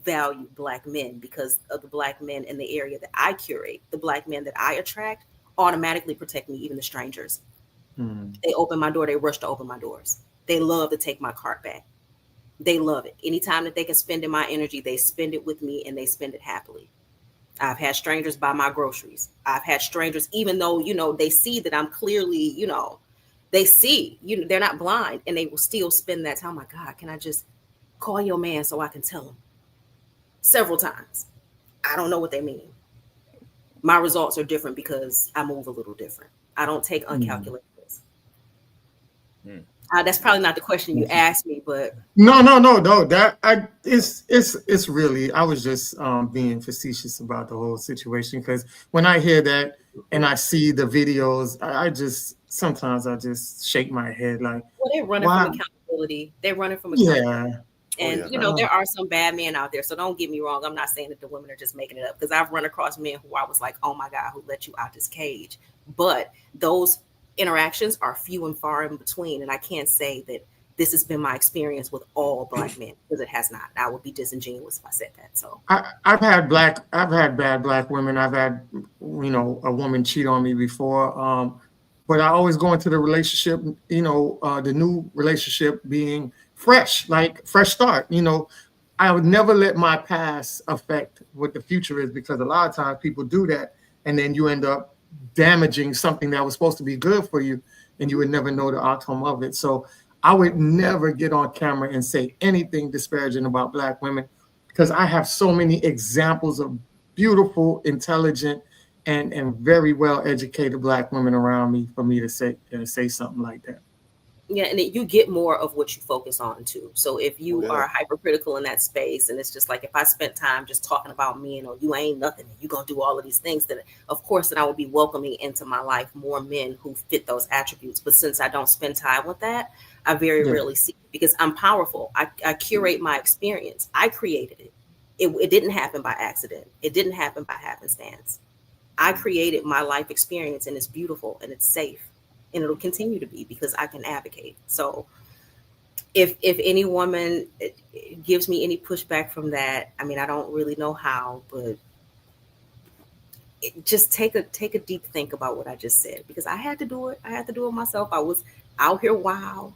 value black men because of the black men in the area that I curate, the black men that I attract automatically protect me, even the strangers. They open my door. They rush to open my doors. They love to take my cart back. They love it. Anytime that they can spend in my energy, they spend it with me and they spend it happily. I've had strangers buy my groceries. I've had strangers, even though, you know, they see that I'm clearly, you know, they see, you know, they're not blind, and they will still spend that time. Oh my God, can I just call your man so I can tell him? Several times. I don't know what they mean. My results are different because I move a little different. I don't take uncalculated risks. That's probably not the question you asked me, but no. It's really, I was just being facetious about the whole situation, because when I hear that and I see the videos, sometimes I just shake my head like, well, they're running from accountability. They're running from accountability. And you know, there are some bad men out there. So don't get me wrong. I'm not saying that the women are just making it up, because I've run across men who I was like, oh my God, who let you out this cage? But those interactions are few and far in between. And I can't say that this has been my experience with all black men, because it has not. I would be disingenuous if I said that. So I've had bad black women. I've had, you know, a woman cheat on me before. But I always go into the relationship, you know, the new relationship being fresh, like fresh start. You know, I would never let my past affect what the future is, because a lot of times people do that, and then you end up damaging something that was supposed to be good for you, and you would never know the outcome of it. So I would never get on camera and say anything disparaging about black women, because I have so many examples of beautiful, intelligent, and very well educated black women around me for me to say something like that. Yeah, and you get more of what you focus on too. So if you are hypercritical in that space, and it's just like, if I spent time just talking about men, or you ain't nothing, you gonna do all of these things, then of course that I would be welcoming into my life more men who fit those attributes. But since I don't spend time with that, I very rarely see it, because I'm powerful. I curate my experience. I created it. It didn't happen by accident. It didn't happen by happenstance. I created my life experience, and it's beautiful and it's safe. And it'll continue to be, because I can advocate. So if any woman gives me any pushback from that, I mean, I don't really know how, but just take a deep think about what I just said, because I had to do it. I had to do it myself. I was out here wild,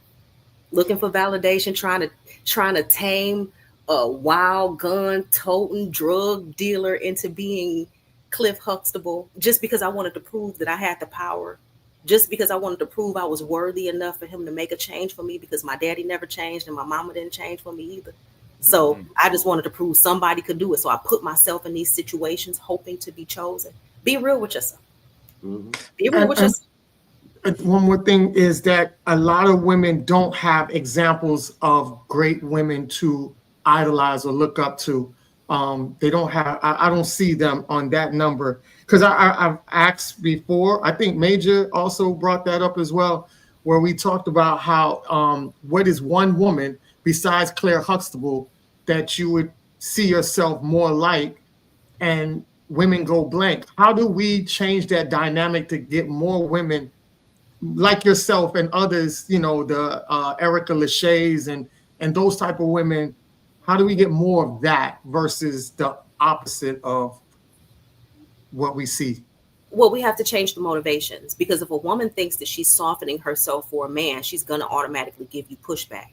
looking for validation, trying to tame a wild gun toting drug dealer into being Cliff Huxtable, just because I wanted to prove that I had the power. Just because I wanted to prove I was worthy enough for him to make a change for me, because my daddy never changed and my mama didn't change for me either. So I just wanted to prove somebody could do it. So I put myself in these situations hoping to be chosen. Be real with yourself. Be real with yourself. One more thing is that a lot of women don't have examples of great women to idolize or look up to. They don't have, I don't see them on that number. Because I've asked before, I think Major also brought that up as well, where we talked about how, what is one woman besides Claire Huxtable that you would see yourself more like, and women go blank. How do we change that dynamic to get more women like yourself and others, you know, the Erica Lachey's and those type of women? How do we get more of that versus the opposite of what we see? Well, we have to change the motivations, because if a woman thinks that she's softening herself for a man, she's going to automatically give you pushback.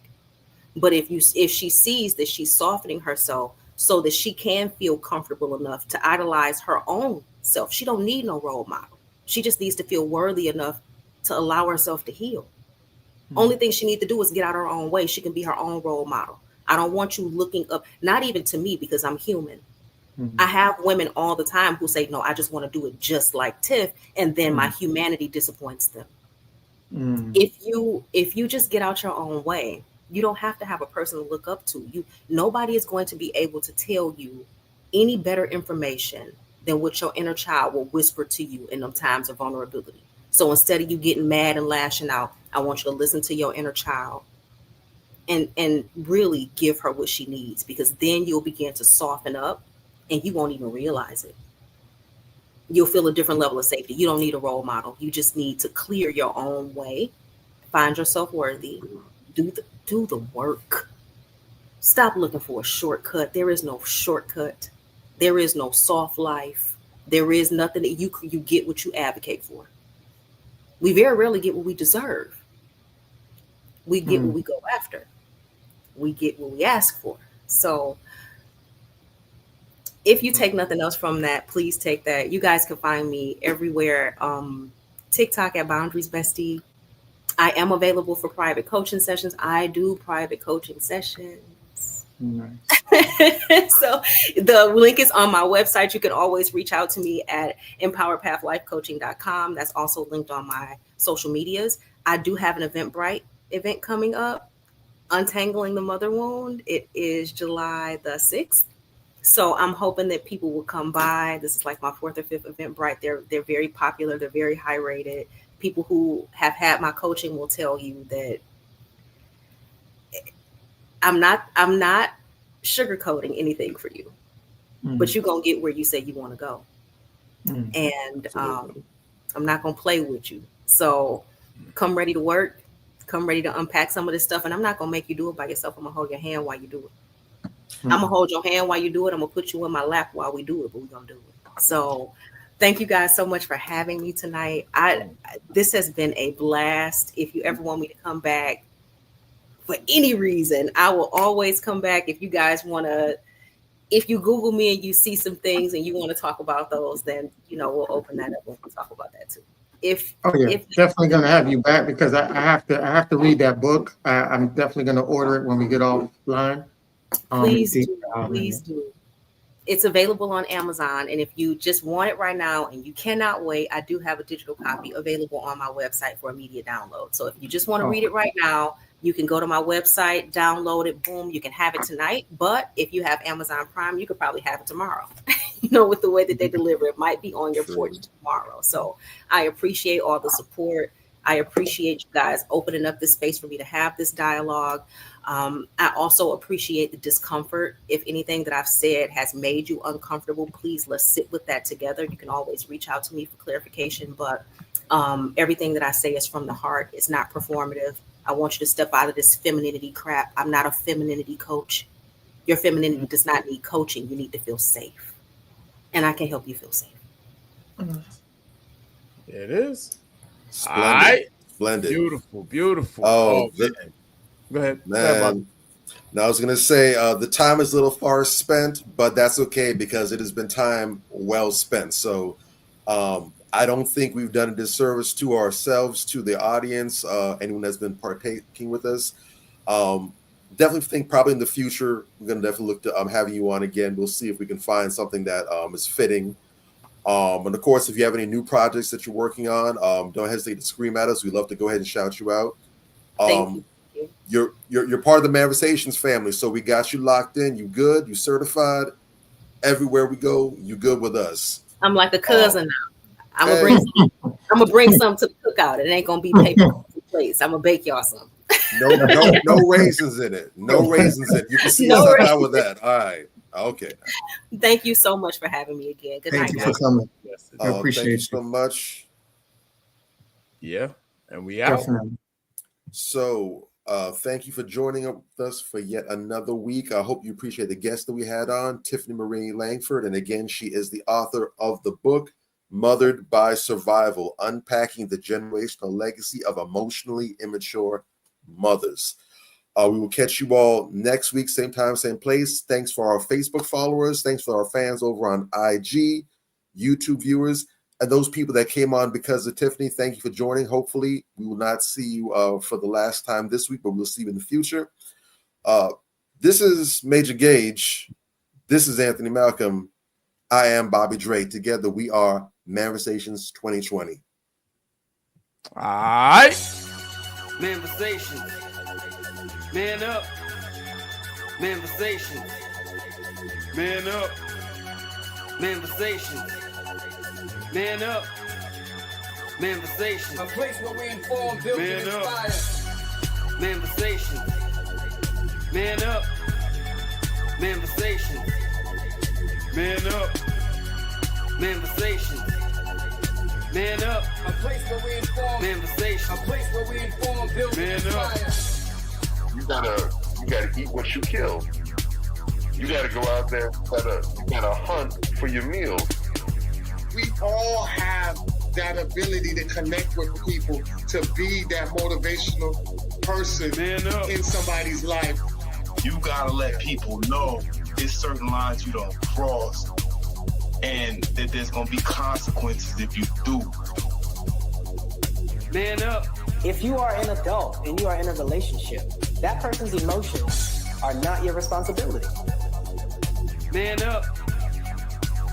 But if she sees that she's softening herself so that she can feel comfortable enough to idolize her own self, she don't need no role model. She just needs to feel worthy enough to allow herself to heal. Only thing she needs to do is get out her own way. She can be her own role model. I don't want you looking up, not even to me, because I'm human. I have women all the time who say, no, I just want to do it just like Tiff. And then my humanity disappoints them. If you just get out your own way, you don't have to have a person to look up to. Nobody is going to be able to tell you any better information than what your inner child will whisper to you in them times of vulnerability. So instead of you getting mad and lashing out, I want you to listen to your inner child and really give her what she needs, because then you'll begin to soften up and you won't even realize it. You'll feel a different level of safety. You don't need a role model. You just need to clear your own way, find yourself worthy, do the work. Stop looking for a shortcut. There is no shortcut. There is no soft life. There is nothing that you get what you advocate for. We very rarely get what we deserve. We get what we go after. We get what we ask for. So if you take nothing else from that, please take that. You guys can find me everywhere. TikTok at Boundaries Bestie. I am available for private coaching sessions. I do private coaching sessions. Nice. So the link is on my website. You can always reach out to me at empowerpathlifecoaching.com. That's also linked on my social medias. I do have an Eventbrite event coming up, Untangling the Mother Wound. It is July the 6th. So I'm hoping that people will come by. This is like my 4th or 5th Eventbrite. They're very popular. They're very high rated. People who have had my coaching will tell you that I'm not sugarcoating anything for you, but you're going to get where you say you want to go. And I'm not going to play with you. So come ready to work, come ready to unpack some of this stuff. And I'm not going to make you do it by yourself. I'm going to hold your hand while you do it. I'm going to hold your hand while you do it. I'm going to put you in my lap while we do it, but we're going to do it. So thank you guys so much for having me tonight. This has been a blast. If you ever want me to come back for any reason, I will always come back. If you guys want to, if you Google me and you see some things and you want to talk about those, then, we'll open that up and we'll talk about that too. Definitely going to have you back, because I have to read that book. I'm definitely going to order it when we get offline. Please do. It's available on Amazon. And if you just want it right now and you cannot wait, I do have a digital copy available on my website for immediate download. So if you just want to read it right now, you can go to my website, download it, boom, you can have it tonight. But if you have Amazon Prime, you could probably have it tomorrow. With the way that they deliver, it might be on your porch tomorrow. So I appreciate all the support. I appreciate you guys opening up this space for me to have this dialogue. I also appreciate the discomfort. If anything that I've said has made you uncomfortable, please, let's sit with that together. You can always reach out to me for clarification, but everything that I say is from the heart. It's not performative. I want you to step out of this femininity crap. I'm not a femininity coach. Your femininity does not need coaching. You need to feel safe. And I can help you feel safe. It is. Splendid. All right. Splendid. Beautiful. Oh, man. Go ahead. Man. Now, I was going to say the time is a little far spent, but that's okay because it has been time well spent. So I don't think we've done a disservice to ourselves, to the audience, anyone that's been partaking with us. Definitely think probably in the future, we're going to definitely look to having you on again. We'll see if we can find something that is fitting. And of course, if you have any new projects that you're working on, don't hesitate to scream at us. We'd love to go ahead and shout you out. Thank you. You're part of the Manifestations family, so we got you locked in. You good? You certified? Everywhere we go, you good with us. I'm like a cousin now. I'm gonna bring some to the cookout. It ain't gonna be paper plates. I'm gonna bake y'all some. No raisins in it. No raisins in it. You can see us out with that. All right. Okay. Thank you so much for having me again. Good night, guys. Thank you for coming. I appreciate thank you so much. Yeah, and we out. Definitely. So thank you for joining us for yet another week. I hope you appreciate the guest that we had on, Tiffany Marie Langford. And again, she is the author of the book, Mothered by Survival, Unpacking the Generational Legacy of Emotionally Immature Mothers. We will catch you all next week, same time, same place. Thanks for our Facebook followers. Thanks for our fans over on IG, YouTube viewers, and those people that came on because of Tiffany. Thank you for joining. Hopefully, we will not see you for the last time this week, but we'll see you in the future. This is Major Gage. This is Anthony Malcolm. I am Bobby Drake. Together, we are Manifestations 2020. All right. Manifestations. Man up. Manifestations. Man up. Manifestations. Man up. Manifestations. A place where we inform, build, and inspire. Manifestations. Man up. Manifestations. Man up. Manifestations. Man up. A place where we inform. Manifestations. A place where we inform, build, and inspire. You gotta eat what you kill. You gotta go out there, you gotta hunt for your meals. We all have that ability to connect with people, to be that motivational person in somebody's life. You gotta let people know there's certain lines you don't cross, and that there's gonna be consequences if you do. Man up. If you are an adult and you are in a relationship, that person's emotions are not your responsibility. Man up.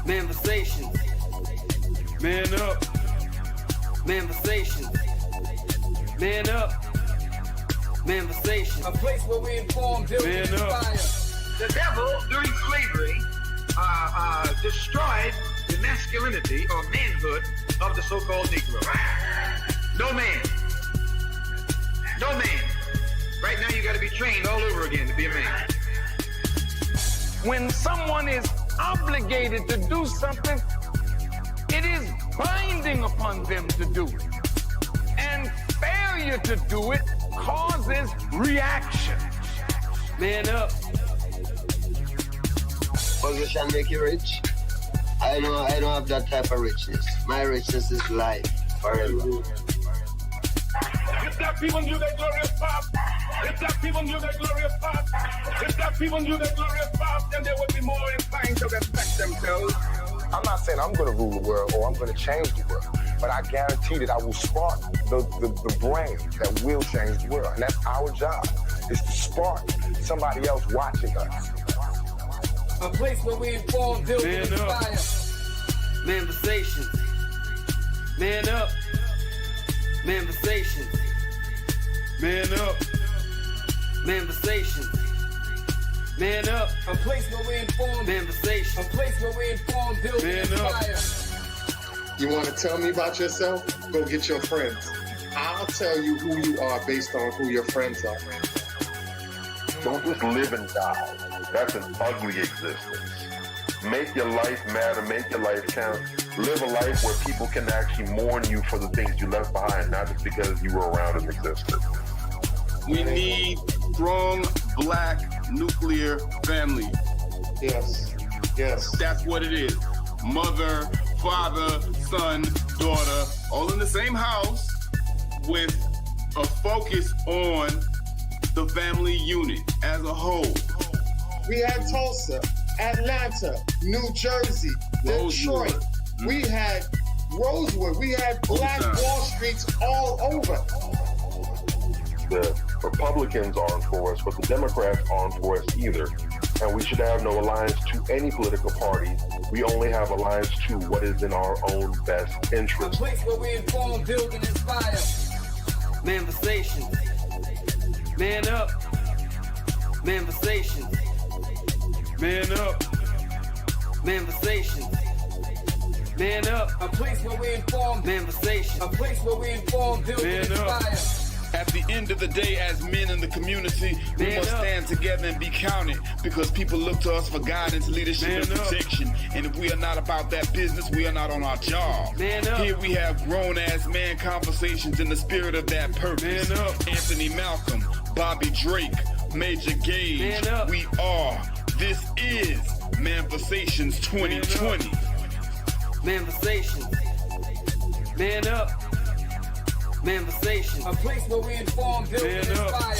Manifestations. Man up. Manifestations. Man up. Manifestations. A place where we inform, build, and inspire. The devil, during slavery, destroyed the masculinity or manhood of the so-called Negro. No man. No man. Right now you got to be trained all over again to be a man. When someone is obligated to do something, it is binding upon them to do it. And failure to do it causes reaction. Man up. Position make you rich. I don't have that type of richness. My richness is life forever. If that people knew that glorious path, if that people knew that glorious path, if that people knew that glorious path, then they would be more inclined to respect themselves. I'm not saying I'm going to rule the world or I'm going to change the world, but I guarantee that I will spark the brain that will change the world. And that's our job, is to spark somebody else watching us. A place where we inform, build, and inspire. Manifestations. Man up. Manifestations. Man up. Manifestations. Man up. A place where we inform. Manifestations. A place where we inform, build, and inspire. You want to tell me about yourself? Go get your friends. I'll tell you who you are based on who your friends are. Don't just live and die. That's an ugly existence. Make your life matter, make your life count. Live a life where people can actually mourn you for the things you left behind, not just because you were around and existed. We need strong black nuclear family. Yes. Yes. That's what it is. Mother, father, son, daughter, all in the same house with a focus on the family unit as a whole. We had Tulsa, Atlanta, New Jersey, Detroit. We had Rosewood. We had Black Wall Streets all over. The Republicans aren't for us, but the Democrats aren't for us either. And we should have no alliance to any political party. We only have alliance to what is in our own best interest. A place where we inform, build, and inspire. Manifestations. Man up. Manifestations. Man up. Manifestations. Man up. A place where we inform. Manifestations. A place where we inform, build, and inspire. At the end of the day, as men in the community, we must stand together and be counted, because people look to us for guidance, leadership, and protection. And if we are not about that business, we are not on our job. Here we have grown-ass man conversations in the spirit of that purpose. Anthony Malcolm, Bobby Drake, Major Gage, we are. This is Manifestations 2020. Manifestations. Man up. Manifestations. A place where we inform, build, and inspire.